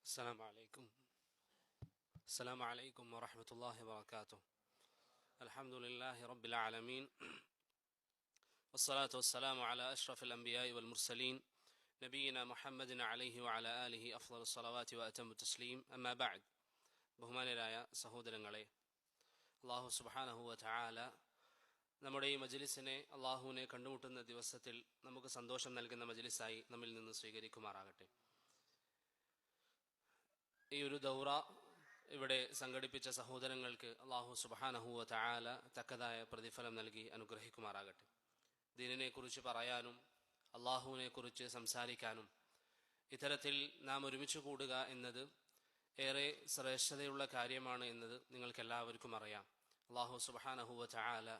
السلام عليكم السلام عليكم ورحمة الله وبركاته. الحمد لله رب العالمين والصلاة والسلام على أشرف الأنبياء والمرسلين نبينا محمد عليه وعلى آله أفضل الصلوات وأتم التسليم. أما بعد. ബഹുമാനരായ സഹോദരങ്ങളെ, അല്ലാഹു സുബ്ഹാനഹു വ തആല നമ്മുടെ ഈ മജ്ലിസിനെ അല്ലാഹുവിനെ കണ്ടുമുട്ടുന്ന ദിവസത്തിൽ നമുക്ക് സന്തോഷം നൽകുന്ന മജ്ലിസായി നമ്മിൽ നിന്ന് സ്വീകരിക്കുമാറാകട്ടെ. ഈ ഒരു ദൗറ ഇവിടെ സംഘടിപ്പിച്ച സഹോദരങ്ങൾക്ക് അല്ലാഹു സുബ്ഹാനഹു വ തആല തക്കതായ പ്രതിഫലം നൽകി അനുഗ്രഹിക്കുമാറാകട്ടെ. ദീനിനെ കുറിച്ച് പറയാനും അല്ലാഹുവിനെ കുറിച്ച് സംസാരിക്കാനും ഇത്തരത്തിൽ നാം ഒരുമിച്ച് കൂടുക എന്നത് ഏറെ ശ്രേഷ്ഠതയുള്ള കാര്യമാണ് എന്നത് നിങ്ങൾക്കെല്ലാവർക്കും അറിയാം. അല്ലാഹു സുബ്ഹാനഹു വ തആല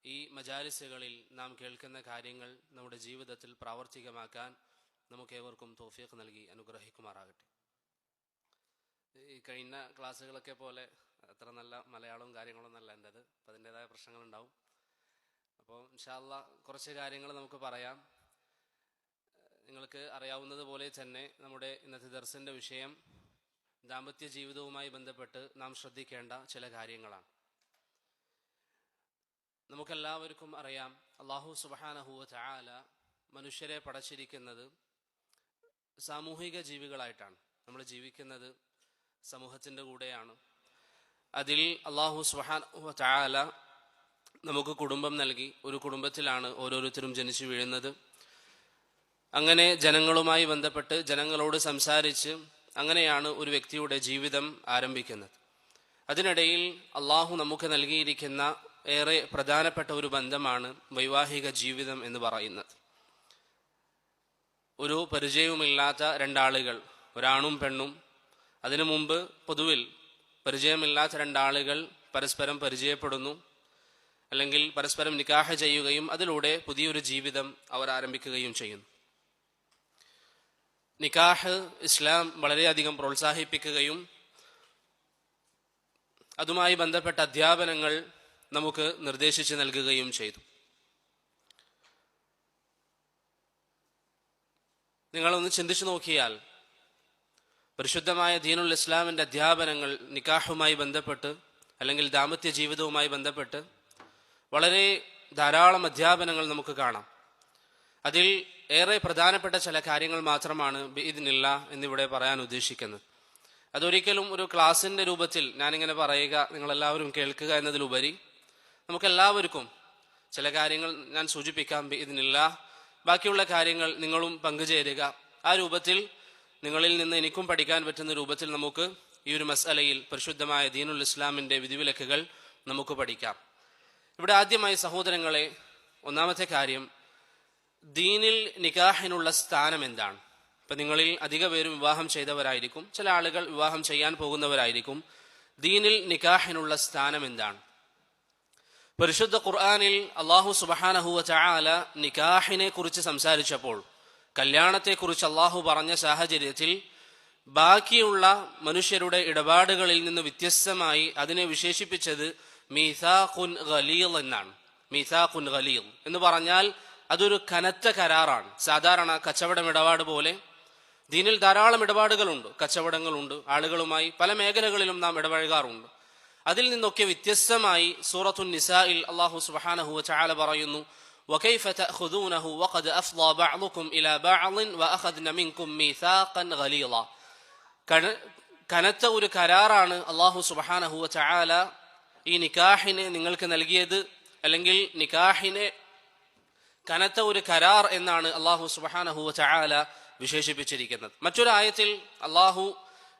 ഈ മജാലിസുകളിൽ നാം കേൾക്കുന്ന കാര്യങ്ങൾ നമ്മുടെ ജീവിതത്തിൽ പ്രാവർത്തികമാക്കാൻ നമുക്കേവർക്കും തൗഫീഖ് നൽകി അനുഗ്രഹിക്കുമാറാകട്ടെ. ഈ കഴിഞ്ഞ ക്ലാസ്സുകളൊക്കെ പോലെ അത്ര നല്ല മലയാളവും കാര്യങ്ങളൊന്നും അല്ല എൻ്റെത്. അപ്പം അതിൻ്റെതായ പ്രശ്നങ്ങളുണ്ടാവും. അപ്പോൾ ഇൻഷാ അല്ലാഹ് കുറച്ച് കാര്യങ്ങൾ നമുക്ക് പറയാം. നിങ്ങൾക്ക് അറിയാവുന്നത് പോലെ തന്നെ നമ്മുടെ ഇന്നത്തെ ദർസിൻ്റെ വിഷയം ദാമ്പത്യ ജീവിതവുമായി ബന്ധപ്പെട്ട് നാം ശ്രദ്ധിക്കേണ്ട ചില കാര്യങ്ങളാണ്. നമുക്കെല്ലാവർക്കും അറിയാം, അല്ലാഹു സുബ്ഹാനഹു വ തആല മനുഷ്യരെ പടച്ചിരിക്കുന്നത് സാമൂഹിക ജീവികളായിട്ടാണ്. നമ്മൾ ജീവിക്കുന്നത് സമൂഹത്തിൻ്റെ കൂടെയാണ്. അതിൽ അല്ലാഹു സുബ്ഹാനഹു വ തആല നമുക്ക് കുടുംബം നൽകി. ഒരു കുടുംബത്തിലാണ് ഓരോരുത്തരും ജനിച്ചു വീഴുന്നത്. അങ്ങനെ ജനങ്ങളുമായി ബന്ധപ്പെട്ട് ജനങ്ങളോട് സംസാരിച്ച് അങ്ങനെയാണ് ഒരു വ്യക്തിയുടെ ജീവിതം ആരംഭിക്കുന്നത്. അതിനിടയിൽ അല്ലാഹു നമുക്ക് നൽകിയിരിക്കുന്ന ഏറെ പ്രധാനപ്പെട്ട ഒരു ബന്ധമാണ് വൈവാഹിക ജീവിതം എന്ന് പറയുന്നത്. ഒരു പരിചയവുമില്ലാത്ത രണ്ടാളുകൾ, ഒരാണും പെണ്ണും, അതിനു മുമ്പ് പൊതുവിൽ പരിചയമില്ലാത്ത രണ്ടാളുകൾ പരസ്പരം പരിചയപ്പെടുന്നു, അല്ലെങ്കിൽ പരസ്പരം നിക്കാഹ് ചെയ്യുകയും അതിലൂടെ പുതിയൊരു ജീവിതം അവർ ആരംഭിക്കുകയും ചെയ്യുന്നു. നിക്കാഹ് ഇസ്ലാം വളരെയധികം പ്രോത്സാഹിപ്പിക്കുകയും അതുമായി ബന്ധപ്പെട്ട അധ്യാപനങ്ങൾ നമുക്ക് നിർദ്ദേശിച്ച് നൽകുകയും ചെയ്തു. നിങ്ങളൊന്ന് ചിന്തിച്ചു നോക്കിയാൽ പരിശുദ്ധമായ ദീനുൽ ഇസ്ലാമിൻ്റെ അധ്യാപനങ്ങൾ നിക്കാഹുമായി ബന്ധപ്പെട്ട് അല്ലെങ്കിൽ ദാമ്പത്യ ജീവിതവുമായി ബന്ധപ്പെട്ട് വളരെ ധാരാളം അധ്യാപനങ്ങൾ നമുക്ക് കാണാം. അതിൽ ഏറെ പ്രധാനപ്പെട്ട ചില കാര്യങ്ങൾ മാത്രമാണ് ബിഇദ്നില്ലാ എന്നിവിടെ പറയാൻ ഉദ്ദേശിക്കുന്നത്. അതൊരിക്കലും ഒരു ക്ലാസിൻ്റെ രൂപത്തിൽ ഞാനിങ്ങനെ പറയുക, നിങ്ങളെല്ലാവരും കേൾക്കുക എന്നതിലുപരി നമുക്കെല്ലാവർക്കും ചില കാര്യങ്ങൾ ഞാൻ സൂചിപ്പിക്കാം ബിഇദ്നില്ലാ. ബാക്കിയുള്ള കാര്യങ്ങൾ നിങ്ങളും പങ്കുചേരുക. ആ രൂപത്തിൽ നിങ്ങളിൽ നിന്ന് എനിക്കും പഠിക്കാൻ പറ്റുന്ന രൂപത്തിൽ നമുക്ക് ഈ ഒരു മസ്അലയിൽ പരിശുദ്ധമായ ദീനുൽ ഇസ്ലാമിൻ്റെ വിധിവിലക്കുകൾ നമുക്ക് പഠിക്കാം. ഇവിടെ ആദ്യമായി സഹോദരങ്ങളെ, ഒന്നാമത്തെ കാര്യം, ദീനിൽ നിക്കാഹിനുള്ള സ്ഥാനം എന്താണ്? ഇപ്പം നിങ്ങളിൽ അധിക പേരും വിവാഹം ചെയ്തവരായിരിക്കും, ചില ആളുകൾ വിവാഹം ചെയ്യാൻ പോകുന്നവരായിരിക്കും. ദീനിൽ നിക്കാഹിനുള്ള സ്ഥാനം എന്താണ്? പരിശുദ്ധ ഖുർആനിൽ അല്ലാഹു സുബ്ഹാനഹു വ തആല നിക്കാഹിനെ കുറിച്ച് സംസാരിച്ചപ്പോൾ, കല്യാണത്തെക്കുറിച്ച് അല്ലാഹു പറഞ്ഞ സാഹചര്യത്തിൽ ബാക്കിയുള്ള മനുഷ്യരുടെ ഇടപാടുകളിൽ നിന്ന് വ്യത്യസ്തമായി അതിനെ വിശേഷിപ്പിച്ചത് മീസാഖുൻ ഗലീൽ എന്നാണ്. മീസാഖുൻ ഗലീൽ എന്ന് പറഞ്ഞാൽ അതൊരു കനത്ത കരാറാണ്. സാധാരണ കച്ചവടം ഇടപാട് പോലെ ദീനിൽ ധാരാളം ഇടപാടുകളുണ്ട്, കച്ചവടങ്ങളുണ്ട്, ആളുകളുമായി പല മേഖലകളിലും നാം ഇടപഴകാറുണ്ട്. അതിൽ നിന്നൊക്കെ വ്യത്യസ്തമായി സൂറത്തുൻ നിസാഇൽ അല്ലാഹു സുബ്ഹാനഹു വ തആല പറയുന്നു, വകൈഫ തഅഖുദൂനഹു വഖദ് അഫ്ളാ ബഅ്ളുകും ഇലാ ബഅ്ളിൻ വഅഖദ്ന മിൻകും മീസാഖൻ ഗലീള. കനത്ത ഒരു കരാറാണ് അല്ലാഹു സുബ്ഹാനഹു വ തആല ഈ നിക്കാഹിനെ നിങ്ങൾക്ക് നൽകിയത്, അല്ലെങ്കിൽ നിക്കാഹിനെ കനത്ത ഒരു കരാർ എന്നാണ് അല്ലാഹു സുബ്ഹാനഹു വ തആല വിശേഷിപ്പിച്ചിരിക്കുന്നത്. മറ്റൊരു ആയത്തിൽ അല്ലാഹു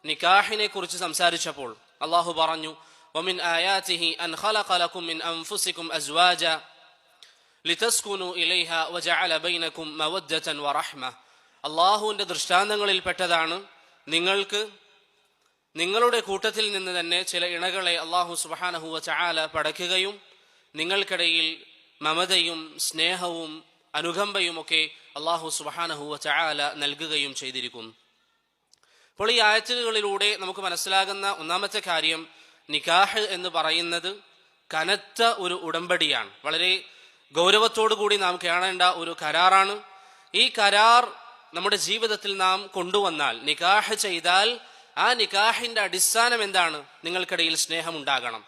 നിക്കാഹിനെ കുറിച്ച് സംസാരിച്ചപ്പോൾ അല്ലാഹു പറഞ്ഞു, വമിൻ ആയാതിഹി അൻ ഖലഖ ലക്കും മിൻ അൻഫുസികും അസ്വാജ ലിതസ്കുനു ഇലൈഹാ വജഅല ബൈനകും മവദ്ദതൻ വറഹ്മ. അല്ലാഹുവിൻ്റെ ദൃഷ്ടാന്തങ്ങളിൽ പെട്ടതാണ് നിങ്ങൾക്ക് നിങ്ങളുടെ കൂട്ടത്തിൽ നിന്ന് തന്നെ ചില ഇണകളെ അല്ലാഹു സുബ്ഹാനഹു വ തആല പടയ്ക്കുകയും നിങ്ങൾക്കിടയിൽ മമതയും സ്നേഹവും അനുകമ്പയും ഒക്കെ അല്ലാഹു സുബ്ഹാനഹു വ തആല നൽകുകയും ചെയ്തിരിക്കുന്നു. അപ്പോൾ ഈ ആയത്തുകളിലൂടെ നമുക്ക് മനസ്സിലാകുന്ന ഒന്നാമത്തെ കാര്യം, നിക്കാഹ് എന്ന് പറയുന്നത് കനത്ത ഒരു ഉടമ്പടിയാണ്. വളരെ ഗൗരവത്തോടു കൂടി നാം കാണേണ്ട ഒരു കരാറാണ്. ഈ കരാർ നമ്മുടെ ജീവിതത്തിൽ നാം കൊണ്ടുവന്നാൽ, നിക്കാഹ് ചെയ്താൽ ആ നിക്കാഹിന്റെ അടിസ്ഥാനം എന്താണ്? നിങ്ങൾക്കിടയിൽ സ്നേഹമുണ്ടാകണം,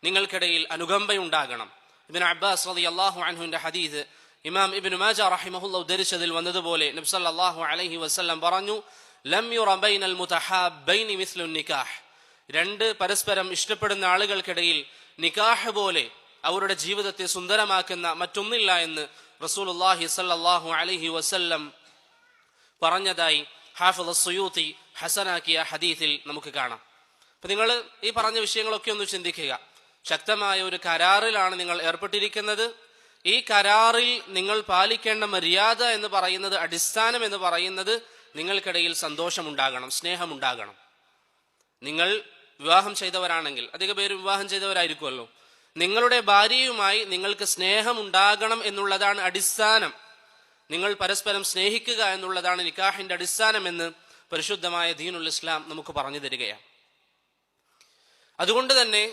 നിങ്ങൾക്കിടയിൽ അനുകമ്പയുണ്ടാകണം. ഇബ്നു അബ്ബാസ് റളിയല്ലാഹു അൻഹുവിന്റെ ഹദീസ് ഇമാം ഇബ്നു മാജ റഹിമഹുല്ലാഹ് ഉദ്ധരിച്ചതിൽ വന്നതുപോലെ നബി സല്ലല്ലാഹു അലൈഹി വസല്ലം പറഞ്ഞു, ലം യുറ ബൈനൽ മുതഹാബൈനി മിസ്ലു നിക്കാഹ്. രണ്ട് പരസ്പരം ഇഷ്ടപ്പെടുന്ന ആളുകൾക്കിടയിൽ നിക്കാഹ് പോലെ അവരുടെ ജീവിതത്തെ സുന്ദരമാക്കുന്ന മറ്റൊന്നില്ല എന്ന് റസൂലുള്ളാഹി സല്ലല്ലാഹു അലൈഹി വസല്ലം പറഞ്ഞതായി ഹാഫിദ് സുയൂത്തി ഹസനാക്കിയ ഹദീസിൽ നമുക്ക് കാണാം. അപ്പൊ നിങ്ങൾ ഈ പറഞ്ഞ വിഷയങ്ങളൊക്കെ ഒന്ന് ചിന്തിക്കുക. ശക്തമായ ഒരു കരാറിലാണ് നിങ്ങൾ ഏർപ്പെട്ടിരിക്കുന്നത്. ഈ കരാറിൽ നിങ്ങൾ പാലിക്കേണ്ട മര്യാദ എന്ന് പറയുന്നത്, അടിസ്ഥാനം എന്ന് പറയുന്നത്, നിങ്ങൾക്കിടയിൽ സന്തോഷമുണ്ടാകണം, സ്നേഹമുണ്ടാകണം. നിങ്ങൾ വിവാഹം ചെയ്തവരാണെങ്കിൽ, അധിക പേര് വിവാഹം ചെയ്തവരായിരിക്കുമല്ലോ, നിങ്ങളുടെ ഭാര്യയുമായി നിങ്ങൾക്ക് സ്നേഹമുണ്ടാകണം എന്നുള്ളതാണ് അടിസ്ഥാനം. നിങ്ങൾ പരസ്പരം സ്നേഹിക്കുക എന്നുള്ളതാണ് നിക്കാഹിന്റെ അടിസ്ഥാനം എന്ന് പരിശുദ്ധമായ ദീനുൽ ഇസ്ലാം നമുക്ക് പറഞ്ഞു തരികയാണ്. അതുകൊണ്ട് തന്നെ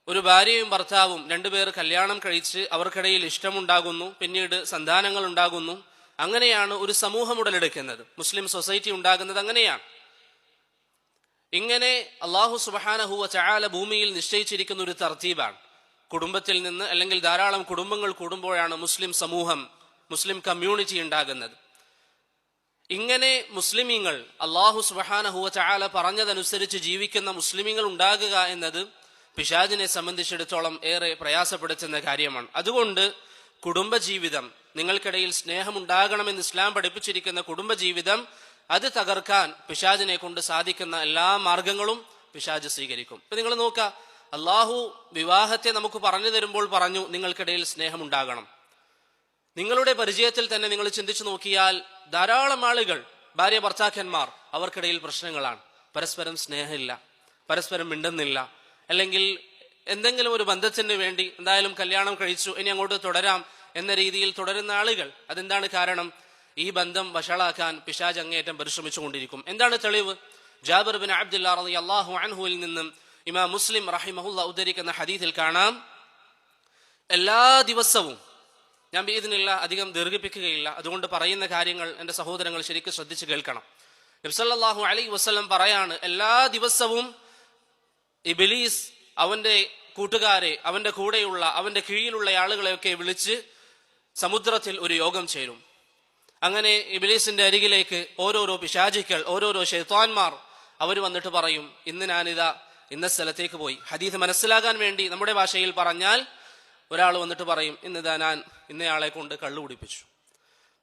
ഒരു ഭാര്യയും ഭർത്താവും രണ്ടുപേർ കല്യാണം കഴിച്ച് അവർക്കിടയിൽ ഇഷ്ടമുണ്ടാകുന്നു, പിന്നീട് സന്താനങ്ങൾ ഉണ്ടാകുന്നു. അങ്ങനെയാണ് ഒരു സമൂഹം ഉടലെടുക്കുന്നത്, മുസ്ലിം സൊസൈറ്റി ഉണ്ടാകുന്നത് അങ്ങനെയാണ്. ഇങ്ങനെ അല്ലാഹു സുബ്ഹാനഹു വ തആല ഭൂമിയിൽ നിശ്ചയിച്ചിരിക്കുന്ന ഒരു തർത്തീബാണ്. കുടുംബത്തിൽ നിന്ന് അല്ലെങ്കിൽ ധാരാളം കുടുംബങ്ങൾ കൂടുമ്പോഴാണ് മുസ്ലിം സമൂഹം, മുസ്ലിം കമ്മ്യൂണിറ്റി ഉണ്ടാകുന്നത്. ഇങ്ങനെ മുസ്ലിമീങ്ങൾ, അല്ലാഹു സുബ്ഹാനഹു വ തആല പറഞ്ഞതനുസരിച്ച് ജീവിക്കുന്ന മുസ്ലിമീങ്ങൾ ഉണ്ടാകുക എന്നത് പിശാചിനെ സംബന്ധിച്ചിടത്തോളം ഏറെ പ്രയാസപ്പെടുത്തുന്ന കാര്യമാണ്. അതുകൊണ്ട് കുടുംബജീവിതം, നിങ്ങൾക്കിടയിൽ സ്നേഹമുണ്ടാകണമെന്ന് ഇസ്ലാം പഠിപ്പിച്ചിരിക്കുന്ന കുടുംബജീവിതം, അത് തകർക്കാൻ പിശാചിനെ കൊണ്ട് സാധിക്കുന്ന എല്ലാ മാർഗങ്ങളും പിശാച് സ്വീകരിക്കും. ഇപ്പൊ നിങ്ങൾ നോക്കുക, അള്ളാഹു വിവാഹത്തെ നമുക്ക് പറഞ്ഞു തരുമ്പോൾ പറഞ്ഞു നിങ്ങൾക്കിടയിൽ സ്നേഹമുണ്ടാകണം. നിങ്ങളുടെ പരിചയത്തിൽ തന്നെ നിങ്ങൾ ചിന്തിച്ചു നോക്കിയാൽ ധാരാളം ആളുകൾ, ഭാര്യ ഭർത്താക്കന്മാർ, അവർക്കിടയിൽ പ്രശ്നങ്ങളാണ്. പരസ്പരം സ്നേഹമില്ല, പരസ്പരം മിണ്ടുന്നില്ല, അല്ലെങ്കിൽ എന്തെങ്കിലും ഒരു ബന്ധത്തിന് വേണ്ടി എന്തായാലും കല്യാണം കഴിച്ചു, ഇനി അങ്ങോട്ട് തുടരാം എന്ന രീതിയിൽ തുടരുന്ന ആളുകൾ. അതെന്താണ് കാരണം? ഈ ബന്ധം വഷളാക്കാൻ പിശാച് അങ്ങേയറ്റം പരിശ്രമിച്ചുകൊണ്ടിരിക്കും. എന്താണ് തെളിവ്? ജാബിർ ബിൻ അബ്ദുല്ലാഹ് റളിയല്ലാഹു അൻഹുവിൽ നിന്നും ഇമാം മുസ്ലിം റഹിമഹുല്ലാഹ് ഉദ്ധരിക്കുന്ന ഹദീസിൽ കാണാം, എല്ലാ ദിവസവും, ഞാൻ ബിഇദ്നില്ല അധികം ദീർഘിപ്പിക്കുകയില്ല, അതുകൊണ്ട് പറയുന്ന കാര്യങ്ങൾ എൻ്റെ സഹോദരങ്ങൾ ശരിക്കും ശ്രദ്ധിച്ച് കേൾക്കണം. നബി സല്ലല്ലാഹു അലൈഹി വസല്ലം പറയാണ്, എല്ലാ ദിവസവും ഇബ്ലീസ് അവന്റെ കൂട്ടുകാരെ, അവന്റെ കൂടെയുള്ള, അവന്റെ കീഴിലുള്ള ആളുകളെയൊക്കെ വിളിച്ച് സമുദ്രത്തിൽ ഒരു യോഗം ചേരും. അങ്ങനെ ഇബ്ലീസിന്റെ അരികിലേക്ക് ഓരോരോ പിശാചിക്കൾ, ഓരോരോ ശൈത്താന്മാർ അവർ വന്നിട്ട് പറയും, ഇന്ന് ഞാനിതാ ഇന്ന സ്ഥലത്തേക്ക് പോയി. ഹദീസ് മനസ്സിലാകാൻ വേണ്ടി നമ്മുടെ ഭാഷയിൽ പറഞ്ഞാൽ, ഒരാൾ വന്നിട്ട് പറയും, ഇന്നിതാ ഞാൻ ഇന്നയാളെ കൊണ്ട് കള്ളു കുടിപ്പിച്ചു.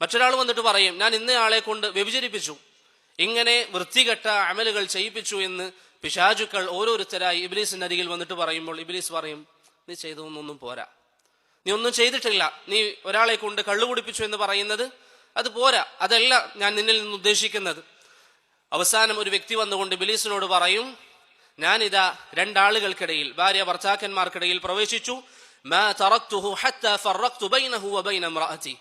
മറ്റൊരാൾ വന്നിട്ട് പറയും, ഞാൻ ഇന്നയാളെ കൊണ്ട് വ്യഭിചരിപ്പിച്ചു. ഇങ്ങനെ വൃത്തികെട്ട അമലുകൾ ചെയ്യിപ്പിച്ചു എന്ന് പിശാചുക്കൾ ഓരോരുത്തരായി ഇബ്ലീസിന്റെ അരികിൽ വന്നിട്ട് പറയുമ്പോൾ ഇബ്ലീസ് പറയും, നീ ചെയ്തതൊന്നും പോരാ, നീ ഒന്നും ചെയ്തിട്ടില്ല, നീ ഒരാളെ കൊണ്ട് കള്ളു കുടിപ്പിച്ചു എന്ന് പറയുന്നത് അത് പോരാ, അതല്ല ഞാൻ നിന്നിൽ നിന്ന് ഉദ്ദേശിക്കുന്നത്. അവസാനം ഒരു വ്യക്തി വന്നുകൊണ്ട് ഇബ്ലീസിനോട് പറയും, ഞാനിതാ രണ്ടാളുകൾക്കിടയിൽ, ഭാര്യ ഭർത്താക്കന്മാർക്കിടയിൽ പ്രവേശിച്ചു. മാ തറക്തുഹു ഹത്താ ഫറഖ്തു ബൈനഹു വബൈന ഇംറഅതി.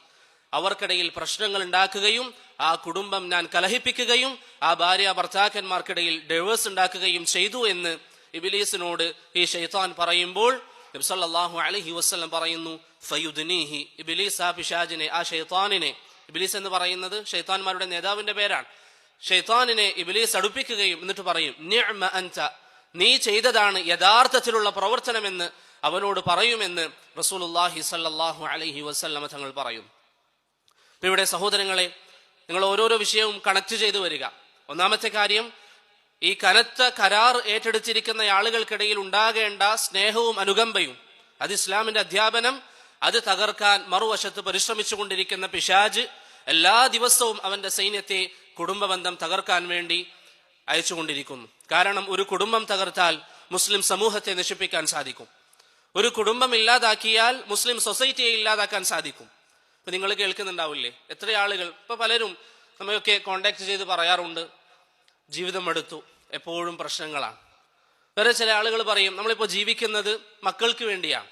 അവർക്കിടയിൽ പ്രശ്നങ്ങൾ ഉണ്ടാക്കുകയും ആ കുടുംബം ഞാൻ കലഹിപ്പിക്കുകയും ആ ഭാര്യ ഭർത്താക്കന്മാർക്കിടയിൽ ഡൈവേഴ്സ് ഉണ്ടാക്കുകയും ചെയ്തു എന്ന് ഇബ്ലീസിനോട് ഈ ശൈത്താൻ പറയുമ്പോൾ നബി സല്ലല്ലാഹു അലൈഹി വസല്ലം പറയുന്നു, ഫയുദ്നീഹി. ഇബ്ലീസ് ആ പിശാചിനെ, ആ ശൈത്താനിനെ, ഇബ്ലീസ് എന്ന് പറയുന്നത് ശൈത്താന്മാരുടെ നേതാവിന്റെ പേരാണ്, ശൈത്താനിനെ ഇബ്ലീസ് അടുപ്പിക്കുകയും എന്നിട്ട് പറയും, നിഅമ അൻത, നീ ചെയ്തതാണ് യഥാർത്ഥത്തിലുള്ള പ്രവർത്തനമെന്ന് അവനോട് പറയുമെന്ന് റസൂലുള്ളാഹി സ്വല്ലല്ലാഹു അലൈഹി വസല്ലം തങ്ങൾ പറയും. ഇവിടെ സഹോദരങ്ങളെ, നിങ്ങൾ ഓരോരോ വിഷയവും കണക്ട് ചെയ്തു വരിക. ഒന്നാമത്തെ കാര്യം, ഈ കനത്ത കരാർ ഏറ്റെടുത്തിരിക്കുന്ന ആളുകൾക്കിടയിൽ ഉണ്ടാകേണ്ട സ്നേഹവും അനുകമ്പയും, അത് ഇസ്ലാമിന്റെ അധ്യാപനം, അത് തകർക്കാൻ മറുവശത്ത് പരിശ്രമിച്ചു കൊണ്ടിരിക്കുന്ന പിശാജ് എല്ലാ ദിവസവും അവന്റെ സൈന്യത്തെ കുടുംബബന്ധം തകർക്കാൻ വേണ്ടി അയച്ചുകൊണ്ടിരിക്കുന്നു. കാരണം ഒരു കുടുംബം തകർത്താൽ മുസ്ലിം സമൂഹത്തെ നശിപ്പിക്കാൻ സാധിക്കും. ഒരു കുടുംബം ഇല്ലാതാക്കിയാൽ മുസ്ലിം സൊസൈറ്റിയെ ഇല്ലാതാക്കാൻ സാധിക്കും. ഇപ്പൊ നിങ്ങൾ കേൾക്കുന്നുണ്ടാവില്ലേ, എത്ര ആളുകൾ, ഇപ്പൊ പലരും നമ്മയൊക്കെ കോണ്ടാക്ട് ചെയ്ത് പറയാറുണ്ട്, ജീവിതം എടുത്തു, എപ്പോഴും പ്രശ്നങ്ങളാണ്. വേറെ ചില ആളുകൾ പറയും, നമ്മളിപ്പോൾ ജീവിക്കുന്നത് മക്കൾക്ക് വേണ്ടിയാണ്.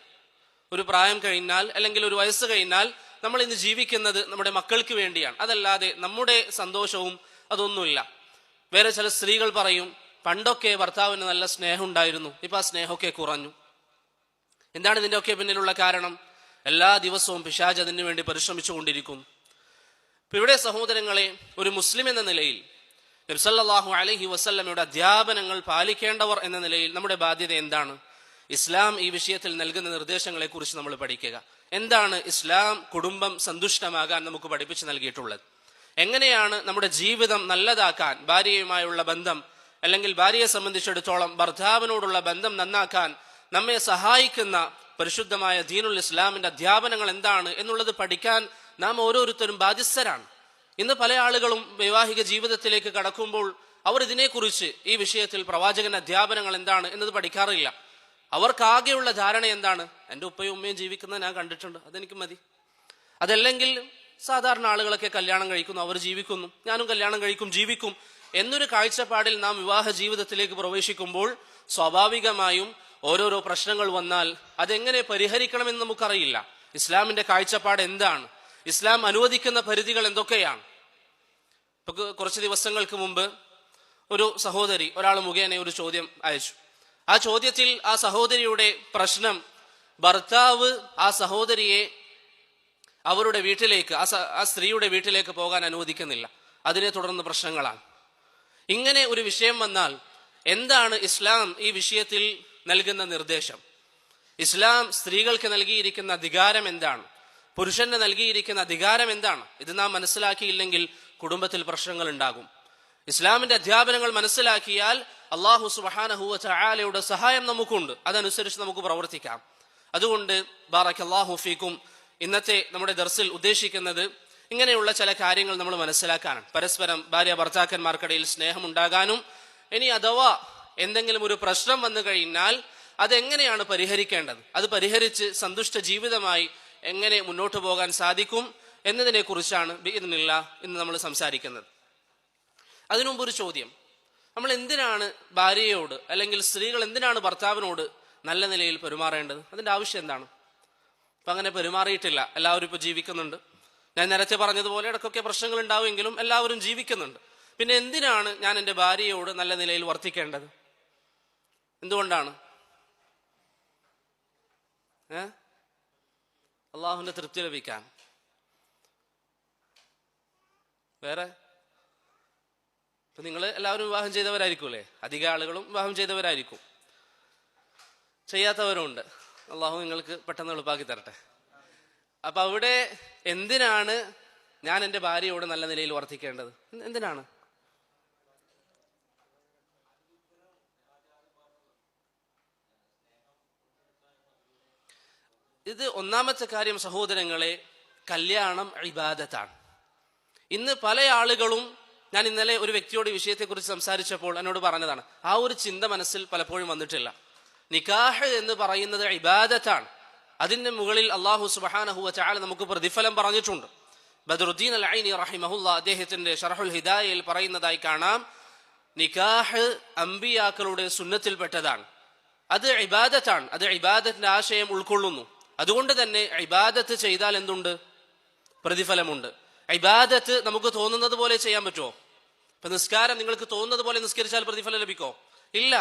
ഒരു പ്രായം കഴിഞ്ഞാൽ അല്ലെങ്കിൽ ഒരു വയസ്സ് കഴിഞ്ഞാൽ നമ്മൾ ഇന്ന് ജീവിക്കുന്നത് നമ്മുടെ മക്കൾക്ക് വേണ്ടിയാണ്, അതല്ലാതെ നമ്മുടെ സന്തോഷവും അതൊന്നുമില്ല. വേറെ ചില സ്ത്രീകൾ പറയും, പണ്ടൊക്കെ ഭർത്താവിന് നല്ല സ്നേഹം ഉണ്ടായിരുന്നു, ഇപ്പൊ ആ സ്നേഹമൊക്കെ കുറഞ്ഞു. എന്താണ് ഇതിൻ്റെയൊക്കെ പിന്നിലുള്ള കാരണം? എല്ലാ ദിവസവും പിശാച് അതിനു വേണ്ടി പരിശ്രമിച്ചു കൊണ്ടിരിക്കും. ഇപ്പൊ ഇവിടെ സഹോദരങ്ങളെ, ഒരു മുസ്ലിം എന്ന നിലയിൽ നബി സല്ലല്ലാഹു അലൈഹി വസല്ലമയുടെ അധ്യാപനങ്ങൾ പാലിക്കേണ്ടവർ എന്ന നിലയിൽ നമ്മുടെ ബാധ്യത എന്താണ്? ഇസ്ലാം ഈ വിഷയത്തിൽ നൽകുന്ന നിർദ്ദേശങ്ങളെ കുറിച്ച് നമ്മൾ പഠിക്കുക. എന്താണ് ഇസ്ലാം കുടുംബം സന്തുഷ്ടമാകാൻ നമുക്ക് പഠിപ്പിച്ചു നൽകിയിട്ടുള്ളത്? എങ്ങനെയാണ് നമ്മുടെ ജീവിതം നല്ലതാക്കാൻ, ഭാര്യയുമായുള്ള ബന്ധം അല്ലെങ്കിൽ ഭാര്യയെ സംബന്ധിച്ചിടത്തോളം ഭർത്താവിനോടുള്ള ബന്ധം നന്നാക്കാൻ നമ്മെ സഹായിക്കുന്ന പരിശുദ്ധമായ ദീനുൽ ഇസ്ലാമിന്റെ അധ്യാപനങ്ങൾ എന്താണ് എന്നുള്ളത് പഠിക്കാൻ നാം ഓരോരുത്തരും ബാധ്യസ്ഥരാണ്. ഇന്ന് പല ആളുകളും വൈവാഹിക ജീവിതത്തിലേക്ക് കടക്കുമ്പോൾ അവർ ഇതിനെക്കുറിച്ച്, ഈ വിഷയത്തിൽ പ്രവാചകന്റെ അധ്യാപനങ്ങൾ എന്താണ് എന്നത് പഠിക്കാറില്ല. അവർക്കാകെയുള്ള ധാരണ എന്താണ്? എൻ്റെ ഉപ്പയും ഉമ്മയും ജീവിക്കുന്നത് ഞാൻ കണ്ടിട്ടുണ്ട്, അതെനിക്ക് മതി. അതല്ലെങ്കിൽ സാധാരണ ആളുകളൊക്കെ കല്യാണം കഴിക്കുന്നു, അവർ ജീവിക്കുന്നു, ഞാനും കല്യാണം കഴിക്കും, ജീവിക്കും എന്നൊരു കാഴ്ചപ്പാടിൽ നാം വിവാഹ ജീവിതത്തിലേക്ക് പ്രവേശിക്കുമ്പോൾ സ്വാഭാവികമായും ഓരോരോ പ്രശ്നങ്ങൾ വന്നാൽ അതെങ്ങനെ പരിഹരിക്കണമെന്ന് നമുക്കറിയില്ല. ഇസ്ലാമിന്റെ കാഴ്ചപ്പാട് എന്താണ്? ഇസ്ലാം അനുവദിക്കുന്ന പരിധികൾ എന്തൊക്കെയാണ്? ഇപ്പൊ കുറച്ച് ദിവസങ്ങൾക്ക് മുമ്പ് ഒരു സഹോദരി ഒരാൾ മുഖേന ഒരു ചോദ്യം അയച്ചു. ആ ചോദ്യത്തിൽ ആ സഹോദരിയുടെ പ്രശ്നം, ഭർത്താവ് ആ സഹോദരിയെ അവരുടെ വീട്ടിലേക്ക്, ആ സ്ത്രീയുടെ വീട്ടിലേക്ക് പോകാൻ അനുവദിക്കുന്നില്ല, അതിനെ തുടർന്ന് പ്രശ്നങ്ങളാണ്. ഇങ്ങനെ ഒരു വിഷയം വന്നാൽ എന്താണ് ഇസ്ലാം ഈ വിഷയത്തിൽ നൽകുന്ന നിർദ്ദേശം? ഇസ്ലാം സ്ത്രീകൾക്ക് നൽകിയിരിക്കുന്ന അധികാരം എന്താണ്? പുരുഷന് നൽകിയിരിക്കുന്ന അധികാരം എന്താണ്? ഇത് നാം മനസ്സിലാക്കിയില്ലെങ്കിൽ കുടുംബത്തിൽ പ്രശ്നങ്ങൾ ഉണ്ടാകും. ഇസ്ലാമിന്റെ അധ്യാപനങ്ങൾ മനസ്സിലാക്കിയാൽ അല്ലാഹു സുബ്ഹാനഹു വ തആലയുടെ സഹായം നമുക്കുണ്ട്, അതനുസരിച്ച് നമുക്ക് പ്രവർത്തിക്കാം. അതുകൊണ്ട് ബാറക്കല്ലാഹു ഫീക്കും, ഇന്നത്തെ നമ്മുടെ ദർസിൽ ഉദ്ദേശിക്കുന്നത് ഇങ്ങനെയുള്ള ചില കാര്യങ്ങൾ നമ്മൾ മനസ്സിലാക്കാനാണ്. പരസ്പരം ഭാര്യ ഭർത്താക്കന്മാർക്കിടയിൽ സ്നേഹമുണ്ടാകാനും, ഇനി അഥവാ എന്തെങ്കിലും ഒരു പ്രശ്നം വന്നു കഴിഞ്ഞാൽ അതെങ്ങനെയാണ് പരിഹരിക്കേണ്ടത്, അത് പരിഹരിച്ച് സന്തുഷ്ട ജീവിതമായി എങ്ങനെ മുന്നോട്ട് പോകാൻ സാധിക്കും എന്നതിനെ കുറിച്ചാണ് ബിഇദ്നില്ലാഹ് ഇന്ന് നമ്മൾ സംസാരിക്കുന്നത്. അതിനുമുമ്പ് ഒരു ചോദ്യം, നമ്മൾ എന്തിനാണ് ഭാര്യയോട് അല്ലെങ്കിൽ സ്ത്രീകൾ എന്തിനാണ് ഭർത്താവിനോട് നല്ല നിലയിൽ പെരുമാറേണ്ടത്? അതിന്റെ ആവശ്യം എന്താണ്? ഇപ്പൊ അങ്ങനെ പെരുമാറിയിട്ടില്ല, എല്ലാവരും ഇപ്പൊ ജീവിക്കുന്നുണ്ട്. ഞാൻ നേരത്തെ പറഞ്ഞതുപോലെ ഇടയ്ക്കൊക്കെ പ്രശ്നങ്ങൾ ഉണ്ടാവുമെങ്കിലും എല്ലാവരും ജീവിക്കുന്നുണ്ട്. പിന്നെ എന്തിനാണ് ഞാൻ എൻ്റെ ഭാര്യയോട് നല്ല നിലയിൽ വർത്തിക്കേണ്ടത്? എന്തുകൊണ്ടാണ്? അള്ളാഹുവിന്റെ തൃപ്തി ലഭിക്കാൻ. വേറെ ഇപ്പൊ നിങ്ങൾ എല്ലാവരും വിവാഹം ചെയ്തവരായിരിക്കും അല്ലേ? അധിക ആളുകളും വിവാഹം ചെയ്തവരായിരിക്കും, ചെയ്യാത്തവരുണ്ട്. അള്ളാഹു നിങ്ങൾക്ക് പെട്ടെന്ന് എളുപ്പാക്കി തരട്ടെ. അപ്പൊ അവിടെ എന്തിനാണ് ഞാൻ എൻ്റെ ഭാര്യയോട് നല്ല നിലയിൽ വർത്തിക്കേണ്ടത്? എന്തിനാണ്? ഇത് ഒന്നാമത്തെ കാര്യം സഹോദരങ്ങളെ, കല്യാണം ഇബാദത്താണ്. ഇന്ന് പല ആളുകളും, ഞാൻ ഇന്നലെ ഒരു വ്യക്തിയോട് വിഷയത്തെക്കുറിച്ച് സംസാരിച്ചപ്പോൾ എന്നോട് പറഞ്ഞതാണ്, ആ ഒരു ചിന്ത മനസ്സിൽ പലപ്പോഴും വന്നിട്ടില്ല. നിക്കാഹ് എന്ന് പറയുന്നത് ഇബാദത്താണ്. അതിന്റെ മുകളിൽ അല്ലാഹു സുബ്ഹാനഹു വ തആല നമുക്ക് പ്രതിഫലം പറഞ്ഞിട്ടുണ്ട്. ബദ്റുദ്ദീൻ അൽ ഐനി റഹിമഹുല്ലാ അദ്ദേഹത്തിന്റെ ശർഹുൽ ഹിദായയിൽ പറയുന്നതായി കാണാം, നിക്കാഹ് അംബിയാക്കളുടെ സുന്നത്തിൽപ്പെട്ടതാണ്, അത് ഇബാദത്താണ്, അത് ഇബാദത്തിന്റെ ആശയം ഉൾക്കൊള്ളുന്നു. അതുകൊണ്ട് തന്നെ ഇബാദത്ത് ചെയ്താൽ എന്തുണ്ട്? പ്രതിഫലമുണ്ട്. ഇബാദത്ത് നമുക്ക് തോന്നുന്നത് പോലെ ചെയ്യാൻ പറ്റുമോ? ഇപ്പൊ നിസ്കാരം നിങ്ങൾക്ക് തോന്നുന്നത് പോലെ നിസ്കരിച്ചാൽ പ്രതിഫലം ലഭിക്കോ? ഇല്ല.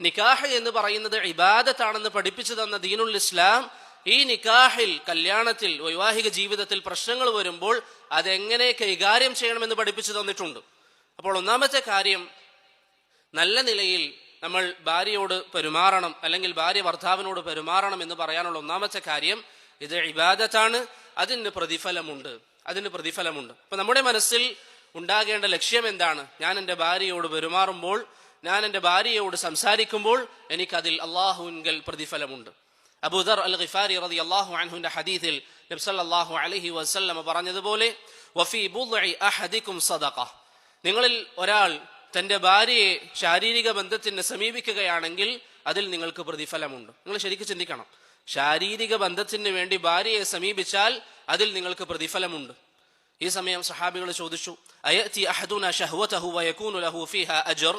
നിക്കാഹ് എന്ന് പറയുന്നത് ഇബാദത്താണെന്ന് പഠിപ്പിച്ചു തന്ന ദീനുൽ ഇസ്ലാം ഈ നിക്കാഹിൽ, കല്യാണത്തിൽ, വൈവാഹിക ജീവിതത്തിൽ പ്രശ്നങ്ങൾ വരുമ്പോൾ അതെങ്ങനെ കൈകാര്യം ചെയ്യണമെന്ന് പഠിപ്പിച്ചു തന്നിട്ടുണ്ട്. അപ്പോൾ ഒന്നാമത്തെ കാര്യം, നല്ല നിലയിൽ നമ്മൾ ഭാര്യയോട് പെരുമാറണം, അല്ലെങ്കിൽ ഭാര്യ ഭർത്താവിനോട് പെരുമാറണം എന്ന് പറയാനുള്ള ഒന്നാമത്തെ കാര്യം, ഇത് ഇബാദത്താണ്, അതിന് പ്രതിഫലമുണ്ട്. അപ്പൊ നമ്മുടെ മനസ്സിൽ ഉണ്ടാകേണ്ട ലക്ഷ്യം എന്താണ്? ഞാൻ എൻ്റെ ഭാര്യയോട് പെരുമാറുമ്പോൾ, ഞാൻ എൻ്റെ ഭാര്യയോട് സംസാരിക്കുമ്പോൾ എനിക്കതിൽ അള്ളാഹുവിങ്കൽ പ്രതിഫലമുണ്ട്. അബൂദർ അൽ ഗിഫാരി റളിയല്ലാഹു അൻഹുവിന്റെ ഹദീസിൽ നബി സല്ലല്ലാഹു അലൈഹി വസല്ലം പറഞ്ഞതുപോലെ, വഫീ ബുദ്ഇ അഹദികും സദഖ, നിങ്ങളിൽ ഒരാൾ തന്റെ ഭാര്യയെ ശാരീരിക ബന്ധത്തിന് സമീപിക്കുകയാണെങ്കിൽ അതിൽ നിങ്ങൾക്ക് പ്രതിഫലമുണ്ട്. നിങ്ങൾ ശരിക്കും ചിന്തിക്കണം, ശാരീരിക ബന്ധത്തിന് വേണ്ടി ഭാര്യയെ സമീപിച്ചാൽ അതിൽ നിങ്ങൾക്ക് പ്രതിഫലമുണ്ട്. ഈ സമയം സഹാബികൾ ചോദിച്ചു, അയതി അഹദുന ശഹ്വതഹു വയകൂനു ലഹു ഫീഹാ അജ്ർ,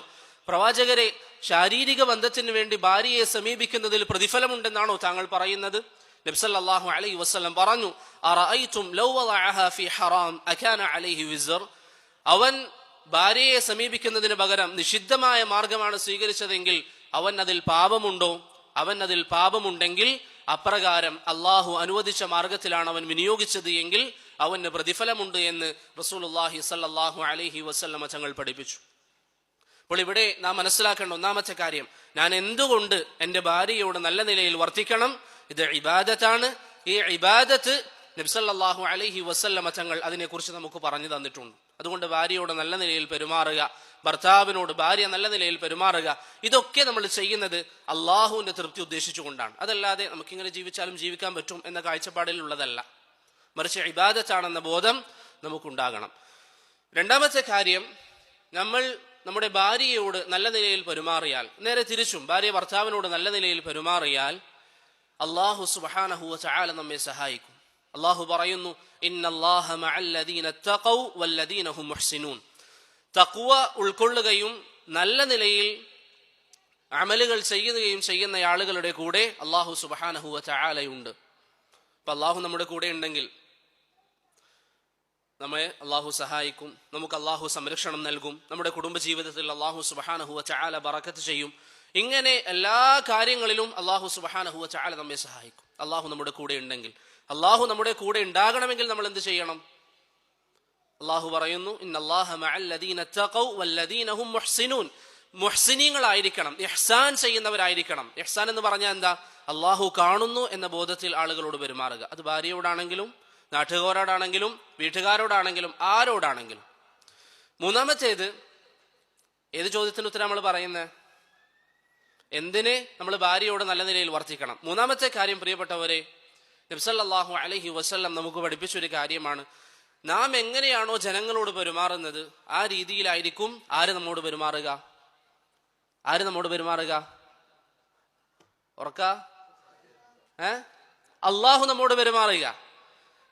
പ്രവാചകരെ, ശാരീരിക ബന്ധത്തിന് വേണ്ടി ഭാര്യയെ സമീപിക്കുന്നതിൽ പ്രതിഫലമുണ്ടെന്നാണോ താങ്കൾ പറയുന്നത്? നബി സല്ലല്ലാഹു അലൈഹി വസല്ലം പറഞ്ഞു, അറഅയ്തും ലൗ വദഅഹാ ഫീ ഹറാം അകാന അലൈഹി വിസ്ർ, അവൻ ഭാര്യയെ സമീപിക്കുന്നതിന് പകരം നിഷിദ്ധമായ മാർഗമാണ് സ്വീകരിച്ചതെങ്കിൽ അവൻ അതിൽ പാപമുണ്ടോ? അവൻ അതിൽ പാപമുണ്ടെങ്കിൽ അപ്രകാരം അള്ളാഹു അനുവദിച്ച മാർഗത്തിലാണ് അവൻ വിനിയോഗിച്ചത് എങ്കിൽ അവന് പ്രതിഫലമുണ്ട് എന്ന് റസൂലുള്ളാഹി സ്വല്ലല്ലാഹു അലൈഹി വസല്ലം തങ്ങൾ പഠിപ്പിച്ചു. അപ്പോൾ ഇവിടെ നാം മനസ്സിലാക്കേണ്ട ഒന്നാമത്തെ കാര്യം, ഞാൻ എന്തുകൊണ്ട് എൻ്റെ ഭാര്യയോട് നല്ല നിലയിൽ വർത്തിക്കണം? ഇത് ഇബാദത്താണ്. ഈ ഇബാദത്ത് നബി സല്ലല്ലാഹു അലൈഹി വസല്ലമ തങ്ങൾ അതിനെക്കുറിച്ച് നമുക്ക് പറഞ്ഞു തന്നിട്ടുണ്ട്. അതുകൊണ്ട് ഭാര്യയോട് നല്ല നിലയിൽ പെരുമാറുക, ഭർത്താവിനോട് ഭാര്യ നല്ല നിലയിൽ പെരുമാറുക, ഇതൊക്കെ നമ്മൾ ചെയ്യുന്നത് അള്ളാഹുവിന്റെ തൃപ്തി ഉദ്ദേശിച്ചുകൊണ്ടാണ്. അതല്ലാതെ നമുക്കിങ്ങനെ ജീവിച്ചാലും ജീവിക്കാൻ പറ്റും എന്ന കാഴ്ചപ്പാടിലുള്ളതല്ല, മറിച്ച് ഇബാദത്താണെന്ന ബോധം നമുക്കുണ്ടാകണം. രണ്ടാമത്തെ കാര്യം, നമ്മൾ നമ്മുടെ ഭാര്യയോട് നല്ല നിലയിൽ പെരുമാറിയാൽ, നേരെ തിരിച്ചും ഭാര്യ ഭർത്താവിനോട് നല്ല നിലയിൽ പെരുമാറിയാൽ അല്ലാഹു സുബ്ഹാനഹു വ തആല നമ്മെ സഹായിക്കും. അല്ലാഹു പറയുന്നു, ഇന്നല്ലാഹ മഅല്ലദീന തഖൗ വല്ലദീന ഹും മുഹ്സിനൂൻ. തഖ്വ ഉൾക്കൊള്ളുകയും നല്ല നിലയിൽ അമലുകൾ ചെയ്യുകയും ചെയ്യുന്ന ആളുകളുടെ കൂടെ അല്ലാഹു സുബ്ഹാനഹു വ തആലയുണ്ട്. അപ്പം അല്ലാഹു നമ്മുടെ കൂടെ ഉണ്ടെങ്കിൽ നമ്മെ അല്ലാഹു സഹായിക്കും, നമുക്ക് അല്ലാഹു സംരക്ഷണം നൽകും, നമ്മുടെ കുടുംബജീവിതത്തിൽ അല്ലാഹു സുബ്ഹാനഹു വ തആല ബറക്കത്ത് ചെയ്യും. ഇങ്ങനെ എല്ലാ കാര്യങ്ങളിലും അല്ലാഹു സുബ്ഹാനഹു വ തആല നമ്മെ സഹായിക്കും. അല്ലാഹു നമ്മുടെ കൂടെ ഉണ്ടെങ്കിൽ, അല്ലാഹു നമ്മുടെ കൂടെ ഉണ്ടാകണമെങ്കിൽ നമ്മൾ എന്ത് ചെയ്യണം? അല്ലാഹു പറയുന്നു, ഇന്നല്ലാഹ മഅല്ലദീന തഖൗ വല്ലദീന ഹും മുഹ്സിനൂൻ. മുഹ്സിനീങ്ങളായിരിക്കണം, ഇഹ്സാൻ ചെയ്യുന്നവരായിരിക്കണം. ഇഹ്സാൻ എന്ന് പറഞ്ഞാൽ എന്താ? അല്ലാഹു കാണുന്നു എന്ന ബോധത്തിൽ ആളുകളോട് പെരുമാറുക. അത് ഭാര്യയോടാണെങ്കിലും നാട്ടുകാരോടാണെങ്കിലും വീട്ടുകാരോടാണെങ്കിലും ആരോടാണെങ്കിലും. മൂന്നാമത്തേത്, ഏത് ചോദ്യത്തിന് ഉത്തരം നമ്മൾ പറയുന്നത്? എന്തിന് നമ്മൾ ഭാര്യയോട് നല്ല നിലയിൽ വർത്തിക്കണം? മൂന്നാമത്തെ കാര്യം പ്രിയപ്പെട്ടവരെ, നബി സല്ലല്ലാഹു അലൈഹി വസല്ലം നമുക്ക് പഠിപ്പിച്ചൊരു കാര്യമാണ്. നാം എങ്ങനെയാണോ ജനങ്ങളോട് പെരുമാറുന്നത് ആ രീതിയിലായിരിക്കും ആര് നമ്മോട് പെരുമാറുക? ആര് നമ്മോട് പെരുമാറുക? ഉറക്ക അള്ളാഹു നമ്മോട് പെരുമാറുക.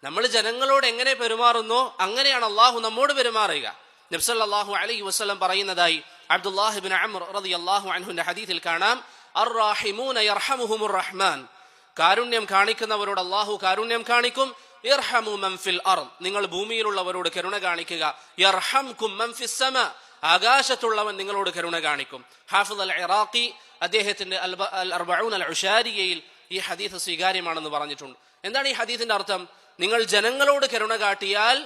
നമ്മൾ ജനങ്ങളോട് എങ്ങനെ പെരുമാറുന്നോ അങ്ങനെയാണ് അള്ളാഹു നമ്മോട് പെരുമാറുക. നബി സല്ലല്ലാഹു അലൈഹി വസല്ലം പറയുന്നതായി അബ്ദുല്ലാഹി ഇബ്നു അംർ റളിയല്ലാഹു അൻഹുവിന്റെ ഹദീസിൽ കാണാം, അർറാഹിമൂന യർഹമുഹുമുർ റഹ്മാൻ. കാരുണ്യം കാണിക്കുന്നവരോട് അള്ളാഹു കാരുണ്യം കാണിക്കും. യർഹമു മൻ ഫിൽ അർദ്, നിങ്ങൾ ഭൂമിയിലുള്ളവരോട് കരുണ കാണിക്കുക. യർഹംകും മൻ ഫിസ് സമാ, ആകാശത്തുള്ളവൻ നിങ്ങളോട് കരുണ കാണിക്കും. ഹാഫിദ് അൽ ഇറാഖി അദ്ദേഹത്തിന്റെ അൽ അർബഊൻ അൽ ഉശാരിയയിൽ ഈ ഹദീസ് സ്വീകാര്യമാണെന്ന് പറഞ്ഞിട്ടുണ്ട്. എന്താണ് ഈ ഹദീസിന്റെ അർത്ഥം? നിങ്ങൾ ജനങ്ങളോട് കരുണ കാട്ടിയാൽ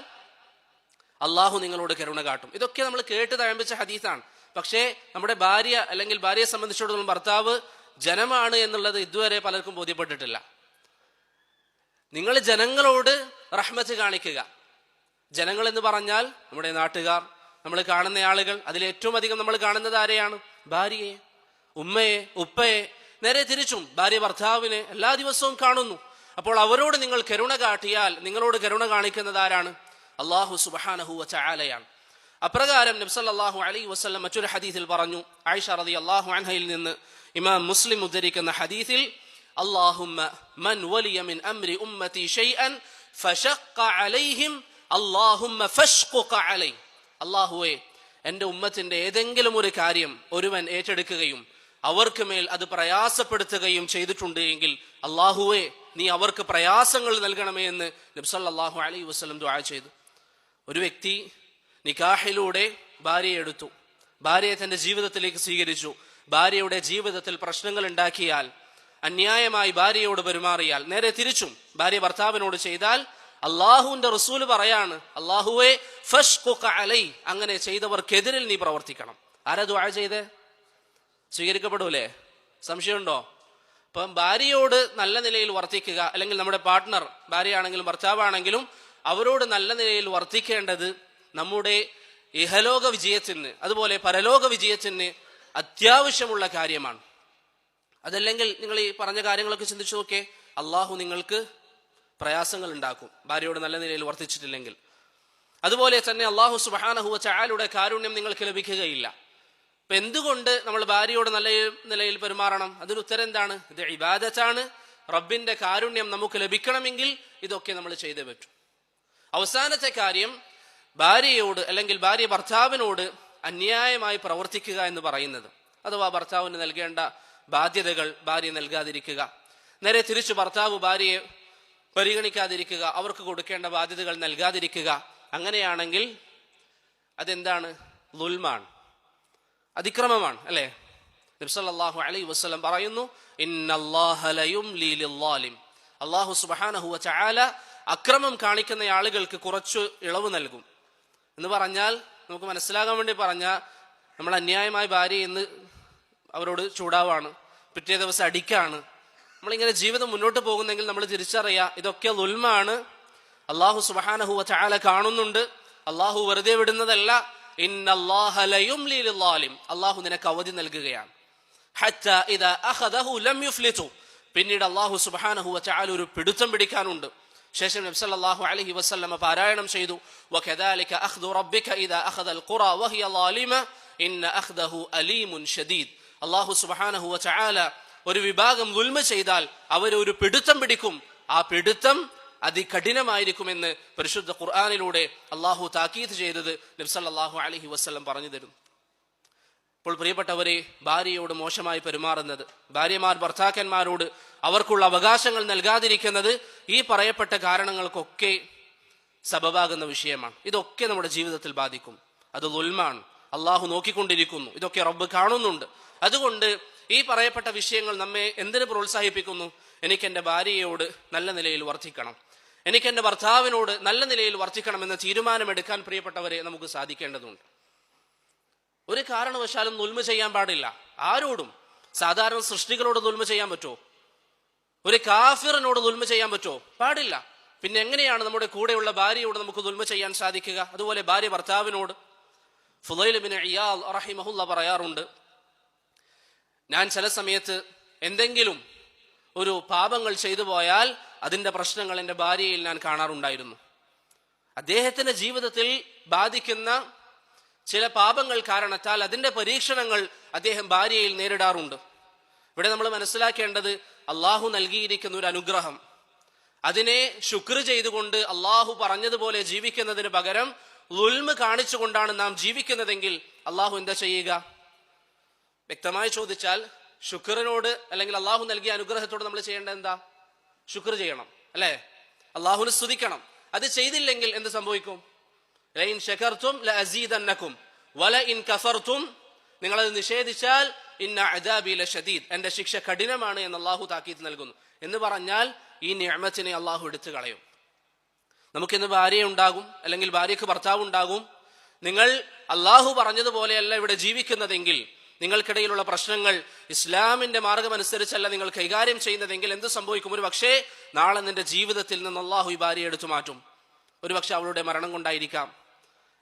അള്ളാഹു നിങ്ങളോട് കരുണ കാട്ടും. ഇതൊക്കെ നമ്മൾ കേട്ട് തഴമ്പിച്ച ഹദീസാണ്. പക്ഷേ നമ്മുടെ ഭാര്യ അല്ലെങ്കിൽ ഭാര്യയെ സംബന്ധിച്ചിടത്തോളം ഭർത്താവ് ജനമാണ് എന്നുള്ളത് ഇതുവരെ പലർക്കും ബോധ്യപ്പെട്ടിട്ടില്ല. നിങ്ങൾ ജനങ്ങളോട് റഹ്മത്ത് കാണിക്കുക. ജനങ്ങൾ എന്ന് പറഞ്ഞാൽ നമ്മുടെ നാട്ടുകാർ, നമ്മൾ കാണുന്ന ആളുകൾ. അതിലേറ്റവും അധികം നമ്മൾ കാണുന്നത് ആരെയാണ്? ഭാര്യയെ, ഉമ്മയെ, ഉപ്പയെ. നേരെ തിരിച്ചും ഭാര്യ ഭർത്താവിനെ എല്ലാ ദിവസവും കാണുന്നു. അപ്പോൾ അവരോട് നിങ്ങൾ കരുണ കാട്ടിയാൽ നിങ്ങളോട് കരുണ കാണിക്കുന്നത് ആരാണ്? അല്ലാഹു സുബ്ഹാനഹു വ തആലയാണ്. അപ്രകാരം നബി സല്ലല്ലാഹു അലൈഹി വസല്ലം മറ്റൊരു ഹദീസിൽ പറഞ്ഞു, ആയിഷ റളിയല്ലാഹു അൻഹയിൽ നിന്ന് ഇമാം മുസ്ലിം ഉദ്ധരിക്കുന്ന ഹദീസിൽ, അല്ലാഹുമ്മ മൻ വലിയ മിൻ അംരി ഉമ്മതി ഷൈഅൻ ഫശഖ അലൈഹിം അല്ലാഹുമ്മ ഫശ്ഖുഖ അലൈഹി. അല്ലാഹുവേ, എൻ്റെ ഉമ്മത്തിന്റെ ഏതെങ്കിലും ഒരു കാര്യം ഒരുവൻ ഏറ്റെടുക്കുകയും അവർക്ക് മേൽ അത് പ്രയാസപ്പെടുത്തുകയും ചെയ്തിട്ടുണ്ട് എങ്കിൽ അല്ലാഹുവേ, നീ അവർക്ക് പ്രയാസങ്ങൾ നൽകണമേ എന്ന് നബി സല്ലല്ലാഹു അലൈഹി വസല്ലം ദുആ ചെയ്തു. ഒരു വ്യക്തി നിക്കാഹിലൂടെ ഭാര്യയെ എടുത്തു, ഭാര്യയെ തന്റെ ജീവിതത്തിലേക്ക് സ്വീകരിച്ചു. ഭാര്യയുടെ ജീവിതത്തിൽ പ്രശ്നങ്ങൾ ഉണ്ടാക്കിയാൽ, അന്യായമായി ഭാര്യയോട് പെരുമാറിയാൽ, നേരെ തിരിച്ചും ഭാര്യ ഭർത്താവിനോട് ചെയ്താൽ അള്ളാഹുവിന്റെ റസൂല് പറയാണ്, അല്ലാഹുവേ ഫശ്ഖുഖ അലൈഹി, അങ്ങനെ ചെയ്തവർക്കെതിരിൽ നീ പ്രവർത്തിക്കണം. ആരാ ദുആ ചെയ്തേ? സ്വീകരിക്കപ്പെടൂലേ? സംശയമുണ്ടോ? അപ്പം ഭാര്യയോട് നല്ല നിലയിൽ വർത്തിക്കുക, അല്ലെങ്കിൽ നമ്മുടെ പാർട്ട്ണർ ഭാര്യയാണെങ്കിലും ഭർത്താവാണെങ്കിലും അവരോട് നല്ല നിലയിൽ വർത്തിക്കേണ്ടത് നമ്മുടെ ഇഹലോക വിജയത്തിന് അതുപോലെ പരലോക വിജയത്തിന് അത്യാവശ്യമുള്ള കാര്യമാണ്. അതല്ലെങ്കിൽ നിങ്ങൾ ഈ പറഞ്ഞ കാര്യങ്ങളൊക്കെ ചിന്തിച്ചു നോക്കേ, അള്ളാഹു നിങ്ങൾക്ക് പ്രയാസങ്ങൾ ഉണ്ടാക്കും ഭാര്യയോട് നല്ല നിലയിൽ വർത്തിച്ചിട്ടില്ലെങ്കിൽ. അതുപോലെ തന്നെ അള്ളാഹു സുബ്ഹാനഹു വ തആലയുടെ കാരുണ്യം നിങ്ങൾക്ക് ലഭിക്കുകയില്ല. അപ്പൊ എന്തുകൊണ്ട് നമ്മൾ ഭാര്യയോട് നല്ല നിലയിൽ പെരുമാറണം? അതിന് ഉത്തരം എന്താണ്? ഇത് ഇബാദത്താണ്. റബ്ബിന്റെ കാരുണ്യം നമുക്ക് ലഭിക്കണമെങ്കിൽ ഇതൊക്കെ നമ്മൾ ചെയ്തേ പറ്റൂ. അവസാനത്തെ കാര്യം, ഭാര്യയോട് അല്ലെങ്കിൽ ഭാര്യ ഭർത്താവിനോട് അന്യായമായി പ്രവർത്തിക്കുക എന്ന് പറയുന്നത്, അഥവാ ഭർത്താവിന് നൽകേണ്ട ബാധ്യതകൾ ഭാര്യ നൽകാതിരിക്കുക, നേരെ തിരിച്ചു ഭർത്താവ് ഭാര്യയെ പരിഗണിക്കാതിരിക്കുക, അവർക്ക് കൊടുക്കേണ്ട ബാധ്യതകൾ നൽകാതിരിക്കുക. അങ്ങനെയാണെങ്കിൽ അതെന്താണ്? ളുൽമാണ്, അതിക്രമമാണ്, അല്ലേ? നബി സല്ലല്ലാഹു അലൈഹി വസല്ലം പറയുന്നു, ഇന്നല്ലാഹ ലയുംലി ലിൽളാലിം, അല്ലാഹു സുബ്ഹാനഹു വ തആല അക്രമം കാണിക്കുന്ന ആളുകൾക്ക് കുറച്ച് ഇളവ് നൽകും എന്ന് പറഞ്ഞാൽ, നമുക്ക് മനസ്സിലാകാൻ വേണ്ടി പറഞ്ഞ നമ്മൾ അന്യായമായ ഭാര്യ എന്ന് അവരോട് ചൂടാവാണ്, പിറ്റേ ദിവസം അടിക്കാണ്. നമ്മളിങ്ങനെ ജീവിതം മുന്നോട്ട് പോകുന്നെങ്കിൽ നമ്മൾ തിരിച്ചറിയുക, ഇതൊക്കെ ദുൽമാണ്. അള്ളാഹു സുബ്ഹാനഹു വ തആല കാണുന്നുണ്ട്. അള്ളാഹു വെറുതെ വിടുന്നതല്ല. ഇന്നല്ലാഹ ലയുംലി ലിൽളാലിം, അള്ളാഹു നിനക്ക് അവധി നൽകുകയാണ്. ഹത്താ ഇദാ അഖദഹു ലം യുഫ്ലിതു, പിന്നീട് അള്ളാഹു സുബ്ഹാനഹു വ തആല ഒരു പിടുത്തം പിടിക്കാനുണ്ട്. ശേഷം നബി സല്ലല്ലാഹു അലൈഹി വസല്ലമ പാരായണം ചെയ്തു, വകദാലിക അഖ്ദു റബ്ബിക ഇദാ അഖദൽ ഖുറാ വഹിയ ളാലിമ ഇന്ന അഖ്ദഹു അലീമുൻ ശദീദ്. അള്ളാഹു സുബ്ഹാനഹു വ തആല ഒരു വിഭാഗം ദുൽമ ചെയ്താൽ അവരൊരു പിടുത്തം പിടിക്കും, ആ പിടുത്തം അതികഠിനമായിരിക്കുമെന്ന് പരിശുദ്ധ ഖുർആനിലൂടെ അള്ളാഹു താക്കീത് ചെയ്തത് നബി സല്ലല്ലാഹു അലൈഹി വസല്ലം പറഞ്ഞു തരുന്നു. അപ്പോൾ പ്രിയപ്പെട്ടവരെ, ഭാര്യയോട് മോശമായി പെരുമാറുന്നത്, ഭാര്യമാർ ഭർത്താക്കന്മാരോട് അവർക്കുള്ള അവകാശങ്ങൾ നൽകാതിരിക്കുന്നത് ഈ പറയപ്പെട്ട കാരണങ്ങൾക്കൊക്കെ സബബാകുന്ന വിഷയമാണ്. ഇതൊക്കെ നമ്മുടെ ജീവിതത്തിൽ ബാധിക്കും. അത് ദുൽമാണ്. അള്ളാഹു നോക്കിക്കൊണ്ടിരിക്കുന്നു, ഇതൊക്കെ റബ്ബ് കാണുന്നുണ്ട്. അതുകൊണ്ട് ഈ പറയപ്പെട്ട വിഷയങ്ങൾ നമ്മെ എന്തിനു പ്രോത്സാഹിപ്പിക്കുന്നു? എനിക്ക് എൻ്റെ ഭാര്യയോട് നല്ല നിലയിൽ വർത്തിക്കണം, എനിക്ക് എൻ്റെ ഭർത്താവിനോട് നല്ല നിലയിൽ വർത്തിക്കണമെന്ന് തീരുമാനമെടുക്കാൻ പ്രിയപ്പെട്ടവരെ നമുക്ക് സാധിക്കേണ്ടതുണ്ട്. ഒരു കാരണവശാലും ദുൽമ ചെയ്യാൻ പാടില്ല. ആരോടും? സാധാരണ സൃഷ്ടികളോട് ദുൽമ ചെയ്യാൻ പറ്റുമോ? ഒരു കാഫിറിനോട് ദുൽമ ചെയ്യാൻ പറ്റുമോ? പാടില്ല. പിന്നെ എങ്ങനെയാണ് നമ്മുടെ കൂടെയുള്ള ഭാര്യയോട് നമുക്ക് ദുൽമ ചെയ്യാൻ സാധിക്കുക? അതുപോലെ ഭാര്യ ഭർത്താവിനോട്. ഫുളൈൽ ഇബ്നു ഇയാദ് റഹിമഹുല്ല പറയാറുണ്ട്, ഞാൻ ചില സമയത്ത് എന്തെങ്കിലും ഒരു പാപങ്ങൾ ചെയ്തു പോയാൽ അതിൻ്റെ പ്രശ്നങ്ങൾ എൻ്റെ ഭാര്യയിൽ ഞാൻ കാണാറുണ്ടായിരുന്നു. അദ്ദേഹത്തിന്റെ ജീവിതത്തിൽ ബാധിക്കുന്ന ചില പാപങ്ങൾ കാരണത്താൽ അതിൻ്റെ പരീക്ഷണങ്ങൾ അദ്ദേഹം ഭാര്യയിൽ നേരിടാറുണ്ട്. ഇവിടെ നമ്മൾ മനസ്സിലാക്കേണ്ടത്, അള്ളാഹു നൽകിയിരിക്കുന്ന ഒരു അനുഗ്രഹം, അതിനെ ശുക്ർ ചെയ്തുകൊണ്ട് അള്ളാഹു പറഞ്ഞതുപോലെ ജീവിക്കുന്നതിന് പകരം ദുൽമ കാണിച്ചുകൊണ്ടാണ് നാം ജീവിക്കുന്നതെങ്കിൽ അള്ളാഹു എന്താ ചെയ്യുക? വ്യക്തമായി ചോദിച്ചാൽ, ശുക്റിനോട് അല്ലെങ്കിൽ അള്ളാഹു നൽകിയ അനുഗ്രഹത്തോട് നമ്മൾ ചെയ്യേണ്ടത് എന്താ? ശുക്ർ ചെയ്യണം, അല്ലെ? അള്ളാഹുവിനെ സ്തുതിക്കണം. അത് ചെയ്തില്ലെങ്കിൽ എന്ത് സംഭവിക്കും? ലഇൻ ശകർതും ലഅസീദന്നകും വലഇൻ കഫർതും, നിങ്ങളത് നിഷേധിച്ചാൽ ഇന്ന അദാബി ലശദീദ്, എന്റെ ശിക്ഷ കഠിനമാണ് എന്ന് അള്ളാഹു താക്കീത് നൽകുന്നു. എന്ന് പറഞ്ഞാൽ ഈ നിഅമത്തിനെ അള്ളാഹു എടുത്തു കളയും. നമുക്കിന്ന് ഭാര്യ ഉണ്ടാകും, അല്ലെങ്കിൽ ഭാര്യയ്ക്ക് ഭർത്താവ് ഉണ്ടാകും. നിങ്ങൾ അള്ളാഹു പറഞ്ഞതുപോലെയല്ല ഇവിടെ ജീവിക്കുന്നതെങ്കിൽ, നിങ്ങൾക്കിടയിലുള്ള പ്രശ്നങ്ങൾ ഇസ്ലാമിന്റെ മാർഗമനുസരിച്ചല്ല നിങ്ങൾ കൈകാര്യം ചെയ്യുന്നതെങ്കിൽ എന്ത് സംഭവിക്കും? ഒരു പക്ഷേ നാളെ നിന്റെ ജീവിതത്തിൽ നിന്ന് അള്ളാഹു ഈ ഭാര്യയെ എടുത്തു മാറ്റും. ഒരു പക്ഷെ അവളുടെ മരണം കൊണ്ടായിരിക്കാം,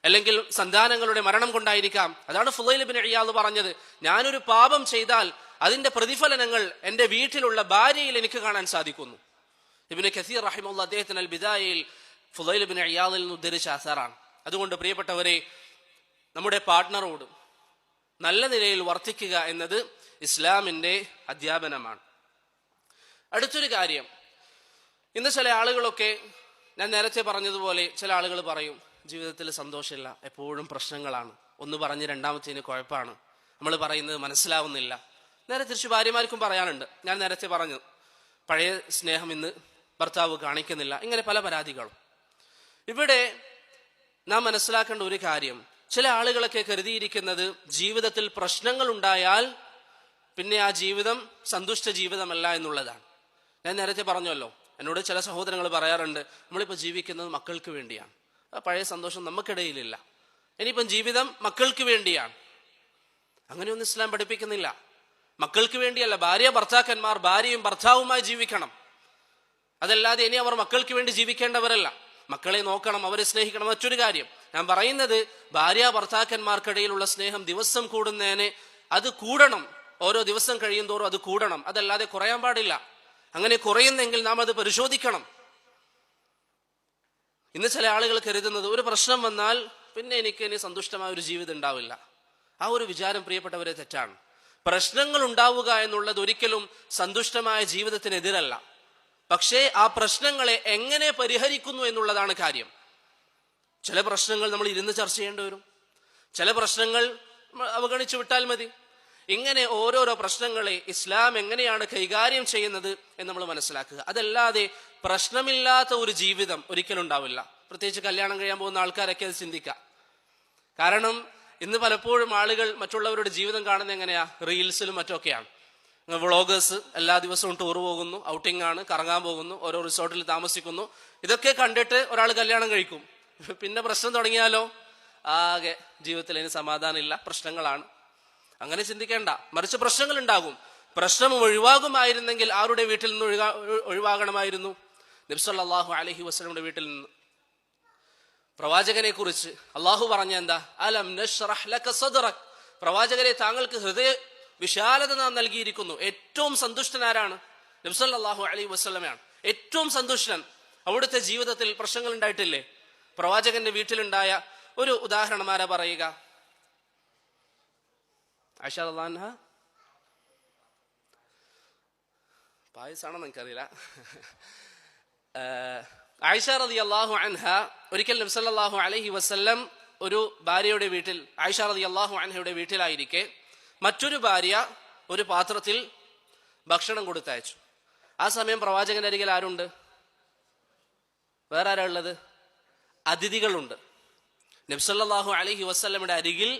അല്ലെങ്കിൽ സന്താനങ്ങളുടെ മരണം കൊണ്ടായിരിക്കാം. അതാണ് ഫുളൈൽ ഇബ്നു ഇയാദ് പറഞ്ഞത്, ഞാനൊരു പാപം ചെയ്താൽ അതിന്റെ പ്രതിഫലനങ്ങൾ എൻ്റെ വീട്ടിലുള്ള ഭാര്യയിൽ എനിക്ക് കാണാൻ സാധിക്കുന്നു. ഇബ്നു കസീർ റഹിമഹുല്ലാഹ് അദ്ദേഹത്തിന് അൽ ബിദായയിൽ ഫുളൈൽ ഇബ്നു ഇയാദിൽ നിന്ന് ഉദ്ധരിച്ച അസറാണ്. അതുകൊണ്ട് പ്രിയപ്പെട്ടവരെ, നമ്മുടെ പാർട്ട്ണറോട് നല്ല നിലയിൽ വർത്തിക്കുക എന്നത് ഇസ്ലാമിന്റെ അധ്യാപനമാണ്. അടുത്തൊരു കാര്യം, ഇന്ന് ചില ആളുകളൊക്കെ, ഞാൻ നേരത്തെ പറഞ്ഞതുപോലെ, ചില ആളുകൾ പറയും ജീവിതത്തിൽ സന്തോഷമില്ല, എപ്പോഴും പ്രശ്നങ്ങളാണ്, ഒന്ന് പറഞ്ഞ് രണ്ടാമത്തേന് കുഴപ്പമാണ്, നമ്മൾ പറയുന്നത് മനസ്സിലാവുന്നില്ല. നേരെ തിരിച്ച് ഭാര്യമാർക്കും പറയാനുണ്ട്. ഞാൻ നേരത്തെ പറഞ്ഞു, പഴയ സ്നേഹം ഇന്ന് ഭർത്താവ് കാണിക്കുന്നില്ല, ഇങ്ങനെ പല പരാതികളും. ഇവിടെ നാം മനസ്സിലാക്കേണ്ട ഒരു കാര്യം, ചില ആളുകളൊക്കെ കരുതിയിരിക്കുന്നത് ജീവിതത്തിൽ പ്രശ്നങ്ങൾ ഉണ്ടായാൽ പിന്നെ ആ ജീവിതം സന്തുഷ്ട ജീവിതമല്ല എന്നുള്ളതാണ്. ഞാൻ നേരത്തെ പറഞ്ഞല്ലോ, എന്നോട് ചില സഹോദരങ്ങൾ പറയാറുണ്ട്, നമ്മളിപ്പോൾ ജീവിക്കുന്നത് മക്കൾക്ക് വേണ്ടിയാണ്, ആ പഴയ സന്തോഷം നമുക്കിടയിലില്ല, ഇനിയിപ്പം ജീവിതം മക്കൾക്ക് വേണ്ടിയാണ്. അങ്ങനെയൊന്നും ഇസ്ലാം പഠിപ്പിക്കുന്നില്ല. മക്കൾക്ക് വേണ്ടിയല്ല, ഭാര്യ ഭർത്താക്കന്മാർ ഭാര്യയും ഭർത്താവുമായി ജീവിക്കണം. അതല്ലാതെ ഇനി അവർ മക്കൾക്ക് വേണ്ടി ജീവിക്കേണ്ടവരല്ല. മക്കളെ നോക്കണം, അവരെ സ്നേഹിക്കണം. മറ്റൊരു കാര്യം ഞാൻ പറയുന്നത്, ഭാര്യ ഭർത്താക്കന്മാർക്കിടയിലുള്ള സ്നേഹം ദിവസം കൂടുന്നതിന് അത് കൂടണം, ഓരോ ദിവസം കഴിയും തോറും അത് കൂടണം, അതല്ലാതെ കുറയാൻ പാടില്ല. അങ്ങനെ കുറയുന്നെങ്കിൽ നാം അത് പരിശോധിക്കണം. ഇന്ന് ചില ആളുകൾ കരുതുന്നത്, ഒരു പ്രശ്നം വന്നാൽ പിന്നെ എനിക്ക് ഇനി സന്തുഷ്ടമായ ഒരു ജീവിതം ഉണ്ടാവില്ല. ആ ഒരു വിചാരം പ്രിയപ്പെട്ടവരെ തെറ്റാണ്. പ്രശ്നങ്ങൾ ഉണ്ടാവുക എന്നുള്ളത് ഒരിക്കലും സന്തുഷ്ടമായ ജീവിതത്തിനെതിരല്ല. പക്ഷേ ആ പ്രശ്നങ്ങളെ എങ്ങനെ പരിഹരിക്കുന്നു എന്നുള്ളതാണ് കാര്യം. ചില പ്രശ്നങ്ങൾ നമ്മൾ ഇരുന്ന് ചർച്ച ചെയ്യേണ്ടി വരും, ചില പ്രശ്നങ്ങൾ അവഗണിച്ചു വിട്ടാൽ മതി. ഇങ്ങനെ ഓരോരോ പ്രശ്നങ്ങളെ ഇസ്ലാം എങ്ങനെയാണ് കൈകാര്യം ചെയ്യുന്നത് എന്ന് നമ്മൾ മനസ്സിലാക്കുക. അതല്ലാതെ പ്രശ്നമില്ലാത്ത ഒരു ജീവിതം ഒരിക്കലും ഉണ്ടാവില്ല. പ്രത്യേകിച്ച് കല്യാണം കഴിയാൻ പോകുന്ന ആൾക്കാരൊക്കെ അത് ചിന്തിക്കുക. കാരണം ഇന്ന് പലപ്പോഴും ആളുകൾ മറ്റുള്ളവരുടെ ജീവിതം കാണുന്നത് എങ്ങനെയാ? റീൽസിലും മറ്റൊക്കെയാണ്. വ്ളോഗേഴ്സ് എല്ലാ ദിവസവും ടൂർ പോകുന്നു, ഔട്ടിംഗ് ആണ്, കറങ്ങാൻ പോകുന്നു, ഓരോ റിസോർട്ടിൽ താമസിക്കുന്നു. ഇതൊക്കെ കണ്ടിട്ട് ഒരാൾ കല്യാണം കഴിക്കും. പിന്നെ പ്രശ്നം തുടങ്ങിയാലോ ആകെ ജീവിതത്തിൽ അതിന് സമാധാനമില്ല, പ്രശ്നങ്ങളാണ്. അങ്ങനെ ചിന്തിക്കേണ്ട. മറിച്ച് പ്രശ്നങ്ങൾ ഉണ്ടാകും. പ്രശ്നം ഒഴിവാകുമായിരുന്നെങ്കിൽ ആരുടെ വീട്ടിൽ നിന്ന് ഒഴിവാകണമായിരുന്നു? നബി സല്ലല്ലാഹു അലൈഹി വസല്ലമയുടെ വീട്ടിൽ നിന്ന്. പ്രവാചകനെ കുറിച്ച് അള്ളാഹു പറഞ്ഞ എന്താ? അലം നശ്റഹ് ലക സദ്റക്. പ്രവാചകരെ, താങ്കൾക്ക് ഹൃദയ വിശാലത നാം നൽകിയിരിക്കുന്നു. ഏറ്റവും സന്തുഷ്ടനാരാണ്? നബി സല്ലല്ലാഹു അലൈഹി വസല്ലമയാണ് ഏറ്റവും സന്തുഷ്ടൻ. അവിടുത്തെ ജീവിതത്തിൽ പ്രശ്നങ്ങൾ ഉണ്ടായിട്ടില്ലേ? പ്രവാചകന്റെ വീട്ടിലുണ്ടായ ഒരു ഉദാഹരണം ആരാ പറയുക? ആയിഷ റളിയല്ലാഹു അൻഹ. പായസാണെന്ന് എനിക്കറിയില്ല. ആയിഷ റളിയല്ലാഹു അൻഹ ഒരിക്കൽ നബി സല്ലല്ലാഹു അലൈഹി വസല്ലം ഒരു ഭാര്യയുടെ വീട്ടിൽ, ആയിഷ റളിയല്ലാഹു അൻഹയുടെ വീട്ടിലായിരിക്കെ മറ്റൊരു ഭാര്യ ഒരു പാത്രത്തിൽ ഭക്ഷണം കൊടുത്തയച്ചു. ആ സമയം പ്രവാചകന്റെ അരികിൽ ആരുണ്ട്? വേറെ ആരാ ഉള്ളത്? അതിഥികളുണ്ട്. നബി സല്ലല്ലാഹു അലൈഹി വസല്ലമയുടെ അരികിൽ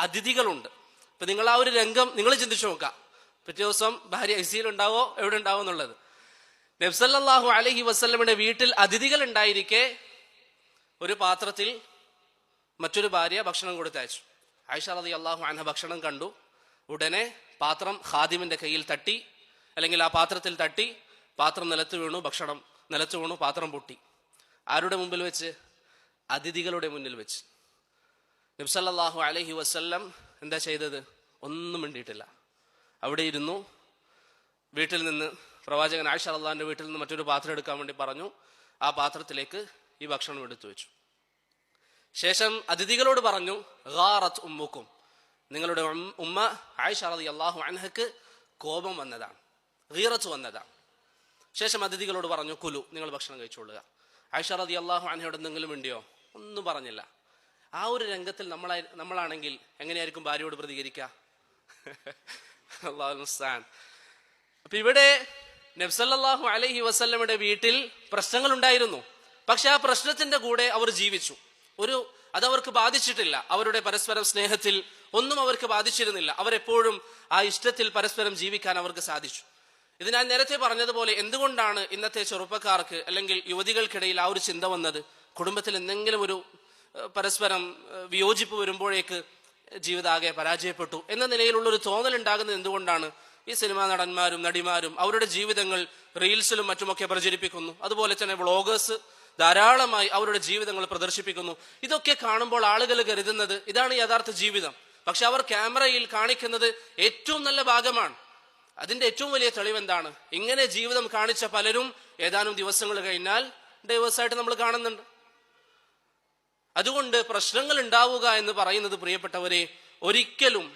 അതിഥികളുണ്ട്. ഇപ്പൊ നിങ്ങൾ ആ ഒരു രംഗം നിങ്ങൾ ചിന്തിച്ചു നോക്കാം. പിറ്റേ ദിവസം ഭാര്യ ഐസിയിൽ ഉണ്ടാവോ, എവിടെ ഉണ്ടാവോ എന്നുള്ളത്. നബി സല്ലല്ലാഹു അലൈഹി വസല്ലമയുടെ വീട്ടിൽ അതിഥികൾ ഉണ്ടായിരിക്കെ ഒരു പാത്രത്തിൽ മറ്റൊരു ഭാര്യ ഭക്ഷണം കൊടുത്തയച്ചു. ആയിഷ റളിയല്ലാഹു അൻഹ ഭക്ഷണം കണ്ടു. ഉടനെ പാത്രം ഖാദിമിന്റെ കയ്യിൽ തട്ടി, അല്ലെങ്കിൽ ആ പാത്രത്തിൽ തട്ടി. പാത്രം നിലത്ത് വീണു, ഭക്ഷണം നിലത്ത് വീണു, പാത്രം പൊട്ടി. ആരുടെ മുമ്പിൽ വെച്ച്? അതിഥികളുടെ മുന്നിൽ വെച്ച്. നബി സല്ലല്ലാഹു അലൈഹി വസല്ലം എന്താ ചെയ്തത്? ഒന്നും മിണ്ടിയിട്ടില്ല. അവിടെ ഇരുന്നു. വീട്ടിൽ നിന്ന് പ്രവാചകൻ ആയിഷ റളിയല്ലാഹുവിന്റെ വീട്ടിൽ നിന്ന് മറ്റൊരു പാത്രം എടുക്കാൻ വേണ്ടി പറഞ്ഞു. ആ പാത്രത്തിലേക്ക് ഈ ഭക്ഷണം എടുത്തു വെച്ചു. ശേഷം അതിഥികളോട് പറഞ്ഞു, ഗാറത്ത് ഉമ്മുക്കും, നിങ്ങളുടെ ഉമ്മ ആയിഷ റളിയല്ലാഹു അൻഹക്ക് കോപം വന്നതാണ്, ഗീറത്ത് വന്നതാണ്. ശേഷം അതിഥികളോട് പറഞ്ഞു, കുലു, നിങ്ങൾ ഭക്ഷണം കഴിച്ചുകൊള്ളുക. ആയിഷ റളിയല്ലാഹു അൻഹയോട് എന്തെങ്കിലും വേണ്ടിയോ? ഒന്നും പറഞ്ഞില്ല. ആ ഒരു രംഗത്തിൽ നമ്മളാണെങ്കിൽ എങ്ങനെയായിരിക്കും ഭാര്യയോട് പ്രതികരിക്കുക? അല്ലാഹു മുസ്തആൻ. അപ്പൊ ഇവിടെ നബി സല്ലല്ലാഹു അലൈഹി വസല്ലമയുടെ വീട്ടിൽ പ്രശ്നങ്ങൾ ഉണ്ടായിരുന്നു. പക്ഷെ ആ പ്രശ്നത്തിന്റെ കൂടെ അവർ ജീവിച്ചു. അതവർക്ക് ബാധിച്ചിട്ടില്ല. അവരുടെ പരസ്പരം സ്നേഹത്തിൽ ഒന്നും അവർക്ക് ബാധിച്ചിരുന്നില്ല. അവരെപ്പോഴും ആ ഇഷ്ടത്തിൽ പരസ്പരം ജീവിക്കാൻ അവർക്ക് സാധിച്ചു. ഇത് ഞാൻ നേരത്തെ പറഞ്ഞതുപോലെ, എന്തുകൊണ്ടാണ് ഇന്നത്തെ ചെറുപ്പക്കാർക്ക് അല്ലെങ്കിൽ യുവതികൾക്കിടയിൽ ആ ഒരു ചിന്ത വന്നത്? കുടുംബത്തിൽ എന്തെങ്കിലും ഒരു പരസ്പരം വിയോജിപ്പ് വരുമ്പോഴേക്ക് ജീവിതാകെ പരാജയപ്പെട്ടു എന്ന നിലയിലുള്ളൊരു തോന്നൽ ഉണ്ടാകുന്നത് എന്തുകൊണ്ടാണ്? ഈ സിനിമാ നടന്മാരും നടിമാരും അവരുടെ ജീവിതങ്ങൾ റീൽസിലും മറ്റുമൊക്കെ പ്രചരിപ്പിക്കുന്നു. അതുപോലെ തന്നെ വ്ളോഗേഴ്സ് ധാരാളമായി അവരുടെ ജീവിതങ്ങൾ പ്രദർശിപ്പിക്കുന്നു. ഇതൊക്കെ കാണുമ്പോൾ ആളുകൾ കരുതുന്നത് ഇതാണ് യഥാർത്ഥ ജീവിതം. പക്ഷെ അവർ ക്യാമറയിൽ കാണിക്കുന്നത് ഏറ്റവും നല്ല ഭാഗമാണ്. അതിന്റെ ഏറ്റവും വലിയ തെളിവ് എന്താണ്? ഇങ്ങനെ ജീവിതം കാണിച്ച പലരും ഏതാനും ദിവസങ്ങൾ കഴിഞ്ഞാൽ ഡൈവേഴ്സായിട്ട് നമ്മൾ കാണുന്നുണ്ട്. അതുകൊണ്ട് പ്രശ്നങ്ങൾ ഉണ്ടാവുക എന്ന് പറയുന്നത്, പ്രിയപ്പെട്ടവരെ, ഒരിക്കലും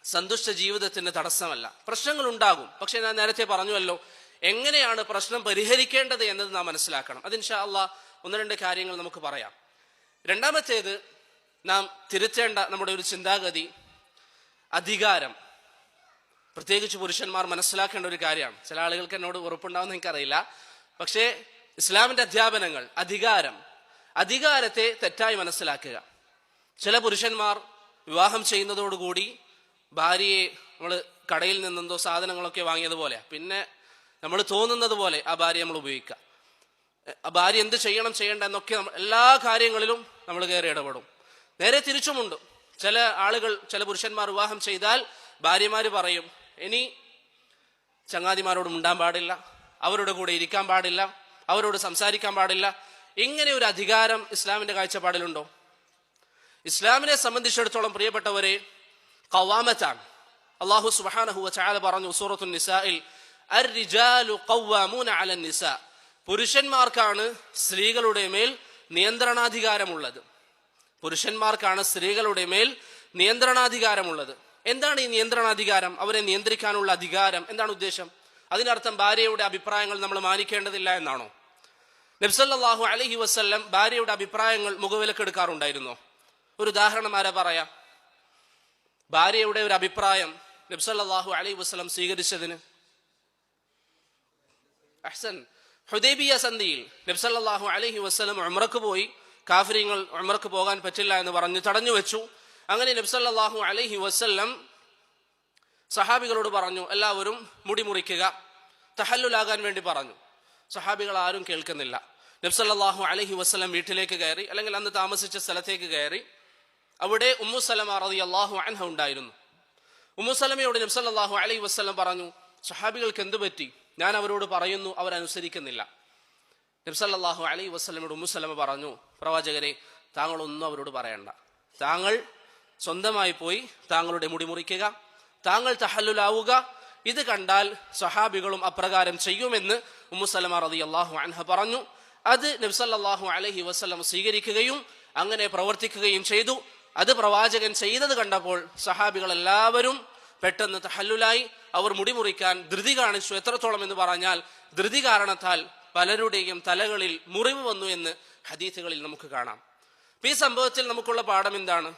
സന്തുഷ്ട ജീവിതത്തിന് തടസ്സമല്ല. പ്രശ്നങ്ങൾ ഉണ്ടാകും. പക്ഷെ ഞാൻ നേരത്തെ പറഞ്ഞുവല്ലോ, എങ്ങനെയാണ് പ്രശ്നം പരിഹരിക്കേണ്ടത് എന്നത് നാം മനസ്സിലാക്കണം. അത് ഇൻഷാ അല്ലാഹ് ഒന്ന് രണ്ട് കാര്യങ്ങൾ നമുക്ക് പറയാം. രണ്ടാമത്തേത്, നാം തിരുത്തേണ്ട നമ്മുടെ ഒരു ചിന്താഗതി, അധികാരം. പ്രത്യേകിച്ച് പുരുഷന്മാർ മനസ്സിലാക്കേണ്ട ഒരു കാര്യമാണ്. ചില ആളുകൾക്ക് എന്നോട് ഉറപ്പുണ്ടാവുമെന്ന് എനിക്കറിയില്ല. പക്ഷേ ഇസ്ലാമിന്റെ അധ്യാപനങ്ങൾ, അധികാരത്തെ തെറ്റായി മനസ്സിലാക്കുക. ചില പുരുഷന്മാർ വിവാഹം ചെയ്യുന്നതോടുകൂടി ഭാര്യയെ നമ്മൾ കടയിൽ നിന്നെന്തോ സാധനങ്ങളൊക്കെ വാങ്ങിയതുപോലെ, പിന്നെ നമ്മൾ തോന്നുന്നത് പോലെ ആ ഭാര്യയെ നമ്മൾ ഉപയോഗിക്കുക. ആ ഭാര്യ എന്ത് ചെയ്യണം ചെയ്യേണ്ട എന്നൊക്കെ എല്ലാ കാര്യങ്ങളിലും നമ്മൾ കയറി ഇടപെടും. നേരെ തിരിച്ചുമുണ്ട്. ചില പുരുഷന്മാർ വിവാഹം ചെയ്താൽ ഭാര്യമാര് പറയും, ഇനി ചങ്ങാതിമാരോട് മിണ്ടാൻ പാടില്ല, അവരുടെ കൂടെ ഇരിക്കാൻ പാടില്ല, അവരോട് സംസാരിക്കാൻ പാടില്ല. ഇങ്ങനെ ഒരു അധികാരം ഇസ്ലാമിന്റെ കാഴ്ചപ്പാടിലുണ്ടോ? ഇസ്ലാമിനെ സംബന്ധിച്ചിടത്തോളം പ്രിയപ്പെട്ടവരെ, ഖവാമത്താണ്. അല്ലാഹു സുബ്ഹാനഹു വ തആല പറഞ്ഞു സൂറത്തുൻ നിസായിൽ, അർരിജാലു ഖവ്വാമൂന അലൻ നിസാ, പുരുഷന്മാർക്കാണ് സ്ത്രീകളുടെ മേൽ നിയന്ത്രണാധികാരമുള്ളത്. പുരുഷന്മാർക്കാണ് സ്ത്രീകളുടെ മേൽ നിയന്ത്രണാധികാരമുള്ളത്. എന്താണ് ഈ നിയന്ത്രണാധികാരം? അവരെ നിയന്ത്രിക്കാനുള്ള അധികാരം. എന്താണ് ഉദ്ദേശം? അതിനർത്ഥം ഭാര്യയുടെ അഭിപ്രായങ്ങൾ നമ്മൾ മാനിക്കേണ്ടതില്ല എന്നാണോ? നബി സല്ലല്ലാഹു അലൈഹി വസല്ലം ഭാര്യയുടെ അഭിപ്രായങ്ങൾ മുഖവിലക്കെടുക്കാറുണ്ടായിരുന്നോ? ഒരു ഉദാഹരണം ആരാ പറയാ? ഭാര്യയുടെ ഒരു അഭിപ്രായം നബി സല്ലല്ലാഹു അലൈഹി വസല്ലം സ്വീകരിച്ചതിന് ഹുദൈബിയ സന്ധിയിൽ നബി സല്ലല്ലാഹു അലൈഹി വസല്ലം ഉംറക്ക് പോയി. കാഫിരീങ്ങൾ ഉംറക്ക് പോകാൻ പറ്റില്ല എന്ന് പറഞ്ഞ് തടഞ്ഞു വെച്ചു. അങ്ങനെ നബി സല്ലല്ലാഹു അലൈഹി വസല്ലം സഹാബികളോട് പറഞ്ഞു, എല്ലാവരും മുടി മുറിക്കുക, തഹല്ലുലാകാൻ വേണ്ടി പറഞ്ഞു. സഹാബികൾ ആരും കേൾക്കുന്നില്ല. നബി സല്ലല്ലാഹു അലൈഹി വസല്ലം വീട്ടിലേക്ക് കയറി, അല്ലെങ്കിൽ അന്ന് താമസിച്ച സ്ഥലത്തേക്ക് കയറി. അവിടെ ഉമ്മു സലമ റളിയല്ലാഹു അൻഹ ഉണ്ടായിരുന്നു. ഉമ്മു സലമയോട് നബി സല്ലല്ലാഹു അലൈഹി വസല്ലം പറഞ്ഞു, സ്വഹാബികൾക്ക് എന്തു പറ്റി? ഞാൻ അവരോട് പറയുന്നു, അവരനുസരിക്കുന്നില്ല. നബി സല്ലല്ലാഹു അലൈഹി വസല്ലമയോട് ഉമ്മു സലമ പറഞ്ഞു, പ്രവാചകരെ, താങ്കളൊന്നും അവരോട് പറയണ്ട. താങ്കൾ സ്വന്തമായി പോയി താങ്കളുടെ മുടി മുറിക്കുക, താങ്കൾ തഹല്ലുലാവുക. ഇത് കണ്ടാൽ സ്വഹാബികളും അപ്രകാരം ചെയ്യുമെന്ന് ഉമ്മു സലമ റളിയല്ലാഹു അൻഹ പറഞ്ഞു. അത് നബി സല്ലല്ലാഹു അലൈഹി വസല്ലം സ്വീകരിക്കുകയും അങ്ങനെ പ്രവർത്തിക്കുകയും ചെയ്തു. അത് പ്രവാചകൻ ചെയ്തത് കണ്ടപ്പോൾ സഹാബികൾ എല്ലാവരും പെട്ടെന്ന് തഹല്ലുലായി. അവർ മുടി മുറിക്കാൻ ധൃതി കാണിച്ചു. എത്രത്തോളം എന്ന് പറഞ്ഞാൽ ധൃതി കാരണത്താൽ പലരുടെയും തലകളിൽ മുറിവ് വന്നു എന്ന് ഹദീസുകളിൽ നമുക്ക് കാണാം. ഈ സംഭവത്തിൽ നമുക്കുള്ള പാഠം എന്താണ്?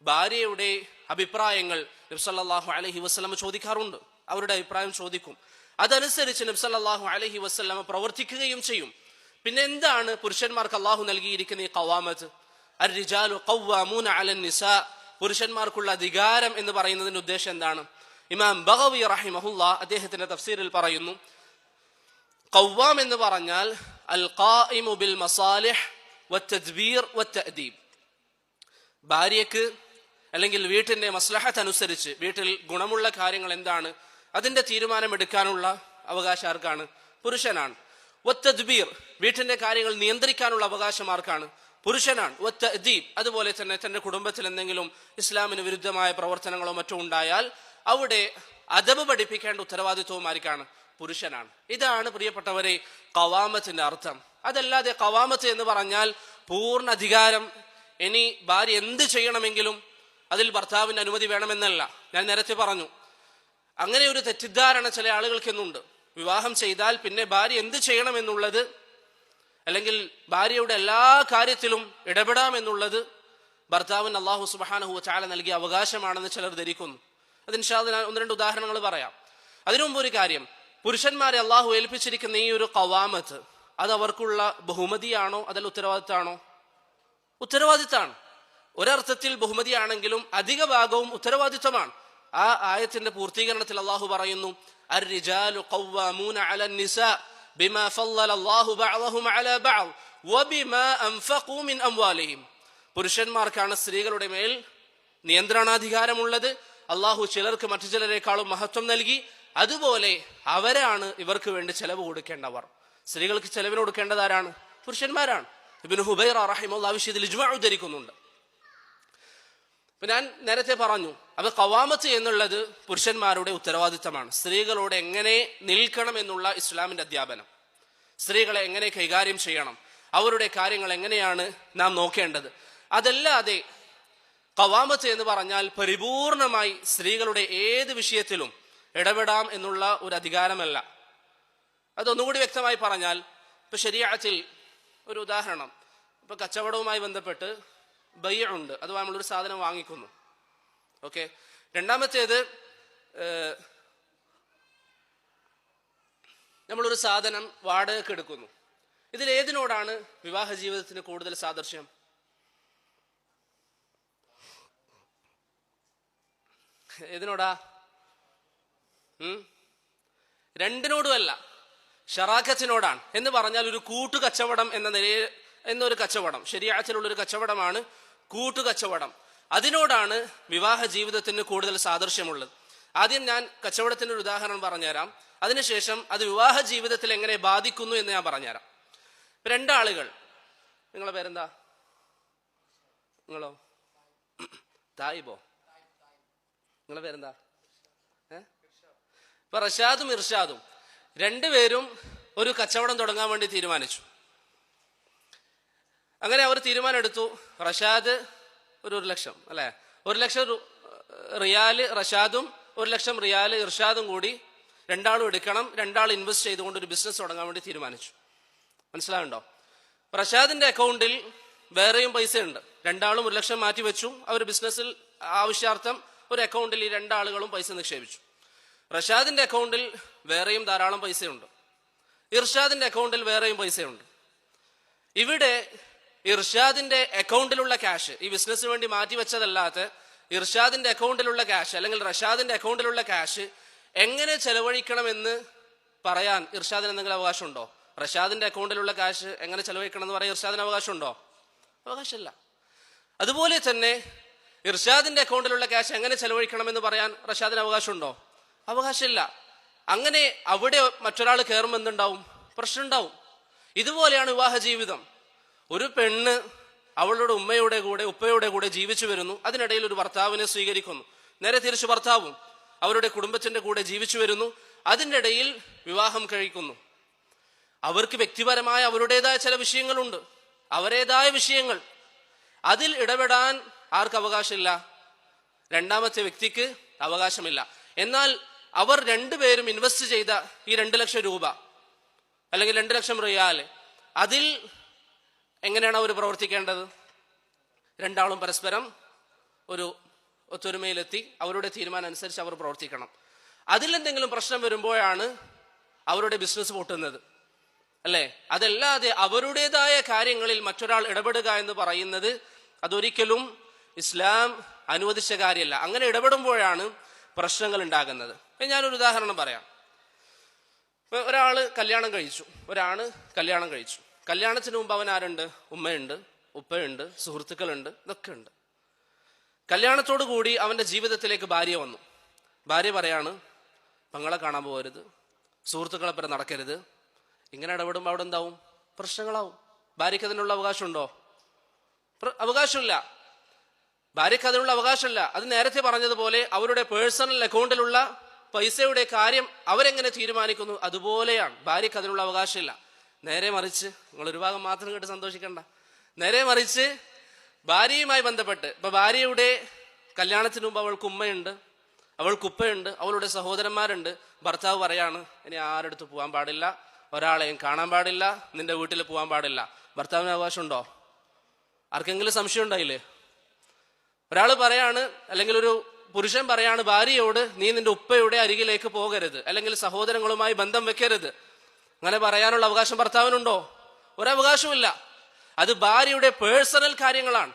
ഭാര്യയുടെ അഭിപ്രായങ്ങൾ നബി സല്ലല്ലാഹു അലൈഹി വസല്ലം ചോദിക്കാറുണ്ട്. അവരുടെ അഭിപ്രായം ചോദിക്കും. അതനുസരിച്ച് നബി സല്ലല്ലാഹു അലൈഹി വസല്ലം പ്രവർത്തിക്കുകയും ചെയ്യും. പിന്നെ എന്താണ് പുരുഷന്മാർക്ക് അള്ളാഹു നൽകിയിരിക്കുന്ന ഈ ഖവാമത്ത്? അർരിജാലു ഖവ്വാമൂന അലൻ നിസാ, പുരുഷന്മാർക്കുള്ള അധികാരം എന്ന് പറയുന്നതിന്റെ ഉദ്ദേശം എന്താണ്? ഇമാം ബഗവി റഹിമഹുല്ലാ അദ്ദേഹത്തിന്റെ തഫ്സീറിൽ പറയുന്നു, ഖവ്വാം എന്ന് പറഞ്ഞാൽ അൽ ഖായിമു ബിൽ മസാലിഹ് വത്തദ്ബീർ വത്തഅദീബ്. ഭാര്യക്ക് അല്ലെങ്കിൽ വീട്ടിന്റെ മസ്ലഹത്ത് അനുസരിച്ച് വീട്ടിൽ ഗുണമുള്ള കാര്യങ്ങൾ എന്താണ് അതിന്റെ തീരുമാനമെടുക്കാനുള്ള അവകാശം ആർക്കാണ്? പുരുഷനാണ്. വത്തദ്ബീർ, വീട്ടിന്റെ കാര്യങ്ങൾ നിയന്ത്രിക്കാനുള്ള അവകാശം ആർക്കാണ്? പുരുഷനാണ്. വത്തഅദീബ്, അതുപോലെ തന്നെ തന്റെ കുടുംബത്തിൽ എന്തെങ്കിലും ഇസ്ലാമിന് വിരുദ്ധമായ പ്രവർത്തനങ്ങളോ മറ്റോ ഉണ്ടായാൽ അവിടെ അദബ് പഠിപ്പിക്കേണ്ട ഉത്തരവാദിത്വവും ആർക്കാണ്? പുരുഷനാണ്. ഇതാണ് പ്രിയപ്പെട്ടവരെ ഖവാമത്തിന്റെ അർത്ഥം. അതല്ലാതെ ഖവാമത്ത് എന്ന് പറഞ്ഞാൽ പൂർണ്ണ അധികാരം, ഇനി ഭാര്യ എന്ത് ചെയ്യണമെങ്കിലും അതിൽ ഭർത്താവിന്റെ അനുമതി വേണമെന്നല്ല. ഞാൻ നേരത്തെ പറഞ്ഞു, അങ്ങനെ ഒരു തെറ്റിദ്ധാരണ ചില ആളുകൾക്കെന്നുണ്ട്. വിവാഹം ചെയ്താൽ പിന്നെ ഭാര്യ എന്ത് ചെയ്യണമെന്നുള്ളത്, അല്ലെങ്കിൽ ഭാര്യയുടെ എല്ലാ കാര്യത്തിലും ഇടപെടാമെന്നുള്ളത് ഭർത്താവിന് അല്ലാഹു സുബ്ഹാനഹു വ തആല നൽകിയ അവകാശമാണെന്ന് ചിലർ ധരിക്കുന്നു. അത് ഇൻഷാ അല്ലാഹ് ഞാൻ 1-2 ഉദാഹരണങ്ങൾ പറയാം. അതിനു മുമ്പ് ഒരു കാര്യം, പുരുഷന്മാരെ അള്ളാഹു ഏൽപ്പിച്ചിരിക്കുന്ന ഈ ഒരു ഖവാമത്ത് അത് അവർക്കുള്ള ബഹുമതിയാണോ അതല്ല ഉത്തരവാദിത്തമാണോ? ഉത്തരവാദിത്തമാണ്. ഒരർത്ഥത്തിൽ ബഹുമതിയാണെങ്കിലും അധിക ഭാഗവും ഉത്തരവാദിത്തമാണ്. ആ ആയത്തിന്റെ പൂർത്തീകരണത്തിൽ അള്ളാഹു പറയുന്നു, അർരിജാലു ഖവ്വാമൂന അലൻ നിസാ ബിമാ ഫളല അല്ലാഹു ബഅദഹും അലാ ബഅദ് വബിമാ അൻഫഖൂ മിൻ അംവാലിഹിം. പുരുഷന്മാർക്കാണ് സ്ത്രീകളുടെ മേൽ നിയന്ത്രണാധികാരമുള്ളത്. അള്ളാഹു ചിലർക്ക് മറ്റു ചിലരെക്കാളും മഹത്വം നൽകി. അതുപോലെ അവരാണ് ഇവർക്ക് വേണ്ടി ചെലവ് കൊടുക്കേണ്ടവർ. സ്ത്രീകൾക്ക് ചെലവിന് കൊടുക്കേണ്ടത് ആരാണ്? പുരുഷന്മാരാണ്. ഇബ്നു ഹുബൈറ റഹിമഹുല്ലാ വിഷയത്തിൽ ഇജ്മാ ഉദ്ധരിക്കുന്നുണ്ട്. ഞാൻ നേരത്തെ പറഞ്ഞു, അത് ഖവാമത്ത് എന്നുള്ളത് പുരുഷന്മാരുടെ ഉത്തരവാദിത്തമാണ്. സ്ത്രീകളോട് എങ്ങനെ നിൽക്കണം എന്നുള്ള ഇസ്ലാമിന്റെ അധ്യാപനം, സ്ത്രീകളെ എങ്ങനെ കൈകാര്യം ചെയ്യണം, അവരുടെ കാര്യങ്ങൾ എങ്ങനെയാണ് നാം നോക്കേണ്ടത്. അതല്ലാതെ ഖവാമത്ത് എന്ന് പറഞ്ഞാൽ പരിപൂർണമായി സ്ത്രീകളുടെ ഏത് വിഷയത്തിലും ഇടപെടാം എന്നുള്ള ഒരു അധികാരമല്ല. അതൊന്നുകൂടി വ്യക്തമായി പറഞ്ഞാൽ, ഇപ്പൊ ശരീഅത്തിൽ ഒരു ഉദാഹരണം, ഇപ്പൊ കച്ചവടവുമായി ബന്ധപ്പെട്ട് ബൈഅ ഉണ്ട്, അഥവാ നമ്മളൊരു സാധനം വാങ്ങിക്കുന്നു. ഓക്കെ. രണ്ടാമത്തേത്, നമ്മളൊരു സാധനം വാടകയ്ക്ക് എടുക്കുന്നു. ഇതിലേതിനോടാണ് വിവാഹ ജീവിതത്തിന് കൂടുതൽ സാദൃശ്യം? ഏതിനോടാ? രണ്ടിനോടുമല്ല, ഷറാക്കത്തിനോടാണ്. എന്ന് പറഞ്ഞാൽ ഒരു കൂട്ടുകച്ചവടം എന്ന നിലയിൽ എന്നൊരു കച്ചവടം, ശരീഅത്തിലുള്ളൊരു കച്ചവടമാണ് കൂട്ടുകച്ചവടം. അതിനോടാണ് വിവാഹ ജീവിതത്തിന് കൂടുതൽ സാദൃശ്യമുള്ളത്. ആദ്യം ഞാൻ കച്ചവടത്തിന്റെ ഒരു ഉദാഹരണം പറഞ്ഞുതരാം. അതിനുശേഷം അത് വിവാഹ ജീവിതത്തിൽ എങ്ങനെ ബാധിക്കുന്നു എന്ന് ഞാൻ പറഞ്ഞുതരാം. രണ്ടാളുകൾ, നിങ്ങളെ പേരെന്താ? നിങ്ങളോ? തായിബോ? നിങ്ങളെ പേരെന്താ? ഇപ്പൊ റഷാദും ഇർഷാദും രണ്ടുപേരും ഒരു കച്ചവടം തുടങ്ങാൻ വേണ്ടി തീരുമാനിച്ചു. അങ്ങനെ അവർ തീരുമാനം എടുത്തു. റഷാദ് ഒരു 1 ലക്ഷം, അല്ലെ, 1 ലക്ഷം റിയാല് റഷാദും 1 ലക്ഷം റിയാല് ഇർഷാദും കൂടി രണ്ടാളും എടുക്കണം. രണ്ടാൾ ഇൻവെസ്റ്റ് ചെയ്തുകൊണ്ട് ഒരു ബിസിനസ് തുടങ്ങാൻ വേണ്ടി തീരുമാനിച്ചു. മനസ്സിലാവുണ്ടോ? റഷാദിന്റെ അക്കൗണ്ടിൽ വേറെയും പൈസ ഉണ്ട്. രണ്ടാളും 1 ലക്ഷം മാറ്റി വെച്ചു. അവർ ബിസിനസ്സിൽ ആവശ്യാർത്ഥം ഒരു അക്കൗണ്ടിൽ ഈ രണ്ടാളുകളും പൈസ നിക്ഷേപിച്ചു. റഷാദിന്റെ അക്കൗണ്ടിൽ വേറെയും ധാരാളം പൈസയുണ്ട്. ഇർഷാദിന്റെ അക്കൗണ്ടിൽ വേറെയും പൈസയുണ്ട്. ഇവിടെ ഇർഷാദിന്റെ അക്കൗണ്ടിലുള്ള ക്യാഷ്, ഈ ബിസിനസ്സിന് വേണ്ടി മാറ്റി വെച്ചതല്ലാത്ത ഇർഷാദിന്റെ അക്കൗണ്ടിലുള്ള ക്യാഷ് അല്ലെങ്കിൽ റഷാദിന്റെ അക്കൗണ്ടിലുള്ള ക്യാഷ് എങ്ങനെ ചെലവഴിക്കണമെന്ന് പറയാൻ ഇർഷാദിന് എന്തെങ്കിലും അവകാശമുണ്ടോ? റഷാദിന്റെ അക്കൗണ്ടിലുള്ള ക്യാഷ് എങ്ങനെ ചെലവഴിക്കണം എന്ന് പറയാൻ ഇർഷാദിന് അവകാശമുണ്ടോ? അവകാശമില്ല. അതുപോലെ തന്നെ ഇർഷാദിന്റെ അക്കൗണ്ടിലുള്ള ക്യാഷ് എങ്ങനെ ചെലവഴിക്കണമെന്ന് പറയാൻ റഷാദിന് അവകാശമുണ്ടോ? അവകാശമില്ല. അങ്ങനെ അവിടെ മറ്റൊരാൾ കയറുമ്പോൾ എന്തുണ്ടാവും? പ്രശ്നം ഉണ്ടാവും. ഇതുപോലെയാണ് വിവാഹ ജീവിതം. ഒരു പെണ്ണ് അവളുടെ ഉമ്മയുടെ കൂടെ ഉപ്പയുടെ കൂടെ ജീവിച്ചു വരുന്നു. അതിനിടയിൽ ഒരു ഭർത്താവിനെ സ്വീകരിക്കുന്നു. നേരെ തിരിച്ച് ഭർത്താവും അവരുടെ കുടുംബത്തിന്റെ കൂടെ ജീവിച്ചു വരുന്നു. അതിൻ്റെ ഇടയിൽ വിവാഹം കഴിക്കുന്നു. അവർക്ക് വ്യക്തിപരമായ അവരുടേതായ ചില വിഷയങ്ങളുണ്ട്, അവരുടേതായ വിഷയങ്ങൾ. അതിൽ ഇടപെടാൻ ആർക്ക് അവകാശമില്ല? രണ്ടാമത്തെ വ്യക്തിക്ക് അവകാശമില്ല. എന്നാൽ അവർ രണ്ടുപേരും ഇൻവെസ്റ്റ് ചെയ്ത ഈ 2 ലക്ഷം രൂപ അല്ലെങ്കിൽ 2 ലക്ഷം റിയാൽ, അതിൽ എങ്ങനെയാണ് അവർ പ്രവർത്തിക്കേണ്ടത്? രണ്ടാളും പരസ്പരം ഒരു ഒത്തൊരുമയിലെത്തി അവരുടെ തീരുമാനം അനുസരിച്ച് അവർ പ്രവർത്തിക്കണം. അതിലെന്തെങ്കിലും പ്രശ്നം വരുമ്പോഴാണ് അവരുടെ ബിസിനസ് പൊട്ടുന്നത്, അല്ലേ? അതല്ലാതെ അവരുടേതായ കാര്യങ്ങളിൽ മറ്റൊരാൾ ഇടപെടുക എന്ന് പറയുന്നത് അതൊരിക്കലും ഇസ്ലാം അനുവദിച്ച കാര്യമല്ല. അങ്ങനെ ഇടപെടുമ്പോഴാണ് പ്രശ്നങ്ങൾ ഉണ്ടാകുന്നത്. ഞാനൊരു ഉദാഹരണം പറയാം. ഒരാള് കല്യാണം കഴിച്ചു. കല്യാണത്തിന് മുമ്പ് അവൻ ആരുണ്ട്? ഉമ്മയുണ്ട്, ഉപ്പയുണ്ട്, സുഹൃത്തുക്കളുണ്ട്, ഇതൊക്കെ ഉണ്ട്. കല്യാണത്തോടു കൂടി അവന്റെ ജീവിതത്തിലേക്ക് ഭാര്യ വന്നു. ഭാര്യ പറയാണ്, പെങ്ങളെ കാണാൻ പോകരുത്, സുഹൃത്തുക്കളെ പേരെ നടക്കരുത്. ഇങ്ങനെ ഇടപെടുമ്പോൾ അവിടെ എന്താവും? പ്രശ്നങ്ങളാവും. ഭാര്യയ്ക്ക് അതിനുള്ള അവകാശമുണ്ടോ? അവകാശമില്ല. ഭാര്യയ്ക്ക് അതിനുള്ള അവകാശമില്ല. അത് നേരത്തെ പറഞ്ഞതുപോലെ അവരുടെ പേഴ്സണൽ അക്കൗണ്ടിലുള്ള പൈസയുടെ കാര്യം അവരെങ്ങനെ തീരുമാനിക്കുന്നു അതുപോലെയാണ്. ഭാര്യയ്ക്ക് അതിനുള്ള അവകാശമില്ല. നേരെ മറിച്ച്, നിങ്ങൾ ഒരു ഭാഗം മാത്രം കേട്ട് സന്തോഷിക്കണ്ട, നേരെ മറിച്ച് ഭാര്യയുമായി ബന്ധപ്പെട്ട് ഇപ്പൊ ഭാര്യയുടെ കല്യാണത്തിന് മുമ്പ് അവൾക്ക് ഉമ്മയുണ്ട്, അവൾക്ക് ഉപ്പയുണ്ട്, അവളുടെ സഹോദരന്മാരുണ്ട്. ഭർത്താവ് പറയാണ്, ഇനി ആരടുത്ത് പോകാൻ പാടില്ല, ഒരാളെയും കാണാൻ പാടില്ല, നിന്റെ വീട്ടിൽ പോകാൻ പാടില്ല. ഭർത്താവിന് അവകാശമുണ്ടോ? ആർക്കെങ്കിലും സംശയം ഉണ്ടായില്ലേ? ഒരാൾ പറയാണ്, അല്ലെങ്കിൽ ഒരു പുരുഷൻ പറയാണ് ഭാര്യയോട്, നീ നിന്റെ ഉപ്പയുടെ അരികിലേക്ക് പോകരുത്, അല്ലെങ്കിൽ സഹോദരങ്ങളുമായി ബന്ധം വെക്കരുത്. അങ്ങനെ പറയാനുള്ള അവകാശം ഭർത്താവിനുണ്ടോ? ഒരവകാശമില്ല. അത് ഭാര്യയുടെ പേഴ്സണൽ കാര്യങ്ങളാണ്.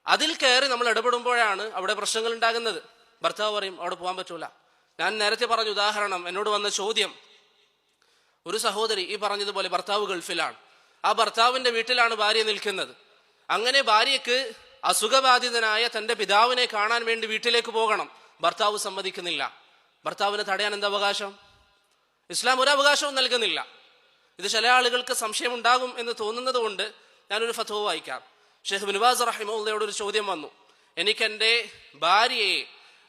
അതിൽ കയറി നമ്മൾ ഇടപെടുമ്പോഴാണ് അവിടെ പ്രശ്നങ്ങൾ ഉണ്ടാകുന്നത്. ഭർത്താവ് പറയും അവിടെ പോകാൻ പറ്റൂല. ഞാൻ നേരത്തെ പറഞ്ഞ ഉദാഹരണം, എന്നോട് വന്ന ചോദ്യം, ഒരു സഹോദരി ഈ പറഞ്ഞതുപോലെ ഭർത്താവ് ഗൾഫിലാണ്, ആ ഭർത്താവിന്റെ വീട്ടിലാണ് ഭാര്യ നിൽക്കുന്നത്. അങ്ങനെ ഭാര്യയ്ക്ക് അസുഖബാധിതനായ തന്റെ പിതാവിനെ കാണാൻ വേണ്ടി വീട്ടിലേക്ക് പോകണം. ഭർത്താവ് സമ്മതിക്കുന്നില്ല. ഭർത്താവിനെ തടയാൻ എന്താ അവകാശം? ഇസ്ലാം ഒരു അവകാശവും നൽകുന്നില്ല. ഇത് ചില ആളുകൾക്ക് സംശയം ഉണ്ടാകും എന്ന് തോന്നുന്നത് കൊണ്ട് ഞാനൊരു ഫത്വ വായിക്കാം. ഷെയ്ഖ് ബിൻ ബാസ് റഹിമഹുള്ളയോട് ഒരു ചോദ്യം വന്നു, എനിക്കെന്റെ ഭാര്യയെ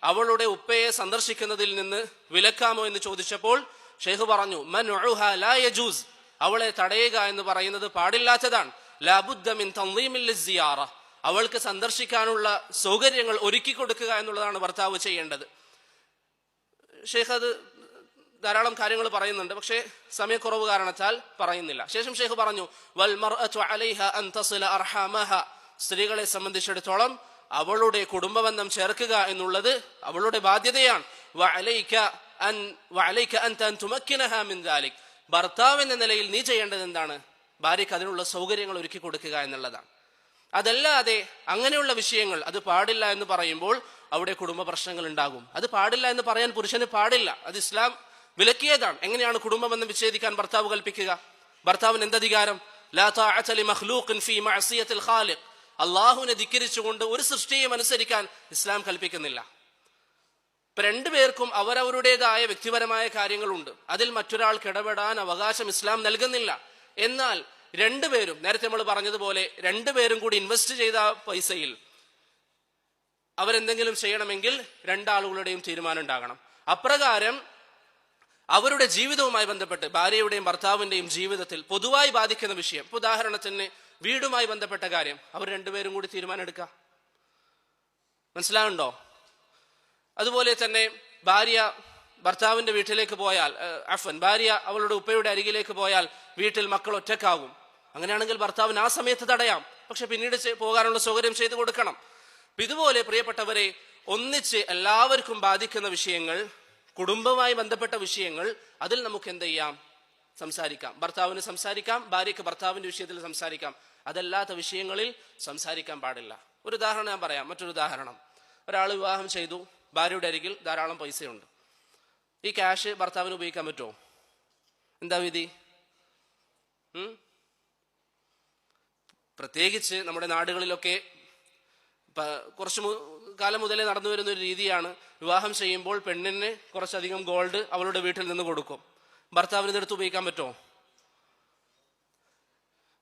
അവളുടെ ഉപ്പയെ സന്ദർശിക്കുന്നതിൽ നിന്ന് വിലക്കാമോ എന്ന് ചോദിച്ചപ്പോൾ ഷെയ്ഖ് പറഞ്ഞു, മൻഉഹാ ലാ യജൂസ്, അവളെ തടയുക എന്ന് പറയുന്നത് പാടില്ലാത്തതാണ്. ലാബുദ്ദ മിൻ തൻളീമിൽ ലിസ്സിയാറ, അവൾക്ക് സന്ദർശിക്കാനുള്ള സൗകര്യങ്ങൾ ഒരുക്കി കൊടുക്കുക എന്നുള്ളതാണ് ഭർത്താവ് ചെയ്യേണ്ടത്. ഷെയ്ഖ് അത് ധാരാളം കാര്യങ്ങൾ പറയുന്നുണ്ട്, പക്ഷേ സമയക്കുറവ് കാരണത്താൽ പറയുന്നില്ല. ശേഷം ഷെയ്ഖ് പറഞ്ഞു, വൽ മർഅതു അലൈഹ അൻ തസില അർഹാമഹ, സ്ത്രീകളെ സംബന്ധിച്ചിടത്തോളം അവളുടെ കുടുംബബന്ധം ചേർക്കുക എന്നുള്ളത് അവളുടെ ബാധ്യതയാണ്. വഅലൈക അൻ തുമക്കിനഹാ മിൻ ദാലിക്, ഭർത്താവ് എന്ന നിലയിൽ നീ ചെയ്യേണ്ടത് എന്താണ്? ഭാര്യയ്ക്ക് അതിനുള്ള സൗകര്യങ്ങൾ ഒരുക്കി കൊടുക്കുക എന്നുള്ളതാണ്. അതല്ലാതെ അങ്ങനെയുള്ള വിഷയങ്ങൾ അത് പാടില്ല എന്ന് പറയുമ്പോൾ അവിടെ കുടുംബ പ്രശ്നങ്ങൾ ഉണ്ടാകും. അത് പാടില്ല എന്ന് പറയാൻ പുരുഷന് പാടില്ല, അത് ഇസ്ലാം വിലക്കിയതാണ്. എങ്ങനെയാണ് കുടുംബബന്ധം വിച്ഛേദിക്കാൻ ഭർത്താവ് കൽപ്പിക്കുക? ഭർത്താവിന് എന്തധികാരം? ലാ തഅത ലിമഖ്ലൂഖിൻ ഫീ മഅസിയത്തിൽ ഖാലിഖ്, അല്ലാഹുവിനെ ധിക്കരിച്ചുകൊണ്ട് ഒരു സൃഷ്ടിയും അനുസരിക്കാൻ ഇസ്ലാം കൽപ്പിക്കുന്നില്ല. ഇപ്പൊ രണ്ടുപേർക്കും അവരവരുടേതായ വ്യക്തിപരമായ കാര്യങ്ങളുണ്ട്, അതിൽ മറ്റൊരാൾക്ക് ഇടപെടാൻ അവകാശം ഇസ്ലാം നൽകുന്നില്ല. എന്നാൽ രണ്ടുപേരും, നേരത്തെ നമ്മൾ പറഞ്ഞതുപോലെ, രണ്ടുപേരും കൂടി ഇൻവെസ്റ്റ് ചെയ്ത പൈസയിൽ അവരെന്തെങ്കിലും ചെയ്യണമെങ്കിൽ രണ്ടാളുകളുടെയും തീരുമാനം ഉണ്ടാകണം. അപ്രകാരം അവരുടെ ജീവിതവുമായി ബന്ധപ്പെട്ട് ഭാര്യയുടെയും ഭർത്താവിന്റെയും ജീവിതത്തിൽ പൊതുവായി ബാധിക്കുന്ന വിഷയം, ഇപ്പൊ ഉദാഹരണത്തിന് വീടുമായി ബന്ധപ്പെട്ട കാര്യം, അവർ രണ്ടുപേരും കൂടി തീരുമാനം എടുക്കുക. മനസ്സിലാകുന്നുണ്ടോ? അതുപോലെ തന്നെ ഭാര്യ ഭർത്താവിന്റെ വീട്ടിലേക്ക് പോയാൽ, ഭാര്യ അവളുടെ ഉപ്പയുടെ അരികിലേക്ക് പോയാൽ വീട്ടിൽ മക്കൾ ഒറ്റക്കാകും. അങ്ങനെയാണെങ്കിൽ ഭർത്താവിന് ആ സമയത്ത് തടയാം, പക്ഷെ പിന്നീട് പോകാനുള്ള സൗകര്യം ചെയ്തു കൊടുക്കണം. ഇതുപോലെ പ്രിയപ്പെട്ടവരെ, ഒന്നിച്ച് എല്ലാവർക്കും ബാധിക്കുന്ന വിഷയങ്ങൾ, കുടുംബവുമായി ബന്ധപ്പെട്ട വിഷയങ്ങൾ, അതിൽ നമുക്ക് എന്ത് ചെയ്യാം? സംസാരിക്കാം. ഭർത്താവിന് സംസാരിക്കാം, ഭാര്യയ്ക്ക് ഭർത്താവിന്റെ വിഷയത്തിൽ സംസാരിക്കാം. അതല്ലാത്ത വിഷയങ്ങളിൽ സംസാരിക്കാൻ പാടില്ല. ഒരു ഉദാഹരണം ഞാൻ പറയാം. മറ്റൊരു ഉദാഹരണം, ഒരാൾ വിവാഹം ചെയ്തു, ഭാര്യയുടെ അരികിൽ ധാരാളം പൈസയുണ്ട്. ഈ ക്യാഷ് ഭർത്താവിന് ഉപയോഗിക്കാൻ പറ്റുമോ? എന്താ വിധി? പ്രത്യേകിച്ച് നമ്മുടെ നാടുകളിലൊക്കെ കുറച്ച് കാലം മുതലേ നടന്നു വരുന്ന ഒരു രീതിയാണ്, വിവാഹം ചെയ്യുമ്പോൾ പെണ്ണിന് കുറച്ചധികം ഗോൾഡ് അവളുടെ വീട്ടിൽ നിന്ന് കൊടുക്കും. ഭർത്താവിന് ഇതെടുത്ത് ഉപയോഗിക്കാൻ പറ്റുമോ?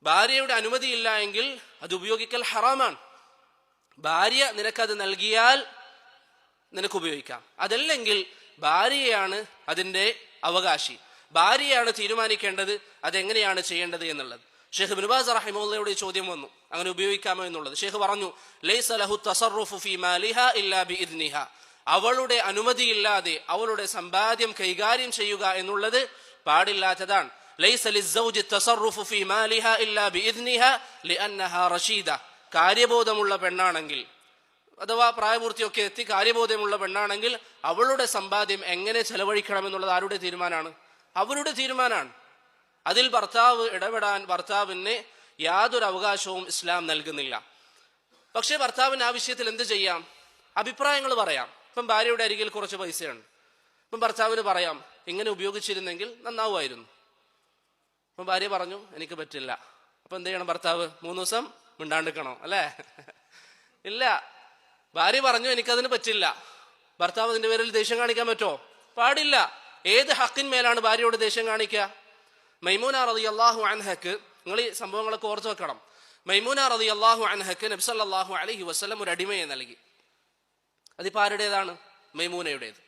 ഭാര്യയുടെ അനുമതിയില്ല എങ്കിൽ അത് ഉപയോഗിക്കൽ ഹറാമാണ്. ഭാര്യ നിനക്കത് നൽകിയാൽ നിനക്ക് ഉപയോഗിക്കാം. അതല്ലെങ്കിൽ ഭാര്യയാണ് അതിൻ്റെ അവകാശി. ഭാര്യയാണ് തീരുമാനിക്കേണ്ടത് അതെങ്ങനെയാണ് ചെയ്യേണ്ടത് എന്നുള്ളത്. ഷെയ്ഖ് ഇബ്നു ബാസ് റഹിമഹുള്ളയുടെ ചോദ്യം വന്നു, അങ്ങനെ ഉപയോഗിക്കാമോ എന്നുള്ളത്. ഷെയ്ഖ് പറഞ്ഞു, ലൈസ ലഹു തസറുഫു ഫീ മാലിഹാ ഇല്ലാ ബിഇദ്നിഹാ. അവളുടെ അനുമതിയില്ലാതെ അവളുടെ സമ്പാദ്യം കൈകാര്യം ചെയ്യുക എന്നുള്ളത് പാടില്ലാത്തതാണ്. ലൈസ ലിസ്സൗജി തസറുഫു ഫീ മാലിഹാ ഇല്ലാ ബിഇദ്നിഹാ ലിഅന്നഹാ റഷീദ. കാര്യബോധമുള്ള പെണ്ണാണെങ്കിൽ, അഥവാ പ്രായപൂർത്തിയൊക്കെ എത്തി കാര്യബോധമുള്ള പെണ്ണാണെങ്കിൽ അവളുടെ സമ്പാദ്യം എങ്ങനെ ചെലവഴിക്കണം എന്നുള്ളത് ആരുടെ തീരുമാനമാണ്? അവരുടെ തീരുമാനമാണ്. അതിൽ ഭർത്താവ് ഇടപെടാൻ ഭർത്താവിന് യാതൊരു അവകാശവും ഇസ്ലാം നൽകുന്നില്ല. പക്ഷേ ഭർത്താവിന് ആ വിഷയത്തിൽ എന്ത് ചെയ്യാം? അഭിപ്രായങ്ങൾ പറയാം. ഇപ്പം ഭാര്യയുടെ അരികിൽ കുറച്ച് പൈസയുണ്ട്, ഇപ്പം ഭർത്താവിന് പറയാം ഇങ്ങനെ ഉപയോഗിച്ചിരുന്നെങ്കിൽ നന്നാവുമായിരുന്നു. അപ്പം ഭാര്യ പറഞ്ഞു എനിക്ക് പറ്റില്ല. അപ്പം എന്ത് ചെയ്യണം? ഭർത്താവ് 3 ദിവസം മിണ്ടാണ്ടിക്കണോ? അല്ലേ? ഇല്ല. ഭാര്യ പറഞ്ഞു എനിക്കതിന് പറ്റില്ല. ഭർത്താവ് അതിന്റെ പേരിൽ ദേഷ്യം കാണിക്കാൻ പറ്റുമോ? പാടില്ല. ഏത് ഹക്കിന്മേലാണ് ഭാര്യയോട് ദേഷ്യം കാണിക്കുക? മൈമൂന റളിയല്ലാഹു അൻഹക്ക്, നിങ്ങൾ ഈ സംഭവങ്ങളൊക്കെ ഓർത്തു വെക്കണം. മൈമൂന റളിയല്ലാഹു അൻഹക്ക് നബി സല്ലല്ലാഹു അലൈഹി വസല്ലം ഒരു അടിമയെ നൽകി. അതിപ്പോൾ ആരുടേതാണ്? മൈമൂനയുടേത്.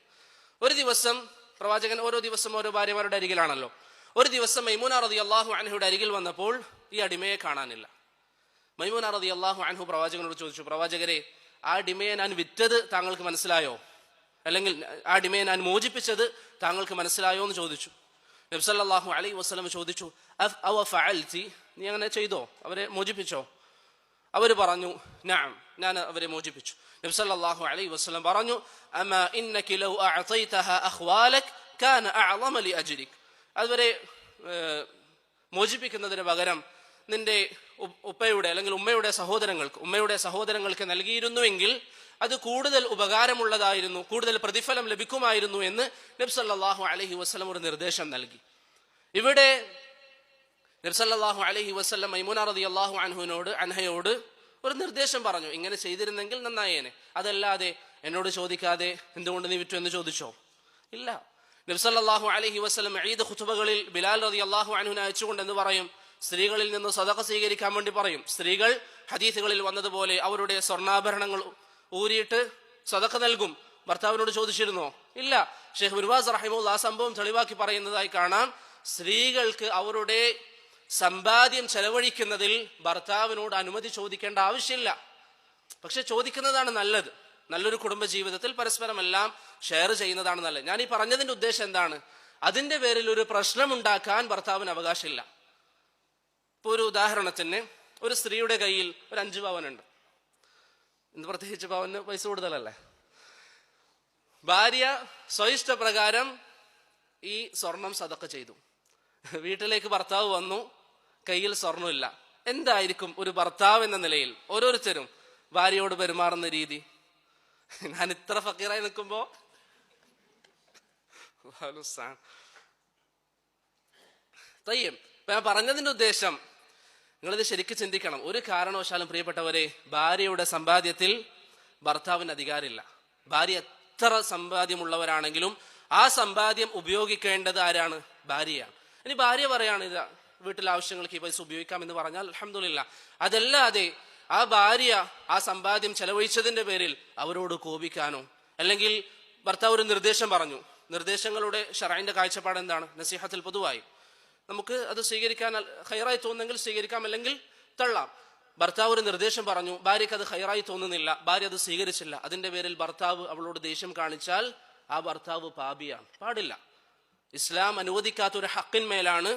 ഒരു ദിവസം പ്രവാചകൻ ഓരോ ദിവസം ഓരോ ഭാര്യമാരുടെ അരികിലാണല്ലോ. ഒരു ദിവസം മൈമൂന റളിയല്ലാഹു അൻഹയുടെ അരികിൽ വന്നപ്പോൾ ഈ അടിമയെ കാണാനില്ല. മൈമൂന റളിയല്ലാഹു അൻഹു പ്രവാചകനോട് ചോദിച്ചു, പ്രവാചകരെ, ആ അടിമയെ ഞാൻ വിറ്റത് താങ്കൾക്ക് മനസ്സിലായോ? അല്ലെങ്കിൽ ആ അടിമയെ ഞാൻ മോചിപ്പിച്ചത് താങ്കൾക്ക് മനസ്സിലായോ എന്ന് ചോദിച്ചു. നബി സല്ലല്ലാഹു അലൈഹി വസല്ലം ചോദിച്ചു, അവ ഫഅൽതി, നീ അങ്ങനെ ചെയ്തോ? അവരെ മോചിപ്പിച്ചോ? അവർ പറഞ്ഞു നഅം, ഞാൻ അവരെ മോചിപ്പിച്ചു. നബി സല്ലല്ലാഹു അലൈഹി വസല്ലം പറഞ്ഞു, അമാ ഇന്നക ലൗ അഅതൈതഹാ അഖ്വാലക കാന അഅളമ ലിഅജ്രിക. അവരെ മോചിപ്പിക്കുന്നതിന് പകരം നിന്റെ ഉപ്പയുടെ അല്ലെങ്കിൽ ഉമ്മയുടെ സഹോദരങ്ങൾക്ക് നൽകിയിരുന്നുവെങ്കിൽ അത് കൂടുതൽ ഉപകാരമുള്ളതായിരുന്നു, കൂടുതൽ പ്രതിഫലം ലഭിക്കുമായിരുന്നു എന്ന് നബി സല്ലല്ലാഹു അലൈഹി വസല്ലം ഒരു നിർദ്ദേശം നൽകി. ഇവിടെ നബി സല്ലല്ലാഹു അലൈഹി വസല്ലം മൈമൂന റളിയല്ലാഹു അൻഹയോട് ഒരു നിർദ്ദേശം പറഞ്ഞു, ഇങ്ങനെ ചെയ്തിരുന്നെങ്കിൽ നന്നായേനെ. അതല്ലാതെ എന്നോട് ചോദിക്കാതെ എന്തുകൊണ്ട് നീ വിറ്റു എന്ന് ചോദിച്ചോ? ഇല്ല. നബി സല്ലല്ലാഹു അലൈഹി വസല്ലം ഈദ് ഖുതുബകളിൽ ബിലാൽ റളിയല്ലാഹു അൻഹുവിനെ അയച്ചുകൊണ്ട് എന്ന് പറയും, സ്ത്രീകളിൽ നിന്ന് സദഖ സ്വീകരിക്കാൻ വേണ്ടി പറയും. സ്ത്രീകൾ ഹദീസുകളിൽ വന്നതുപോലെ അവരുടെ സ്വർണ്ണാഭരണങ്ങൾ ഊരിയിട്ട് സദഖ നൽകും. ഭർത്താവിനോട് ചോദിച്ചിരുന്നോ? ഇല്ല. ഷെയ്ഖ് ഇബ്നു ബാസ് റഹിമഹുല്ലാഹ് ആ സംഭവം തെളിവാക്കി പറയുന്നതായി കാണാം. സ്ത്രീകൾക്ക് അവരുടെ സമ്പാദ്യം ചെലവഴിക്കുന്നതിൽ ഭർത്താവിനോട് അനുമതി ചോദിക്കേണ്ട ആവശ്യമില്ല. പക്ഷെ ചോദിക്കുന്നതാണ് നല്ലത്. നല്ലൊരു കുടുംബ ജീവിതത്തിൽ പരസ്പരം എല്ലാം ഷെയർ ചെയ്യുന്നതാണ് നല്ലത്. ഞാൻ ഈ പറഞ്ഞതിന്റെ ഉദ്ദേശം എന്താണ്? അതിന്റെ പേരിൽ ഒരു പ്രശ്നം ഉണ്ടാക്കാൻ ഭർത്താവിന് അവകാശമില്ല. ഇപ്പൊ ഒരു ഉദാഹരണത്തിന്, ഒരു സ്ത്രീയുടെ കയ്യിൽ ഒരു 5 പവനുണ്ട്. ഇന്ന് പ്രത്യേകിച്ച് പവന് പൈസ കൂടുതലല്ലേ. ഭാര്യ സ്വയിഷ്ടപ്രകാരം ഈ സ്വർണം സദഖ ചെയ്തു. വീട്ടിലേക്ക് ഭർത്താവ് വന്നു, കയ്യിൽ സ്വർണ്ണമില്ല. എന്തായിരിക്കും ഒരു ഭർത്താവ് എന്ന നിലയിൽ ഓരോരുത്തരും ഭാര്യയോട് പെരുമാറുന്ന രീതി? ഞാൻ ഇത്ര ഫക്കീറായി നിൽക്കുമ്പോ ഞാൻ പറഞ്ഞതിന്റെ ഉദ്ദേശം നിങ്ങളിത് ശരിക്കും ചിന്തിക്കണം. ഒരു കാരണവശാലും പ്രിയപ്പെട്ടവരെ ഭാര്യയുടെ സമ്പാദ്യത്തിൽ ഭർത്താവിന് അധികാരമില്ല. ഭാര്യ എത്ര സമ്പാദ്യമുള്ളവരാണെങ്കിലും ആ സമ്പാദ്യം ഉപയോഗിക്കേണ്ടത് ആരാണ്? ഭാര്യയാണ്. ഇനി ഭാര്യ പറയാണ് ഇത് വീട്ടിലെ ആവശ്യങ്ങൾക്ക് ഈ പൈസ ഉപയോഗിക്കാം എന്ന് പറഞ്ഞാൽ അൽഹംദുലില്ലാ. അതല്ലാതെ ആ ഭാര്യ ആ സമ്പാദ്യം ചെലവഴിച്ചതിന്റെ പേരിൽ അവരോട് കോപിക്കാനോ, അല്ലെങ്കിൽ ഭർത്താവ് ഒരു നിർദ്ദേശം പറഞ്ഞു, നിർദ്ദേശങ്ങളുടെ ശറഈന്റെ കാഴ്ചപ്പാട് എന്താണ്? നസീഹത്തിൽ പൊതുവായി നമുക്ക് അത് സ്വീകരിക്കാൻ ഖൈറായി തോന്നുന്നെങ്കിൽ സ്വീകരിക്കാം, അല്ലെങ്കിൽ തള്ളാം. ഭർത്താവ് ഒരു നിർദ്ദേശം പറഞ്ഞു, ഭാര്യയ്ക്ക് അത് ഖൈറായി തോന്നുന്നില്ല, ഭാര്യ അത് സ്വീകരിച്ചില്ല. അതിന്റെ പേരിൽ ഭർത്താവ് അവളോട് ദേഷ്യം കാണിച്ചാൽ ആ ഭർത്താവ് പാപിയാണ്. പാടില്ല. ഇസ്ലാം അനുവദിക്കാത്ത ഒരു ഹക്കിന്മേലാണ്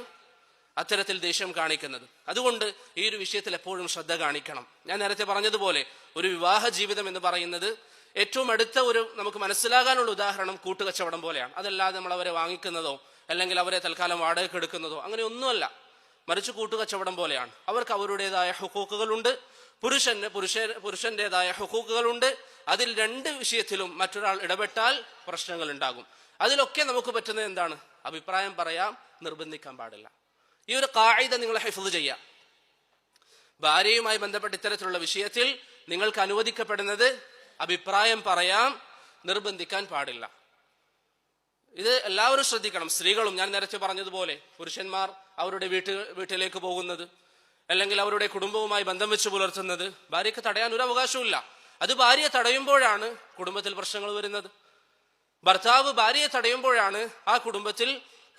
അത്തരത്തിൽ ദേഷ്യം കാണിക്കുന്നത്. അതുകൊണ്ട് ഈ ഒരു വിഷയത്തിൽ എപ്പോഴും ശ്രദ്ധ കാണിക്കണം. ഞാൻ നേരത്തെ പറഞ്ഞതുപോലെ ഒരു വിവാഹ ജീവിതം എന്ന് പറയുന്നത് ഏറ്റവും അടുത്ത ഒരു നമുക്ക് മനസ്സിലാകാനുള്ള ഉദാഹരണം കൂട്ടുകച്ചവടം പോലെയാണ്. അതല്ലാതെ നമ്മൾ അവരെ വാങ്ങിക്കുന്നതോ അല്ലെങ്കിൽ അവരെ തൽക്കാലം വാടകയ്ക്ക് എടുക്കുന്നതോ അങ്ങനെ ഒന്നുമല്ല. മറിച്ച് കൂട്ടുകച്ചവടം പോലെയാണ്. അവർക്ക് അവരുടേതായ ഹുഖൂഖുകളുണ്ട്, പുരുഷന്റേതായ ഹുഖൂഖുകളുണ്ട്. അതിൽ 2 വിഷയത്തിലും മറ്റൊരാൾ ഇടപെട്ടാൽ പ്രശ്നങ്ങൾ ഉണ്ടാകും. അതിലൊക്കെ നമുക്ക് പറ്റുന്നത് എന്താണ്? അഭിപ്രായം പറയാം, നിർബന്ധിക്കാൻ പാടില്ല. ഈ ഒരു ഖാഇദ നിങ്ങൾ ഹിഫ്ള് ചെയ്യാം. ഭാര്യയുമായി ബന്ധപ്പെട്ട ഇത്തരത്തിലുള്ള വിഷയത്തിൽ നിങ്ങൾക്ക് അനുവദിക്കപ്പെടുന്നത് അഭിപ്രായം പറയാം, നിർബന്ധിക്കാൻ പാടില്ല. ഇത് എല്ലാവരും ശ്രദ്ധിക്കണം. സ്ത്രീകളും, ഞാൻ നേരത്തെ പറഞ്ഞതുപോലെ പുരുഷന്മാർ അവരുടെ വീട്ടിലേക്ക് പോകുന്നത് അല്ലെങ്കിൽ അവരുടെ കുടുംബവുമായി ബന്ധം വെച്ച് പുലർത്തുന്നത് ഭാര്യയ്ക്ക് തടയാൻ ഒരു അവകാശവും. അത് ഭാര്യയെ തടയുമ്പോഴാണ് കുടുംബത്തിൽ പ്രശ്നങ്ങൾ വരുന്നത്. ഭർത്താവ് ഭാര്യയെ തടയുമ്പോഴാണ് ആ കുടുംബത്തിൽ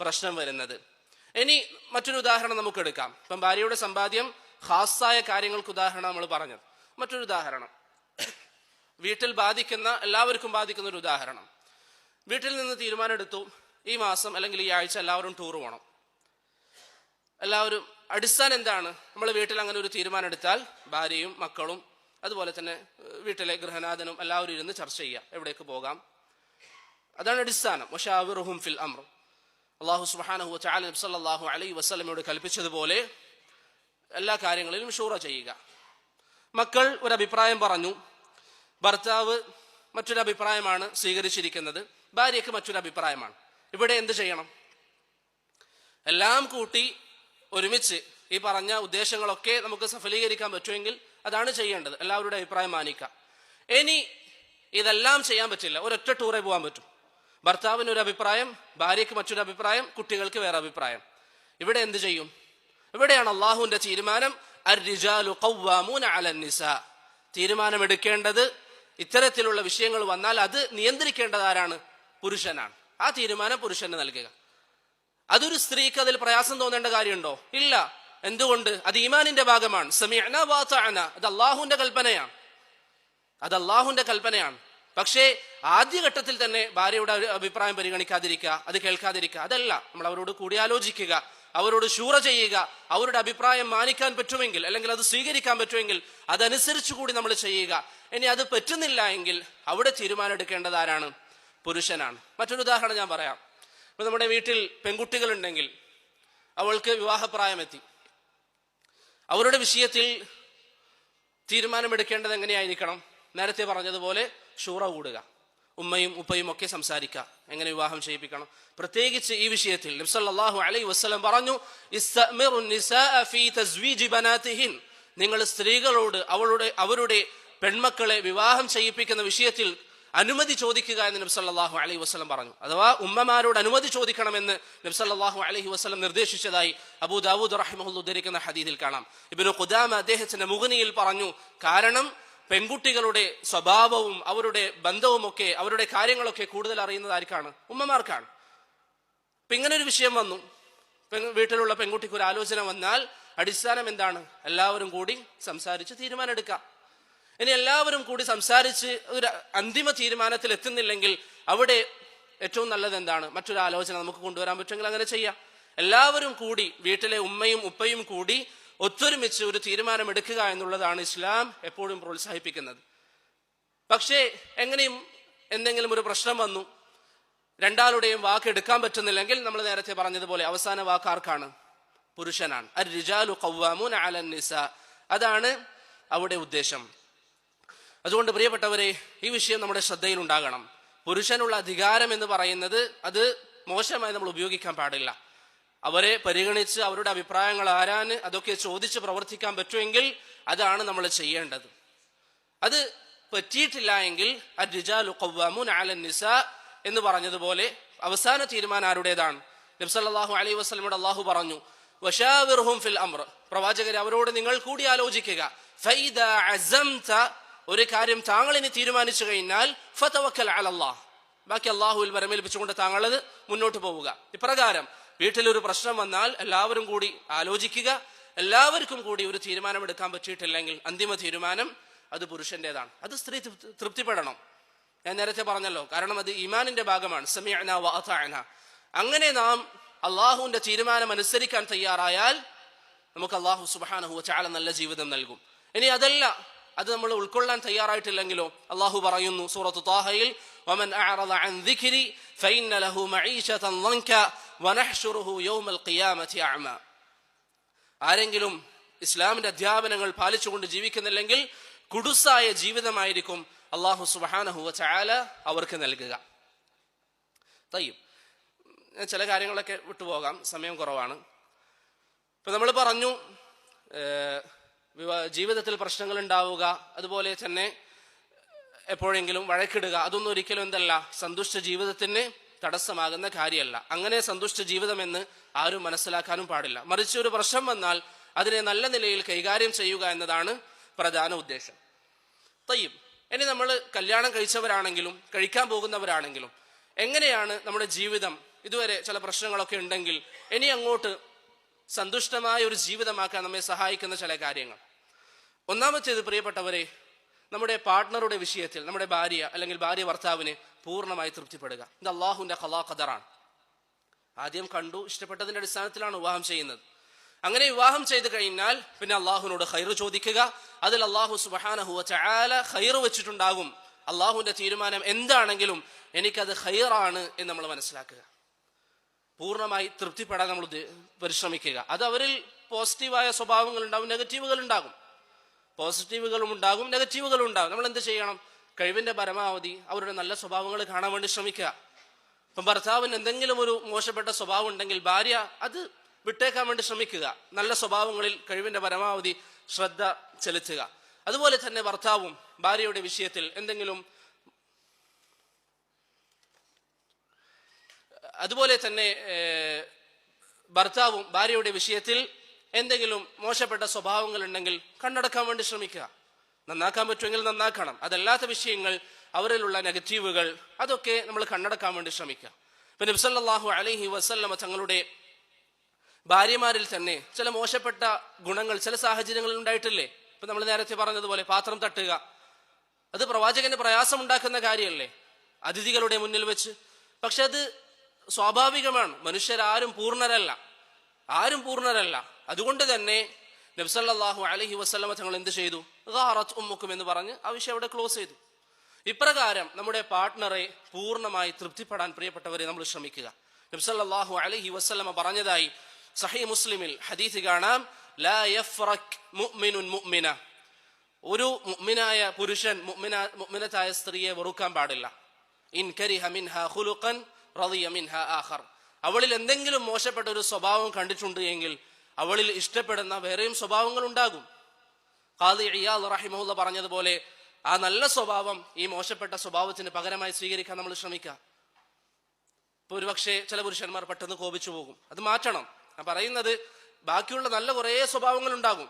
പ്രശ്നം വരുന്നത്. ഇനി മറ്റൊരു ഉദാഹരണം നമുക്ക് എടുക്കാം. ഇപ്പം ഭാര്യയുടെ സമ്പാദ്യം ഖാസായ കാര്യങ്ങൾക്ക് ഉദാഹരണം നമ്മൾ പറഞ്ഞത്. മറ്റൊരു ഉദാഹരണം, വീട്ടിൽ എല്ലാവർക്കും ബാധിക്കുന്ന ഒരു ഉദാഹരണം. വീട്ടിൽ നിന്ന് തീരുമാനം എടുത്തു, ഈ മാസം അല്ലെങ്കിൽ ഈ ആഴ്ച എല്ലാവരും ടൂർ പോകണം. എല്ലാവരും അടിസ്ഥാനം എന്താണ്? നമ്മൾ വീട്ടിൽ അങ്ങനെ ഒരു തീരുമാനം എടുത്താൽ ഭാര്യയും മക്കളും അതുപോലെ തന്നെ വീട്ടിലെ ഗൃഹനാഥനും എല്ലാവരും ഇരുന്ന് ചർച്ച ചെയ്യുക, എവിടേക്ക് പോകാം. അതാണ് അടിസ്ഥാനം. വശാവിറുഹും ഫിൽ അംർ. അല്ലാഹു സുബ്ഹാനഹു വതആല നബി സല്ലല്ലാഹു അലൈഹി വസല്ലമയോട് കൽപ്പിച്ചതുപോലെ എല്ലാ കാര്യങ്ങളിലും ഷൂറ ചെയ്യുക. മക്കൾ ഒരു അഭിപ്രായം പറഞ്ഞു, ഭർത്താവ് മറ്റൊരു അഭിപ്രായമാണ് സ്വീകരിച്ചിരിക്കുന്നത്, ഭാര്യയ്ക്ക് മറ്റൊരു അഭിപ്രായമാണ്. ഇവിടെ എന്ത് ചെയ്യണം? എല്ലാം കൂട്ടി ഒരുമിച്ച് ഈ പറഞ്ഞ ഉദ്ദേശങ്ങളൊക്കെ നമുക്ക് സഫലീകരിക്കാൻ പറ്റുമെങ്കിൽ അതാണ് ചെയ്യേണ്ടത്. എല്ലാവരുടെ അഭിപ്രായം മാനിക്കാം. ഇനി ഇതെല്ലാം ചെയ്യാൻ പറ്റില്ല, ഒരൊറ്റ ടൂറേ പോകാൻ പറ്റും. ഭർത്താവിന് ഒരു അഭിപ്രായം, ഭാര്യയ്ക്ക് മറ്റൊരു അഭിപ്രായം, കുട്ടികൾക്ക് വേറെ അഭിപ്രായം. ഇവിടെ എന്ത് ചെയ്യും? ഇവിടെയാണ് അള്ളാഹുവിന്റെ തീരുമാനം, അർ-റിജാലു ഖവ്വാമൂന അലൻ-നിസാ. തീരുമാനമെടുക്കേണ്ടത് ഇത്തരത്തിലുള്ള വിഷയങ്ങൾ വന്നാൽ അത് നിയന്ത്രിക്കേണ്ടത് ആരാണ്? പുരുഷനാണ്. ആ തീരുമാനം പുരുഷന് നൽകുക. അതൊരു സ്ത്രീക്ക് അതിൽ പ്രയാസം തോന്നേണ്ട കാര്യമുണ്ടോ? ഇല്ല. എന്തുകൊണ്ട്? അത് ഈമാനിന്റെ ഭാഗമാണ്. സമിഅന വഅതഅന, അത് അള്ളാഹുവിന്റെ കൽപ്പനയാണ്. പക്ഷേ ആദ്യഘട്ടത്തിൽ തന്നെ ഭാര്യയുടെ അഭിപ്രായം പരിഗണിക്കാതിരിക്കുക, അത് കേൾക്കാതിരിക്കുക, അതല്ല. നമ്മൾ അവരോട് കൂടിയാലോചിക്കുക, അവരോട് ശൂറ ചെയ്യുക. അവരുടെ അഭിപ്രായം മാനിക്കാൻ പറ്റുമെങ്കിൽ അല്ലെങ്കിൽ അത് സ്വീകരിക്കാൻ പറ്റുമെങ്കിൽ അതനുസരിച്ച് കൂടി നമ്മൾ ചെയ്യുക. ഇനി അത് പറ്റുന്നില്ല എങ്കിൽ അവിടെ തീരുമാനം എടുക്കേണ്ടത് ആരാണ്? പുരുഷനാണ്. മറ്റൊരു ഉദാഹരണം ഞാൻ പറയാം. ഇപ്പൊ നമ്മുടെ വീട്ടിൽ പെൺകുട്ടികളുണ്ടെങ്കിൽ അവൾക്ക് വിവാഹപ്രായമെത്തി, അവരുടെ വിഷയത്തിൽ തീരുമാനമെടുക്കേണ്ടത് എങ്ങനെയായിരിക്കണം? നേരത്തെ പറഞ്ഞതുപോലെ ഷൂറ കൂടുക, ഉമ്മയും ഉപ്പയും ഒക്കെ സംസാരിക്കുക, എങ്ങനെ വിവാഹം ചെയ്യിപ്പിക്കണം. പ്രത്യേകിച്ച് ഈ വിഷയത്തിൽ നബി സല്ലല്ലാഹു അലൈഹി വസല്ലം പറഞ്ഞു, ഇസ്തഅ്മിറുൻ നിസാഅ ഫീ തസ്വീജി ബനാതിഹിൻ. നിങ്ങൾ സ്ത്രീകളോട് അവരുടെ പെൺമക്കളെ വിവാഹം ചെയ്യിപ്പിക്കുന്ന വിഷയത്തിൽ അനുമതി ചോദിക്കുക എന്ന് നബി സല്ലല്ലാഹു അലൈഹി വസല്ലം പറഞ്ഞു. അഥവാ ഉമ്മമാരോട് അനുമതി ചോദിക്കണമെന്ന് നബി സല്ലല്ലാഹു അലൈഹി വസല്ലം നിർദ്ദേശിച്ചതായി അബൂ ദാവൂദ് റഹിമഹുല്ലാഹ് ഉദ്ധരിക്കുന്ന ഹദീസിൽ കാണാം. ഇബ്നു ഖുദാമ അദ്ദേഹത്തിന്റെ മുഗ്നിയിൽ പറഞ്ഞു, കാരണം പെൺകുട്ടികളുടെ സ്വഭാവവും അവരുടെ ബന്ധവും ഒക്കെ അവരുടെ കാര്യങ്ങളൊക്കെ കൂടുതൽ അറിയുന്നത് ആർക്കാണ്? ഉമ്മമാർക്കാണ്. അപ്പൊ ഇങ്ങനെ ഒരു വിഷയം വന്നു, വീട്ടിലുള്ള പെൺകുട്ടിക്ക് ഒരു ആലോചന വന്നാൽ അടിസ്ഥാനം എന്താണ്? എല്ലാവരും കൂടി സംസാരിച്ച് തീരുമാനം എടുക്കാം. ഇനി എല്ലാവരും കൂടി സംസാരിച്ച് ഒരു അന്തിമ തീരുമാനത്തിൽ എത്തുന്നില്ലെങ്കിൽ അവിടെ ഏറ്റവും നല്ലത് എന്താണ്? മറ്റൊരു ആലോചന നമുക്ക് കൊണ്ടുവരാൻ പറ്റുമെങ്കിൽ അങ്ങനെ ചെയ്യാം. എല്ലാവരും കൂടി, വീട്ടിലെ ഉമ്മയും ഉപ്പയും കൂടി ഒത്തൊരുമിച്ച് ഒരു തീരുമാനം എടുക്കുക എന്നുള്ളതാണ് ഇസ്ലാം എപ്പോഴും പ്രോത്സാഹിപ്പിക്കുന്നത്. പക്ഷേ എങ്ങനെയും എന്തെങ്കിലും ഒരു പ്രശ്നം വന്നു, രണ്ടാളുടെയും വാക്ക് എടുക്കാൻ പറ്റുന്നില്ലെങ്കിൽ നമ്മൾ നേരത്തെ പറഞ്ഞതുപോലെ അവസാന വാക്ക് ആർക്കാണ്? പുരുഷനാണ്. അർ-റിജാലു ഖവ്വാമൂന അലൻ-നിസാ. അതാണ് അവിടെ ഉദ്ദേശം. അതുകൊണ്ട് പ്രിയപ്പെട്ടവരെ, ഈ വിഷയം നമ്മുടെ ശ്രദ്ധയിൽ ഉണ്ടാകണം. പുരുഷനുള്ള അധികാരം എന്ന് പറയുന്നത് അത് മോശമായി നമ്മൾ ഉപയോഗിക്കാൻ പാടില്ല. അവരെ പരിഗണിച്ച് അവരുടെ അഭിപ്രായങ്ങൾ ആരാന് അതൊക്കെ ചോദിച്ച് പ്രവർത്തിക്കാൻ പറ്റുമെങ്കിൽ അതാണ് നമ്മൾ ചെയ്യേണ്ടത്. അത് പറ്റിയിട്ടില്ല എങ്കിൽ അർ-റിജാലു ഖവ്വാമൂന അലൻ-നിസാ എന്ന് പറഞ്ഞതുപോലെ അവസാന തീരുമാനം ആരുടേതാണ്? നബി സല്ലല്ലാഹു അലൈഹി വസല്ലമയോട് അല്ലാഹു പറഞ്ഞു, വശാവിർഹും ഫിൽ അംർ. പ്രവാചകരെ, അവരോട് നിങ്ങൾ കൂടി ആലോചിക്കുക. ഫൈദാ അസംത, ഒരു കാര്യം താങ്കൾ ഇനി തീരുമാനിച്ചു കഴിഞ്ഞാൽ ഫതവക്കൽ അലല്ലാഹ്, ബാക്കി അല്ലാഹുവിൽ വരമേൽപ്പിച്ചുകൊണ്ട് താങ്കൾ അത് മുന്നോട്ട് പോവുക. ഇപ്രകാരം വീട്ടിലൊരു പ്രശ്നം വന്നാൽ എല്ലാവരും കൂടി ആലോചിക്കുക. എല്ലാവർക്കും കൂടി ഒരു തീരുമാനം എടുക്കാൻ പറ്റിയിട്ടില്ലെങ്കിൽ അന്തിമ തീരുമാനം അത് പുരുഷന്റേതാണ്. അത് സ്ത്രീ തൃപ്തിപ്പെടണം. ഞാൻ നേരത്തെ പറഞ്ഞല്ലോ, കാരണം അത് ഈമാനിന്റെ ഭാഗമാണ്. സമിഅനാ വഅതഅനാ. അങ്ങനെ നാം അള്ളാഹുവിന്റെ തീരുമാനം അനുസരിക്കാൻ തയ്യാറായാൽ നമുക്ക് അള്ളാഹു സുബ്ഹാനഹു വതആല നല്ല ജീവിതം നൽകും. ഇനി അതല്ല, അത് നമ്മൾ ഉൾക്കൊള്ളാൻ തയ്യാറായിട്ടില്ലെങ്കിലോ? അള്ളാഹു പറയുന്നു സൂറത്തു ത്വാഹയിൽ, വമൻ അഅറദ അൻ ദിക്രി ഫഇന്ന ലഹു മഈശതൻ ളൻക വനഹ്ശുറുഹു യൗമൽ ഖിയാമത്തി അഅമ. ആരെങ്കിലും ഇസ്ലാമിന്റെ അധ്യാപനങ്ങൾ പാലിച്ചുകൊണ്ട് ജീവിക്കുന്നില്ലെങ്കിൽ കുടുസായ ജീവിതമായിരിക്കും അള്ളാഹു സുബ്ഹാനഹു വതആല അവർക്ക് നൽകുക. തയ്യിബ്, ചില കാര്യങ്ങളൊക്കെ വിട്ടുപോകാം, സമയം കുറവാണ്. ഇപ്പൊ നമ്മൾ പറഞ്ഞു ജീവിതത്തിൽ പ്രശ്നങ്ങൾ ഉണ്ടാവുക, അതുപോലെ തന്നെ എപ്പോഴെങ്കിലും വഴക്കിടുക, അതൊന്നും ഒരിക്കലും എന്തല്ല സന്തുഷ്ട ജീവിതത്തിന് തടസ്സമാകുന്ന കാര്യമല്ല. അങ്ങനെ സന്തുഷ്ട ജീവിതം എന്ന് ആരും മനസ്സിലാക്കാനും പാടില്ല. മറിച്ച് ഒരു പ്രശ്നം വന്നാൽ അതിനെ നല്ല നിലയിൽ കൈകാര്യം ചെയ്യുക എന്നതാണ് പ്രധാന ഉദ്ദേശം. തയ്യും. ഇനി നമ്മൾ കല്യാണം കഴിച്ചവരാണെങ്കിലും കഴിക്കാൻ പോകുന്നവരാണെങ്കിലും എങ്ങനെയാണ് നമ്മുടെ ജീവിതം, ഇതുവരെ ചില പ്രശ്നങ്ങളൊക്കെ ഉണ്ടെങ്കിൽ ഇനി അങ്ങോട്ട് സന്തുഷ്ടമായ ഒരു ജീവിതമാക്കാൻ നമ്മെ സഹായിക്കുന്ന ചില കാര്യങ്ങൾ. ഒന്നാമത്തേത് പ്രിയപ്പെട്ടവരെ, നമ്മുടെ പാർട്ട്ണറുടെ വിഷയത്തിൽ നമ്മുടെ ഭാര്യ അല്ലെങ്കിൽ ഭാര്യ ഭർത്താവിനെ പൂർണ്ണമായി തൃപ്തിപ്പെടുക. ഇത് അള്ളാഹുവിന്റെ ഖലാ ഖദറാണ്. ആദ്യം കണ്ടു, ഇഷ്ടപ്പെട്ടതിന്റെ അടിസ്ഥാനത്തിലാണ് വിവാഹം ചെയ്യുന്നത്. അങ്ങനെ വിവാഹം ചെയ്തു കഴിഞ്ഞാൽ പിന്നെ അള്ളാഹുവിനോട് ഖൈറ് ചോദിക്കുക. അതിൽ അള്ളാഹു സുബ്ഹാനഹു വ തആല ഖൈറ് വെച്ചിട്ടുണ്ടാകും. അള്ളാഹുവിന്റെ തീരുമാനം എന്താണെങ്കിലും എനിക്കത് ഖൈറാണ് എന്ന് നമ്മൾ മനസ്സിലാക്കുക. പൂർണ്ണമായി തൃപ്തിപ്പെടാൻ നമ്മൾ പരിശ്രമിക്കുക. അത് അവരിൽ പോസിറ്റീവായ സ്വഭാവങ്ങൾ ഉണ്ടാകും, നെഗറ്റീവുകൾ ഉണ്ടാകും. പോസിറ്റീവുകളും ഉണ്ടാകും, നെഗറ്റീവുകളും ഉണ്ടാകും. നമ്മൾ എന്ത് ചെയ്യണം? കഴിവിന്റെ പരമാവധി അവരുടെ നല്ല സ്വഭാവങ്ങൾ കാണാൻ വേണ്ടി ശ്രമിക്കുക. ഇപ്പം ഭർത്താവിന് എന്തെങ്കിലും ഒരു മോശപ്പെട്ട സ്വഭാവം ഉണ്ടെങ്കിൽ ഭാര്യ അത് വിട്ടേക്കാൻ വേണ്ടി ശ്രമിക്കുക. നല്ല സ്വഭാവങ്ങളിൽ കഴിവിന്റെ പരമാവധി ശ്രദ്ധ ചെലുത്തുക. അതുപോലെ തന്നെ ഭർത്താവും ഭാര്യയുടെ വിഷയത്തിൽ ഭർത്താവും ഭാര്യയുടെ വിഷയത്തിൽ എന്തെങ്കിലും മോശപ്പെട്ട സ്വഭാവങ്ങൾ ഉണ്ടെങ്കിൽ കണ്ണടക്കാൻ വേണ്ടി ശ്രമിക്കുക. നന്നാക്കാൻ പറ്റുമെങ്കിൽ നന്നാക്കണം. അതല്ലാത്ത വിഷയങ്ങൾ, അവരിലുള്ള നെഗറ്റീവുകൾ, അതൊക്കെ നമ്മൾ കണ്ണടക്കാൻ വേണ്ടി ശ്രമിക്കുക. പിന്നെ നബി സല്ലല്ലാഹു അലൈഹി വസല്ലമ തങ്ങളുടെ ഭാര്യമാരിൽ തന്നെ ചില മോശപ്പെട്ട ഗുണങ്ങൾ ചില സാഹചര്യങ്ങളിൽ ഉണ്ടായിട്ടില്ലേ? ഇപ്പൊ നമ്മൾ നേരത്തെ പറഞ്ഞതുപോലെ പാത്രം തട്ടുക, അത് പ്രവാചകന് പ്രയാസം ഉണ്ടാക്കുന്ന കാര്യമല്ലേ അതിഥികളുടെ മുന്നിൽ വെച്ച്. പക്ഷെ അത് സ്വാഭാവികമാണ്. മനുഷ്യരാരും പൂർണ്ണരല്ല, ആരും പൂർണ്ണരല്ല. അതുകൊണ്ട് തന്നെ നബി സല്ലല്ലാഹു അലൈഹി വസല്ലമ തങ്ങൾ എന്ത് ചെയ്തു? ഗാറത്ത് ഉമ്മുക്കും എന്ന് പറഞ്ഞ് ആ വിഷയം അവിടെ ക്ലോസ് ചെയ്തു. ഇപ്രകാരം നമ്മുടെ പാർട്ട്ണറെ പൂർണ്ണമായി തൃപ്തിപ്പെടാൻ പ്രിയപ്പെട്ടവരെ നമ്മൾ ശ്രമിക്കുക. നബി സല്ലല്ലാഹു അലൈഹി വസല്ലമ പറഞ്ഞതായി സഹീഹ് മുസ്ലിമിൽ ഹദീസ് കാണാം, ലാ യഫ്റക് മുഅ്മിനുൻ മുഅ്മിന, ഒരു മുഅ്മിനായ പുരുഷൻ മുഅ്മിനത്തായ സ്ത്രീയെ വെറുക്കാൻ പാടില്ല. ഇൻ കരിഹ മിൻഹാ ഖുലുഖൻ റളിയ മിൻഹാ ആഖർ, അവളിൽ എന്തെങ്കിലും മോശപ്പെട്ട ഒരു സ്വഭാവം കണ്ടിട്ടുണ്ട് എങ്കിൽ അവളിൽ ഇഷ്ടപ്പെടുന്ന വേറെയും സ്വഭാവങ്ങൾ ഉണ്ടാകും. ഖാദി ഇയാദ് റഹിമഹുല്ലാഹ് പറഞ്ഞതുപോലെ ആ നല്ല സ്വഭാവം ഈ മോശപ്പെട്ട സ്വഭാവത്തിന് പകരമായി സ്വീകരിക്കാൻ നമ്മൾ ശ്രമിക്കുക. ഇപ്പൊ ഒരുപക്ഷെ ചില പുരുഷന്മാർ പെട്ടെന്ന് കോപിച്ചു പോകും, അത് മാറ്റണം. ഞാൻ പറയുന്നത് ബാക്കിയുള്ള നല്ല കുറേ സ്വഭാവങ്ങൾ ഉണ്ടാകും.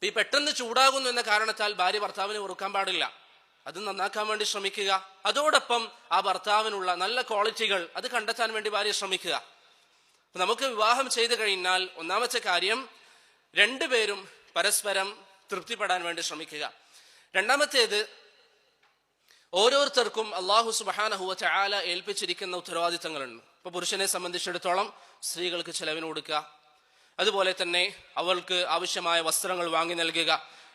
ഈ പെട്ടെന്ന് ചൂടാകുന്നു എന്ന കാരണത്താൽ ഭാര്യ ഭർത്താവിനെ വെറുക്കാൻ പാടില്ല. അത് നന്നാക്കാൻ വേണ്ടി ശ്രമിക്കുക. അതോടൊപ്പം ആ ഭർത്താവിനുള്ള നല്ല ക്വാളിറ്റികൾ അത് കണ്ടെത്താൻ വേണ്ടി ഭാര്യ ശ്രമിക്കുക. നമുക്ക് വിവാഹം ചെയ്തു കഴിഞ്ഞാൽ ഒന്നാമത്തെ കാര്യം, രണ്ടുപേരും പരസ്പരം തൃപ്തിപ്പെടാൻ വേണ്ടി ശ്രമിക്കുക. രണ്ടാമത്തേത്, ഓരോരുത്തർക്കും അള്ളാഹു സുബ്ഹാനഹു വ തആല ഏൽപ്പിച്ചിരിക്കുന്ന ഉത്തരവാദിത്തങ്ങളുണ്ട്. ഇപ്പൊ പുരുഷനെ സംബന്ധിച്ചിടത്തോളം സ്ത്രീകൾക്ക് ചെലവിന് കൊടുക്കുക, അതുപോലെ തന്നെ അവൾക്ക് ആവശ്യമായ വസ്ത്രങ്ങൾ വാങ്ങി നൽകുക,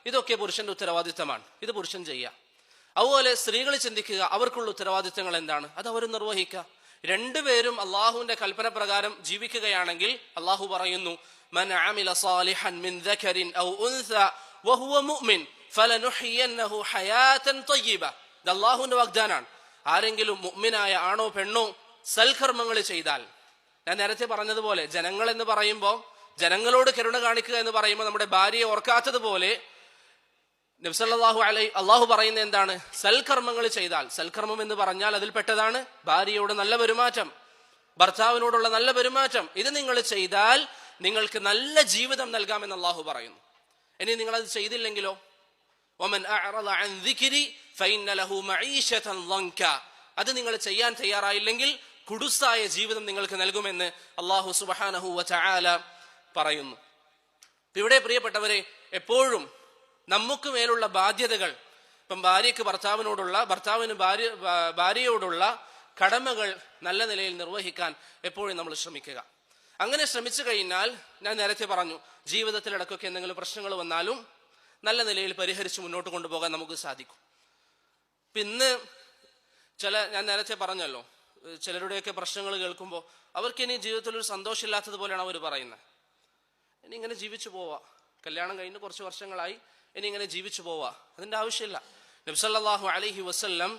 ഇതൊക്കെ പുരുഷന്റെ ഉത്തരവാദിത്തമാണ്. ഇത് പുരുഷൻ ചെയ്യുക. അതുപോലെ സ്ത്രീകൾ ചിന്തിക്കുക അവർക്കുള്ള ഉത്തരവാദിത്തങ്ങൾ എന്താണ്, അത് അവർ നിർവഹിക്കുക. രണ്ടുപേരും അള്ളാഹുവിന്റെ കൽപ്പന പ്രകാരം ജീവിക്കുകയാണെങ്കിൽ അള്ളാഹു പറയുന്നു, മൻ അമില സാലിഹൻ മിൻ ദകരിൻ ഔ ഉൻസ വഹുവ മുഅ്മിൻ ഫലനുഹ്യിയന്നഹു ഹയാതൻ തയ്യിബ. ഇത് അള്ളാഹുവിന്റെ വാഗ്ദാനാണ്. ആരെങ്കിലും മുഅ്മിനായ ആണോ പെണ്ണോ സൽക്കർമ്മങ്ങൾ ചെയ്താൽ, ഞാൻ നേരത്തെ പറഞ്ഞതുപോലെ ജനങ്ങൾ എന്ന് പറയുമ്പോൾ ജനങ്ങളോട് കരുണ കാണിക്കുക എന്ന് പറയുമ്പോൾ നമ്മുടെ ഭാര്യയെ ഓർക്കാത്തതുപോലെ നബി സല്ലല്ലാഹു അലൈഹി അള്ളാഹു പറയുന്നത് എന്താണ്? സൽക്കർമ്മങ്ങൾ ചെയ്താൽ. സൽക്കർമ്മം എന്ന് പറഞ്ഞാൽ അതിൽ പെട്ടതാണ് ഭാര്യയോട് നല്ല പെരുമാറ്റം, ഭർത്താവിനോടുള്ള നല്ല പെരുമാറ്റം. ഇത് നിങ്ങൾ ചെയ്താൽ നിങ്ങൾക്ക് നല്ല ജീവിതം നൽകാമെന്ന് അള്ളാഹു പറയുന്നു. ഇനി നിങ്ങളത് ചെയ്തില്ലെങ്കിലോ? വമൻ അഅറദ അൻ ദിക്രി ഫഇന്ന ലഹു മഈശതൻ ദൻക, അത് നിങ്ങൾ ചെയ്യാൻ തയ്യാറായില്ലെങ്കിൽ കുടുസായ ജീവിതം നിങ്ങൾക്ക് നൽകുമെന്ന് അള്ളാഹു സുബ്ഹാനഹു വ തആല പറയുന്നു. ഇവിടെ പ്രിയപ്പെട്ടവരെ, എപ്പോഴും നമുക്ക് മേലുള്ള ബാധ്യതകൾ, ഇപ്പം ഭാര്യയ്ക്ക് ഭർത്താവിനോടുള്ള, ഭർത്താവിന് ഭാര്യയോടുള്ള കടമകൾ നല്ല നിലയിൽ നിർവഹിക്കാൻ എപ്പോഴും നമ്മൾ ശ്രമിക്കുക. അങ്ങനെ ശ്രമിച്ചു കഴിഞ്ഞാൽ, ഞാൻ നേരത്തെ പറഞ്ഞു, ജീവിതത്തിലിടക്കൊക്കെ എന്തെങ്കിലും പ്രശ്നങ്ങൾ വന്നാലും നല്ല നിലയിൽ പരിഹരിച്ച് മുന്നോട്ട് കൊണ്ടുപോകാൻ നമുക്ക് സാധിക്കും. പിന്നെ ഞാൻ നേരത്തെ പറഞ്ഞല്ലോ, ചിലരുടെയൊക്കെ പ്രശ്നങ്ങൾ കേൾക്കുമ്പോൾ അവർക്ക് ഇനി ജീവിതത്തിൽ ഒരു സന്തോഷമില്ലാത്തതുപോലെയാണ് അവർ പറയുന്നത്. ഇനി ഇങ്ങനെ ജീവിച്ചു പോവാ, കല്യാണം കഴിഞ്ഞ് കുറച്ച് വർഷങ്ങളായി, ഇനി ഇങ്ങനെ ജീവിച്ചു പോവാ, അതിന്റെ ആവശ്യമില്ല. നബി സല്ലല്ലാഹു അലൈഹി വസല്ലം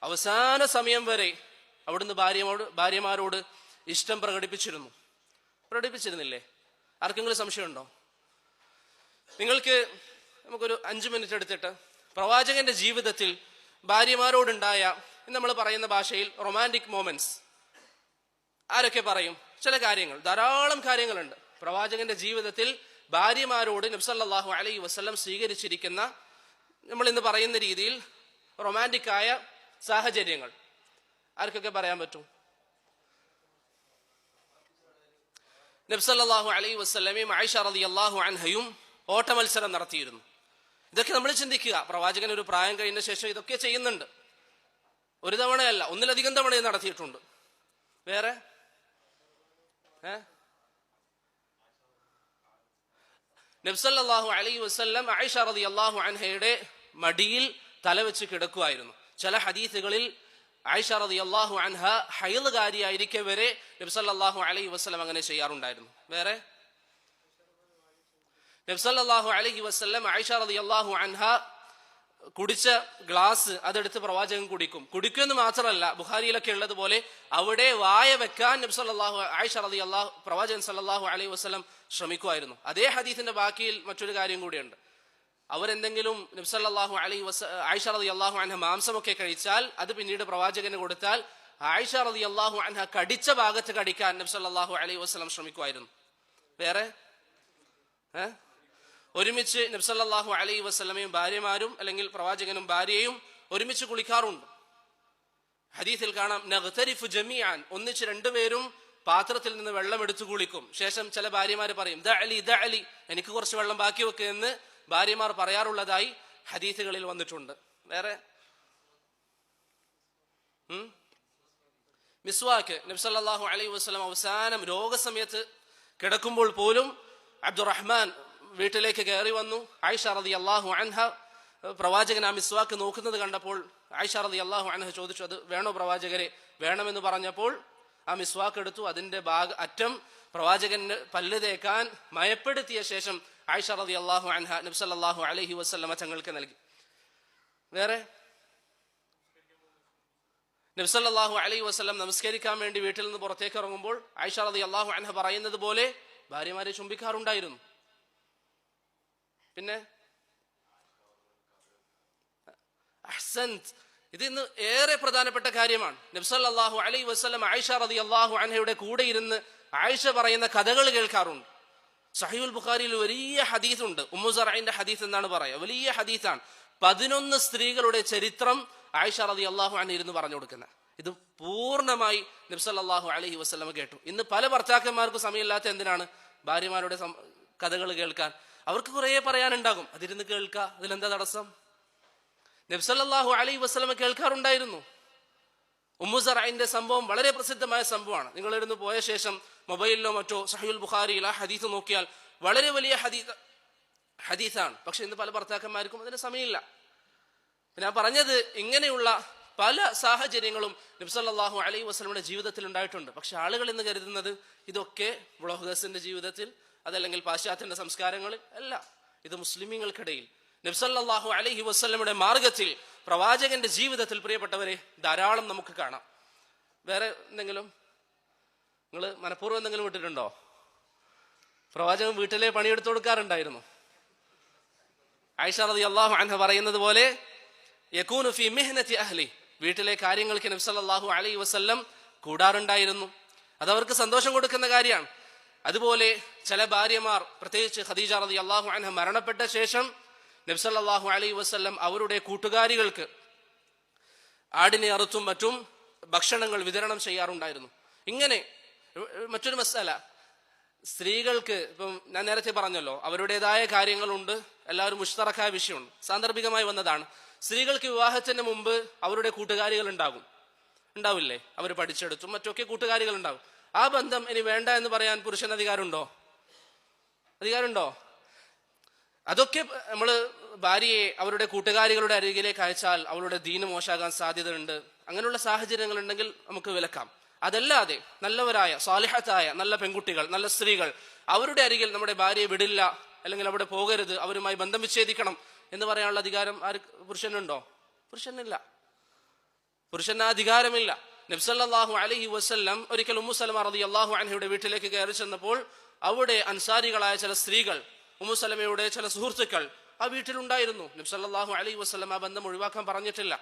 അവസാന സമയം വരെ അവിടുന്ന് ഭാര്യമാരോട് ഇഷ്ടം പ്രകടിപ്പിച്ചിരുന്നില്ലേ? ആർക്കെങ്കിലും സംശയമുണ്ടോ? നിങ്ങൾക്ക് നമുക്കൊരു 5 മിനിറ്റ് എടുത്തിട്ട് പ്രവാചകന്റെ ജീവിതത്തിൽ ഭാര്യമാരോടുണ്ടായ, നമ്മൾ പറയുന്ന ഭാഷയിൽ റൊമാൻറ്റിക് മൊമെന്റ്സ്, ആരൊക്കെ പറയും? ചില കാര്യങ്ങൾ, ധാരാളം കാര്യങ്ങളുണ്ട് പ്രവാചകന്റെ ജീവിതത്തിൽ ഭാര്യമാരോട് നബി സല്ലല്ലാഹു അലൈഹി വസല്ലം സ്വീകരിച്ചിരിക്കുന്ന, നമ്മൾ ഇന്ന് പറയുന്ന രീതിയിൽ റൊമാൻറ്റിക് ആയ സാഹചര്യങ്ങൾ. ആർക്കൊക്കെ പറയാൻ പറ്റും? നബി സല്ലല്ലാഹു അലൈഹി വസല്ലമയും ആയിഷ റളിയല്ലാഹു അൻഹയും ഓട്ട മത്സരം നടത്തിയിരുന്നു. ഇതൊക്കെ നമ്മൾ ചിന്തിക്കുക, പ്രവാചകൻ ഒരു പ്രായം കഴിഞ്ഞ ശേഷം ഇതൊക്കെ ചെയ്യുന്നുണ്ട്. ഒരു തവണയല്ല, ഒന്നിലധികം തവണയും നടത്തിയിട്ടുണ്ട്. വേറെ നബി സല്ലല്ലാഹു അലൈഹി വസല്ലം ആയിഷ റളിയല്ലാഹു അൻഹയുടെ മടിയിൽ തലവെച്ച് കിടക്കുമായിരുന്നു. ചില ഹദീസുകളിൽ ആയിഷ റളിയല്ലാഹു അൻഹ ഹൈളുകാരിയായിരിക്കെ വരെ നബി സല്ലല്ലാഹു അലൈഹി വസല്ലം അങ്ങനെ ചെയ്യാറുണ്ടായിരുന്നു. വേറെ നബി സല്ലല്ലാഹു അലൈഹി വസല്ലം ആയിഷ റളിയല്ലാഹു അൻഹ കുടിച്ച ഗ്ലാസ് അതെടുത്ത് പ്രവാചകൻ കുടിക്കുമെന്ന് മാത്രമല്ല, ബുഖാരിയിലൊക്കെ ഉള്ളതുപോലെ അവിടെ വായ വെക്കാൻ നബി സല്ലല്ലാഹു ആയിഷ റളിയല്ലാഹു പ്രവാചകൻ സല്ലല്ലാഹു അലൈഹി വസല്ലം ശ്രമിക്കുമായിരുന്നു. അതേ ഹദീസിന്റെ ബാക്കിയിൽ മറ്റൊരു കാര്യം കൂടിയുണ്ട്. അവരെന്തെങ്കിലും നബി സല്ലല്ലാഹു അലൈഹി ആയിഷ റളിയല്ലാഹു അൻഹ മാംസമൊക്കെ കഴിച്ചാൽ അത് പിന്നീട് പ്രവാചകന് കൊടുത്താൽ ആയിഷ റളിയല്ലാഹു അൻഹ കടിച്ച ഭാഗത്ത് കടിക്കാൻ നബി സല്ലല്ലാഹു അലൈഹി വസല്ലം ശ്രമിക്കുമായിരുന്നു. വേറെ ഒരുമിച്ച് നബി സല്ലല്ലാഹു അലൈഹി വസല്ലമയും ഭാര്യമാരും അല്ലെങ്കിൽ പ്രവാചകനും ഭാര്യയും ഒരുമിച്ച് കുളിക്കാറുണ്ട്. ഹദീസിൽ കാണാം, നഗ്തരിഫു ജമീഅൻ, ഒന്നിച്ച് രണ്ടുപേരും പാത്രത്തിൽ നിന്ന് വെള്ളം എടുത്തു കുളിക്കും. ശേഷം ചില ഭാര്യമാര് പറയും, ദഅലി ദഅലി, എനിക്ക് കുറച്ച് വെള്ളം ബാക്കി വെക്കുക എന്ന് ഭാര്യമാർ പറയാറുള്ളതായി ഹദീസുകളിൽ വന്നിട്ടുണ്ട്. വേറെ മിസ്വാക്ക്, നബി സല്ലല്ലാഹു അലൈഹി വസല്ലം അവസാനം രോഗസമയത്ത് കിടക്കുമ്പോൾ പോലും അബ്ദുറഹ്മാൻ വീട്ടിലേക്ക് കയറി വന്നു. ആയിഷ റളിയല്ലാഹു അൻഹ പ്രവാചകൻ ആ മിസ്വാക്ക് നോക്കുന്നത് കണ്ടപ്പോൾ ആയിഷ റളിയല്ലാഹു അൻഹ ചോദിച്ചു, അത് വേണോ പ്രവാചകരെ? വേണമെന്ന് പറഞ്ഞപ്പോൾ ആ മിസ്വാക്ക് എടുത്തു, അതിന്റെ അറ്റം പ്രവാചകന് പല്ല് തേക്കാൻ മയപ്പെടുത്തിയ ശേഷം ആയിഷ റളിയല്ലാഹു അൻഹ നബി സല്ലല്ലാഹു അലൈഹി വസല്ലമ തങ്ങൾക്ക് നൽകി. വേറെ നബി സല്ലല്ലാഹു അലൈഹി വസല്ലം നമസ്കരിക്കാൻ വേണ്ടി വീട്ടിൽ നിന്ന് പുറത്തേക്ക് ഇറങ്ങുമ്പോൾ ആയിഷ റളിയല്ലാഹു അൻഹ പറയുന്നത് പോലെ ഭാര്യമാരെ ചുംബിക്കാറുണ്ടായിരുന്നു. പിന്നെ അഹ്സൻത്, ഇത് ഇന്ന് ഏറെ പ്രധാനപ്പെട്ട കാര്യമാണ്. നബി സല്ലല്ലാഹു അലൈഹി വസല്ലം ആയിഷ റളിയല്ലാഹു അൻഹയുടെ കൂടെ ഇരുന്ന് ആയിഷ പറയുന്ന കഥകൾ കേൾക്കാറുണ്ട്. സഹീഹുൽ ബുഖാരിയിൽ വലിയ ഹദീസ് ഉണ്ട്, ഉമ്മു സറഇന്റെ ഹദീസ് എന്നാണ് പറയുക, വലിയ ഹദീസാണ്. 11 സ്ത്രീകളുടെ ചരിത്രം ആയിഷ റളിയല്ലാഹു അൻഹ ഇരുന്ന് പറഞ്ഞു കൊടുക്കുന്നത്. ഇത് പൂർണ്ണമായി നബി സല്ലല്ലാഹു അലൈഹി വസല്ലം കേട്ടു. ഇന്ന് പല ഭർത്താക്കന്മാർക്കും സമയമില്ലാത്ത എന്തിനാണ്? ഭാര്യമാരുടെ കഥകൾ കേൾക്കാൻ. അവർക്ക് കുറേ പറയാനുണ്ടാകും, അതിരുന്ന് കേൾക്കുക, അതിലെന്താ തടസ്സം? നബി സല്ലല്ലാഹു അലൈഹി വസല്ലം കേൾക്കാറുണ്ടായിരുന്നു. ഉമ്മു സറഇന്റെ സംഭവം വളരെ പ്രസിദ്ധമായ സംഭവമാണ്. നിങ്ങൾ ഇരുന്ന് പോയ ശേഷം മൊബൈലിലോ മറ്റോ സഹീഹുൽ ബുഖാരിയിൽ ആ ഹദീസ് നോക്കിയാൽ വളരെ വലിയ ഹദീസാണ്. പക്ഷെ ഇന്ന് പല ഭർത്താക്കന്മാർക്കും അതിന് സമയമില്ല. ഞാൻ പറഞ്ഞത്, ഇങ്ങനെയുള്ള പല സാഹചര്യങ്ങളും നബി സല്ലല്ലാഹു അലൈഹി വസല്ലമയുടെ ജീവിതത്തിൽ ഉണ്ടായിട്ടുണ്ട്. പക്ഷെ ആളുകൾ ഇന്ന് കരുതുന്നത് ഇതൊക്കെ വ്ളോഗേഴ്സിന്റെ ജീവിതത്തിൽ, അതല്ലെങ്കിൽ പാശ്ചാത്യന്റെ സംസ്കാരങ്ങളിൽ അല്ല. ഇത് മുസ്ലിമീങ്ങൾക്കിടയിൽ നബി സല്ലല്ലാഹു അലൈഹി വസല്ലമയുടെ മാർഗത്തിൽ, പ്രവാചകന്റെ ജീവിതത്തിൽ പ്രിയപ്പെട്ടവരെ ധാരാളം നമുക്ക് കാണാം. വേറെ എന്തെങ്കിലും നിങ്ങൾ മനഃപൂർവ്വം എന്തെങ്കിലും വിട്ടിട്ടുണ്ടോ? പ്രവാചകൻ വീട്ടിലെ പണിയെടുത്തു കൊടുക്കാറുണ്ടായിരുന്നു. ആയിഷ റളിയല്ലാഹു അൻഹ പറയുന്നത് പോലെ യകൂനു ഫീ മിഹ്നതി അഹ്ലി, വീട്ടിലെ കാര്യങ്ങൾക്ക് നബി സല്ലല്ലാഹു അലൈഹി വസല്ലം കൂടാറുണ്ടായിരുന്നു. അതവർക്ക് സന്തോഷം കൊടുക്കുന്ന കാര്യമാണ്. അതുപോലെ ചില ഭാര്യമാർ, പ്രത്യേകിച്ച് ഖദീജ റളിയല്ലാഹു അൻഹ മരണപ്പെട്ട ശേഷം നബി സല്ലല്ലാഹു അലൈഹി വസല്ലം അവരുടെ കൂട്ടുകാരികൾക്ക് ആടിനെ അറുത്തും മറ്റും ഭക്ഷണങ്ങൾ വിതരണം ചെയ്യാറുണ്ടായിരുന്നു. ഇങ്ങനെ മറ്റൊരു മസ്അല, സ്ത്രീകൾക്ക് ഇപ്പം ഞാൻ നേരത്തെ പറഞ്ഞല്ലോ, അവരുടേതായ കാര്യങ്ങളുണ്ട്, എല്ലാവരും മുഷ്തറക്കായ വിഷയമുണ്ട്, സാന്ദർഭികമായി വന്നതാണ്. സ്ത്രീകൾക്ക് വിവാഹത്തിന് മുമ്പ് അവരുടെ കൂട്ടുകാരികൾ ഉണ്ടാവില്ലേ? അവർ പഠിച്ചെടുത്തും മറ്റൊക്കെ കൂട്ടുകാരികൾ ഉണ്ടാവും. ആ ബന്ധം ഇനി വേണ്ട എന്ന് പറയാൻ പുരുഷന് അധികാരമുണ്ടോ? അതൊക്കെ നമ്മൾ ഭാര്യയെ അവരുടെ കൂട്ടുകാരികളുടെ അരികിലേക്ക് അയച്ചാൽ അവളുടെ ദീന് മോശമാകാൻ സാധ്യതയുണ്ട്. അങ്ങനെയുള്ള സാഹചര്യങ്ങൾ ഉണ്ടെങ്കിൽ നമുക്ക് വിലക്കാം. അതല്ലാതെ നല്ലവരായ സാലിഹത്തായ നല്ല പെൺകുട്ടികൾ, നല്ല സ്ത്രീകൾ, അവരുടെ അരികിൽ നമ്മുടെ ഭാര്യയെ വിടില്ല, അല്ലെങ്കിൽ അവിടെ പോകരുത്, അവരുമായി ബന്ധം വിച്ഛേദിക്കണം എന്ന് പറയാനുള്ള അധികാരം പുരുഷനുണ്ടോ? പുരുഷനില്ല. പുരുഷന് അധികാരമില്ല. നബി സല്ലല്ലാഹു അലൈഹി വസല്ലം ഒരിക്കൽ ഉമ്മു സലമ റളിയല്ലാഹു അൻഹയുടെ വീട്ടിലേക്ക് കയറി ചെന്നപ്പോൾ അവിടെ അൻസാരികളായ ചില സ്ത്രീകൾ ഉമ്മു സലമയുടെ ചില സുഹൃത്തുക്കൾ ആ വീട്ടിലുണ്ടായിരുന്നു. നബി സല്ലല്ലാഹു അലൈഹി വസല്ലം ആ ബന്ധം ഒഴിവാക്കാൻ പറഞ്ഞില്ല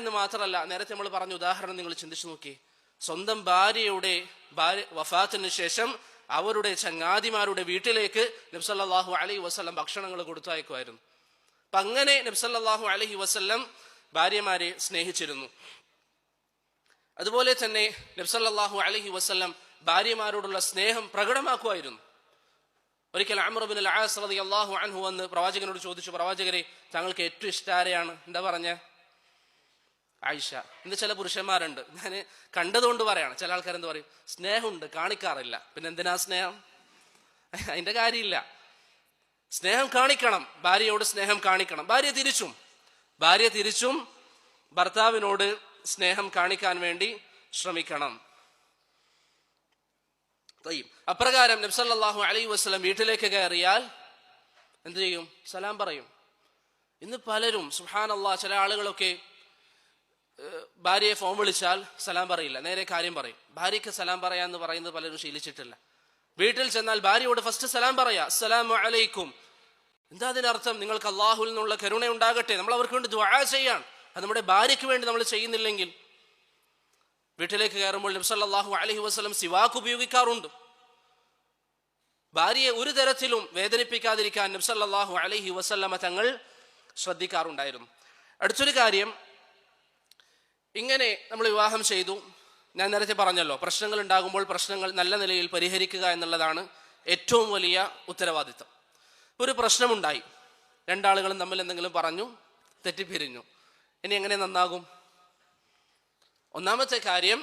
എന്ന് മാത്രമല്ല, നേരത്തെ നമ്മൾ പറഞ്ഞ ഉദാഹരണം നിങ്ങൾ ചിന്തിച്ചു നോക്കി. സ്വന്തം ഭാര്യയുടെ വഫാത്തിന് ശേഷം അവരുടെ ചങ്ങാതിമാരുടെ വീട്ടിലേക്ക് നബി സല്ലല്ലാഹു അലൈഹി വസല്ലം ഭക്ഷണങ്ങൾ കൊടുത്തയക്കുമായിരുന്നു. അപ്പൊ അങ്ങനെ നബി സല്ലല്ലാഹു അലൈഹി വസല്ലം ഭാര്യമാരെ സ്നേഹിച്ചിരുന്നു. അതുപോലെ തന്നെ നബി സല്ലല്ലാഹു അലൈഹി വസല്ലം ഭാര്യമാരോടുള്ള സ്നേഹം പ്രകടമാക്കുമായിരുന്നു. ഒരിക്കൽ അംർ ഇബ്നുൽ ആസ് റളിയല്ലാഹു അൻഹു വന്ന് പ്രവാചകനോട് ചോദിച്ചു, പ്രവാചകരെ, താങ്കൾക്ക് ഏറ്റവും ഇഷ്ടം ആരെയാണ്? എന്താ പറഞ്ഞ? ആയിഷ. ഇന്ന് ചില പുരുഷന്മാരുണ്ട്, ഞാൻ കണ്ടതുകൊണ്ട് പറയാണ്, ചില ആൾക്കാരെന്ത് പറയും, സ്നേഹമുണ്ട് കാണിക്കാറില്ല. പിന്നെ എന്തിനാ സ്നേഹം? അതിന്റെ കാര്യമില്ല. സ്നേഹം കാണിക്കണം, ഭാര്യയോട് സ്നേഹം കാണിക്കണം. ഭാര്യ തിരിച്ചും ഭർത്താവിനോട് സ്നേഹം കാണിക്കാൻ വേണ്ടി ശ്രമിക്കണം. അപ്രകാരം നബി സല്ലല്ലാഹു അലൈഹി വസല്ലം വീട്ടിലേക്ക് കയറിയാൽ എന്ത് ചെയ്യും? സലാം പറയും. ഇന്ന് പലരും സുബ്ഹാനല്ലാഹ്, ചില ആളുകളൊക്കെ ഭാര്യയെ ഫോൺ വിളിച്ചാൽ സലാം പറയില്ല, നേരെ കാര്യം പറയും. ഭാര്യയ്ക്ക് സലാം പറയാന്ന് പറയുന്നത് പലരും ശീലിച്ചിട്ടില്ല. വീട്ടിൽ ചെന്നാൽ ഭാര്യയോട് ഫസ്റ്റ് സലാം പറയാ, അസ്സലാമു അലൈക്കും. എന്താ അതിനർത്ഥം? നിങ്ങൾക്ക് അള്ളാഹുവിൽ നിന്നുള്ള കരുണ ഉണ്ടാകട്ടെ. നമ്മൾ അവർക്ക് വേണ്ടി ദുആ ചെയ്യാൻ, അത് നമ്മുടെ ഭാര്യയ്ക്ക് വേണ്ടി നമ്മൾ ചെയ്യുന്നില്ലെങ്കിൽ. വീട്ടിലേക്ക് കയറുമ്പോൾ നബി സല്ലല്ലാഹു അലൈഹി വസല്ലം സിവാക്ക് ഉപയോഗിക്കാറുണ്ട്. ഭാര്യയെ ഒരു തരത്തിലും വേദനിപ്പിക്കാതിരിക്കാൻ നബി സല്ലല്ലാഹു അലൈഹി വസല്ലമ തങ്ങൾ ശ്രദ്ധിക്കാറുണ്ടായിരുന്നു. അടുത്തൊരു കാര്യം, ഇങ്ങനെ നമ്മൾ വിവാഹം ചെയ്തു, ഞാൻ നേരത്തെ പറഞ്ഞല്ലോ, പ്രശ്നങ്ങൾ ഉണ്ടാകുമ്പോൾ പ്രശ്നങ്ങൾ നല്ല നിലയിൽ പരിഹരിക്കുക എന്നുള്ളതാണ് ഏറ്റവും വലിയ ഉത്തരവാദിത്തം. ഒരു പ്രശ്നമുണ്ടായി, രണ്ടാളുകളും തമ്മിൽ എന്തെങ്കിലും പറഞ്ഞു, തെറ്റിപ്പിരിഞ്ഞു. ഇനി എങ്ങനെ നന്നാകും? ഒന്നാമത്തെ കാര്യം,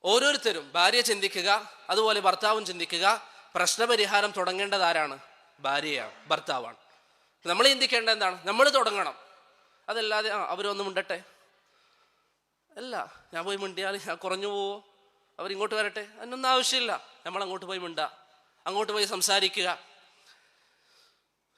ഓരോരുത്തരും, ഭാര്യ ചിന്തിക്കുക, അതുപോലെ ഭർത്താവും ചിന്തിക്കുക, പ്രശ്നപരിഹാരം തുടങ്ങേണ്ടത് ആരാണ്? ഭാര്യയാണ്, ഭർത്താവാണ്. നമ്മൾ ചിന്തിക്കേണ്ടത് എന്താണ്? നമ്മൾ തുടങ്ങണം. അതല്ലാതെ അവരൊന്നും മിണ്ടട്ടെ, അല്ല ഞാൻ പോയി മിണ്ടിയാൽ ഞാൻ കുറഞ്ഞു പോവോ, അവരിങ്ങോട്ട് വരട്ടെ, അതിനൊന്നും ആവശ്യമില്ല. നമ്മൾ അങ്ങോട്ട് പോയി മിണ്ടുക, അങ്ങോട്ട് പോയി സംസാരിക്കുക.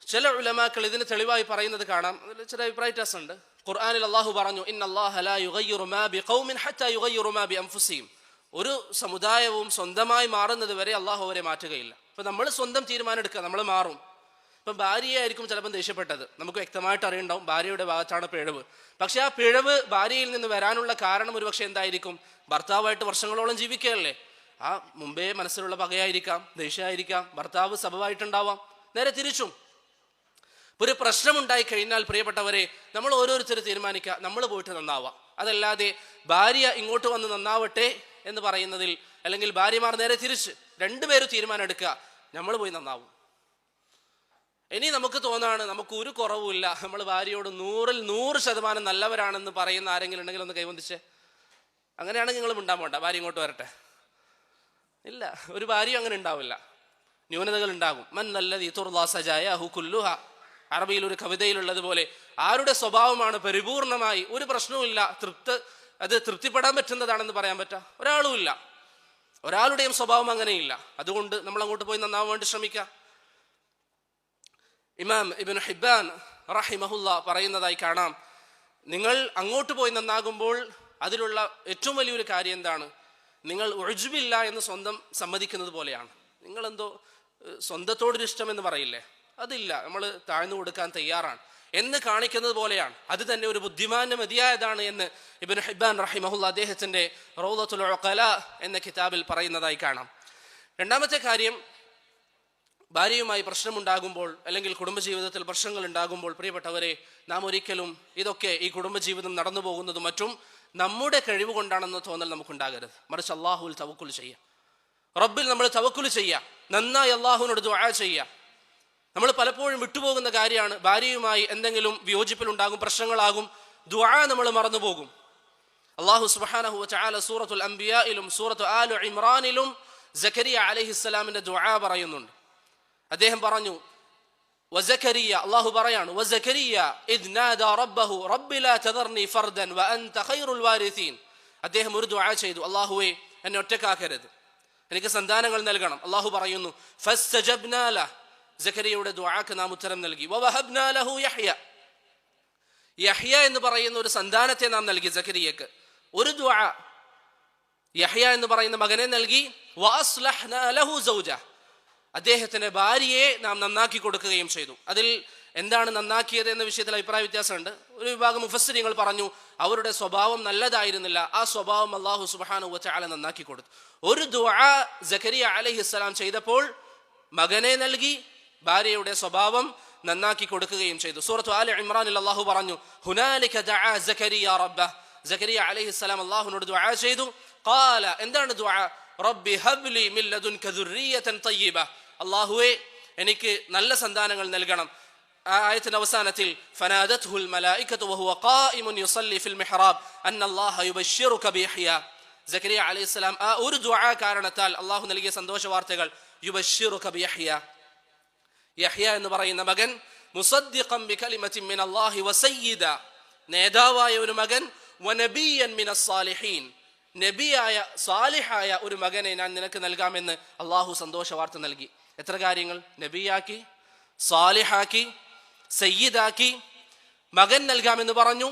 ചില ഉലമാക്കൾ ഇതിന് തെളിവായി പറയുന്നത് കാണാം. അതിൽ ചില അഭിപ്രായ വ്യത്യാസമുണ്ട്. ഖുർആനിൽ അള്ളാഹു പറഞ്ഞു, ഇന്നല്ലാഹ ലാ യുഗയ്യിറു മാ ബിഖൗമിൻ ഹത്താ യുഗയ്യിറു മാ ബിഅൻഫുസിഹിം. ഒരു സമുദായവും സ്വന്തമായി മാറുന്നത് വരെ അള്ളാഹു അവരെ മാറ്റുകയില്ല. അപ്പൊ നമ്മൾ സ്വന്തം തീരുമാനം എടുക്കുക, നമ്മൾ മാറും. ഇപ്പം ഭാര്യയായിരിക്കും ചിലപ്പം ദേഷ്യപ്പെട്ടത്, നമുക്ക് വ്യക്തമായിട്ട് അറിയുണ്ടാവും ഭാര്യയുടെ ഭാഗത്താണ് പിഴവ്. പക്ഷെ ആ പിഴവ് ഭാര്യയിൽ നിന്ന് വരാനുള്ള കാരണം ഒരുപക്ഷെ എന്തായിരിക്കും? ഭർത്താവായിട്ട് വർഷങ്ങളോളം ജീവിക്കുകയല്ലേ, ആ മുമ്പേ മനസ്സിലുള്ള പകയായിരിക്കാം, ദേഷ്യമായിരിക്കാം, ഭർത്താവ് സബബായിട്ടുണ്ടാവാം. നേരെ തിരിച്ചും ഒരു പ്രശ്നമുണ്ടായി കഴിഞ്ഞാൽ പ്രിയപ്പെട്ടവരെ, നമ്മൾ ഓരോരുത്തർ തീരുമാനിക്കുക, നമ്മൾ പോയിട്ട് നന്നാവാം. അതല്ലാതെ ഭാര്യ ഇങ്ങോട്ട് വന്ന് നന്നാവട്ടെ എന്ന് പറയുന്നതിൽ, അല്ലെങ്കിൽ ഭാര്യമാർ നേരെ തിരിച്ച് രണ്ടുപേരും തീരുമാനം എടുക്കുക, നമ്മൾ പോയി നന്നാവും. ഇനി നമുക്ക് തോന്നാണ് നമുക്ക് ഒരു കുറവുമില്ല, നമ്മൾ ഭാര്യയോട് 100% നല്ലവരാണെന്ന് പറയുന്ന ആരെങ്കിലും ഉണ്ടെങ്കിൽ ഒന്ന് കൈവന്തിച്ചേ. അങ്ങനെയാണെങ്കിൽ നിങ്ങൾ മിണ്ടാൻ പോണ്ട, ഭാര്യ ഇങ്ങോട്ട് വരട്ടെ. ഇല്ല, ഒരു ഭാര്യ അങ്ങനെ ഉണ്ടാവില്ല, ന്യൂനതകൾ ഉണ്ടാകും. മൻ നല്ലദീ തുർദാ സജായാഹു കുല്ലുഹ. അറബിയിൽ ഒരു കവിതയിലുള്ളതുപോലെ, ആരുടെ സ്വഭാവമാണ് പരിപൂർണമായി ഒരു പ്രശ്നവുമില്ല, അത് തൃപ്തിപ്പെടാൻ പറ്റുന്നതാണെന്ന് പറയാൻ പറ്റാ? ഒരാളുമില്ല, ഒരാളുടെയും സ്വഭാവം അങ്ങനെയില്ല. അതുകൊണ്ട് നമ്മൾ അങ്ങോട്ട് പോയി നന്നാവാൻ വേണ്ടി ശ്രമിക്കാം. ഇമാം ഇബ്നു ഹിബ്ബാൻ റഹിമഹുല്ല പറയുന്നതായി കാണാം, നിങ്ങൾ അങ്ങോട്ട് പോയി നന്നാകുമ്പോൾ അതിലുള്ള ഏറ്റവും വലിയൊരു കാര്യം എന്താണ്? നിങ്ങൾ ഉജ്ബില്ല എന്ന് സ്വന്തം സമ്മതിക്കുന്നത് പോലെയാണ്. നിങ്ങളെന്തോ സ്വന്തത്തോടൊരു ഇഷ്ടം എന്ന് പറയില്ലേ, അതില്ല, നമ്മൾ താഴ്ന്നു കൊടുക്കാൻ തയ്യാറാണ് എന്ന് കാണിക്കുന്നത് പോലെയാണ്. അത് തന്നെ ഒരു ബുദ്ധിമാന് മതിയായതാണ് എന്ന് ഇബ്നു ഹിബ്ബാൻ റഹിമഹുല്ല അദ്ദേഹത്തിന്റെ റൗളത്തുൽ ഉഖല എന്ന കിതാബിൽ പറയുന്നതായി കാണാം. രണ്ടാമത്തെ കാര്യം, ഭാര്യയുമായി പ്രശ്നമുണ്ടാകുമ്പോൾ അല്ലെങ്കിൽ കുടുംബജീവിതത്തിൽ പ്രശ്നങ്ങൾ ഉണ്ടാകുമ്പോൾ പ്രിയപ്പെട്ടവരെ, നാം ഒരിക്കലും ഇതൊക്കെ ഈ കുടുംബജീവിതം നടന്നു പോകുന്നതും മറ്റും നമ്മുടെ കഴിവ് കൊണ്ടാണെന്ന് തോന്നൽ നമുക്കുണ്ടാകരുത്. മറിച്ച് അള്ളാഹുവിൽ തവക്കുൽ ചെയ്യുക, റബ്ബിൽ നമ്മൾ തവക്കുൽ ചെയ്യുക, നന്നായി അള്ളാഹുവിനോട് ദുആ ചെയ്യുക. നമ്മൾ പലപ്പോഴും വിട്ടുപോകുന്ന കാര്യമാണ്, ഭാര്യയുമായി എന്തെങ്കിലും വിയോജിപ്പിലുണ്ടാകും, പ്രശ്നങ്ങളാകും, ദുആ നമ്മൾ മറന്നുപോകും. അള്ളാഹു സുബ്ഹാനഹു വ തആല സൂറത്തുൽ അംബിയായിലും സൂറത്തു ആലു ഇമ്രാനിലും സക്കരിയ അലൈഹിസ്സലാമിന്റെ ദുആ പറയുന്നുണ്ട്. അദ്ദേഹം പറഞ്ഞു, വസക്കരിയ, അള്ളാഹു പറയാണ്, വസക്കരിയ ഇദ് നാദാ റബ്ബഹു റബ്ബി ലാ തദർനി ഫർദൻ വഅൻത ഖൈറുൽ വാരിസീൻ. അദ്ദേഹം ഒരു ദുആ ചെയ്തു, അള്ളാഹുവേ എന്നെ ഒറ്റക്കാക്കരുത്, എനിക്ക് സന്താനങ്ങൾ നൽകണം. അള്ളാഹു പറയുന്നു, ഫസ്തജബ്നാ ലഹു, സക്കരിയയുടെ ദുആക്ക് നാം ഉത്തരം നൽകി. വവഹബ്നാ ലഹു യഹ്യ, യഹ്യ എന്ന് പറയുന്ന ഒരു സന്താനത്തെ നാം നൽകി സക്കരിയക്ക്. ഒരു ദുആ, യഹ്യ എന്ന് പറയുന്ന മകനെ നൽകി. വഅസ്ലഹ്നാ ലഹു സൗജ, അദ്ദേഹത്തിന്റെ ഭാര്യയെ നാം നന്നാക്കി കൊടുക്കുകയും ചെയ്തു. അതിൽ എന്താണ് നന്നാക്കിയത് എന്ന വിഷയത്തിൽ അഭിപ്രായ വ്യത്യാസമുണ്ട്. ഒരു വിഭാഗം മുഫസ്സിരിങ്ങൾ പറഞ്ഞു അവരുടെ സ്വഭാവം നല്ലതായിരുന്നില്ല, ആ സ്വഭാവം അല്ലാഹു സുബ്ഹാനഹു വ തആല നന്നാക്കി കൊടുത്തു. ഒരു ദുആ സക്കരിയ അലൈഹിസ്സലാം ചെയ്തപ്പോൾ മകനെ നൽകി, ഭാര്യയുടെ സ്വഭാവം നന്നാക്കി കൊടുക്കുകയും ചെയ്തു. സൂറത്ത് ആല ഇമ്രാനിൽ അല്ലാഹു പറഞ്ഞു ഹുനാലിക ദഅ സക്കരിയ റബ്ബഹ്, സക്കരിയ അലൈഹിസ്സലാം അല്ലാഹുവിനോട് ദുആ ചെയ്തു. ഖാല, എന്താണ് ദുആ? റബ്ബി ഹബ്ലി മിൻ ലദുൻക ദുർരിയതൻ തയ്യിബ, അല്ലാഹുവേ എനിക്ക് നല്ല സന്താനങ്ങൾ നൽകണം. ആ ആയത്തിന്റെ അവസാനത്തിൽ ഫനാദത്ഹുൽ മലായികതു വഹുവ ഖായിമുൻ യുസല്ലി ഫിൽ മിഹ്റാബ് അന്നല്ലാഹ യുബശ്ശിറുക ബിയഹ്യ. സക്കരിയ അലൈഹിസ്സലാം ആ ഒരു ദുആ കാരണത്താൽ അല്ലാഹു നൽകിയ സന്തോഷ വാർത്തകൾ. യുബശ്ശിറുക ബിയഹ്യ, യഹ്യ എന്ന് പറയുന്ന മകൻ, മുസദ്ദിഖൻ ബികലിമത്തിൻ മിനല്ലാഹി വസയ്യിദ, നേതാവായ ഒരു മകൻ, വനബിയ്യൻ മിനസ് സാലിഹീൻ, നബിയായ സാലിഹായ ഒരു മകനെ ഞാൻ നിനക്ക് നൽകാമെന്ന് അള്ളാഹു സന്തോഷ വാർത്ത നൽകി. എത്ര കാര്യങ്ങൾ! നബിയാക്കി, സാലിഹാക്കി, സയ്യിദാക്കി, മകൻ നൽകാമെന്ന് പറഞ്ഞു.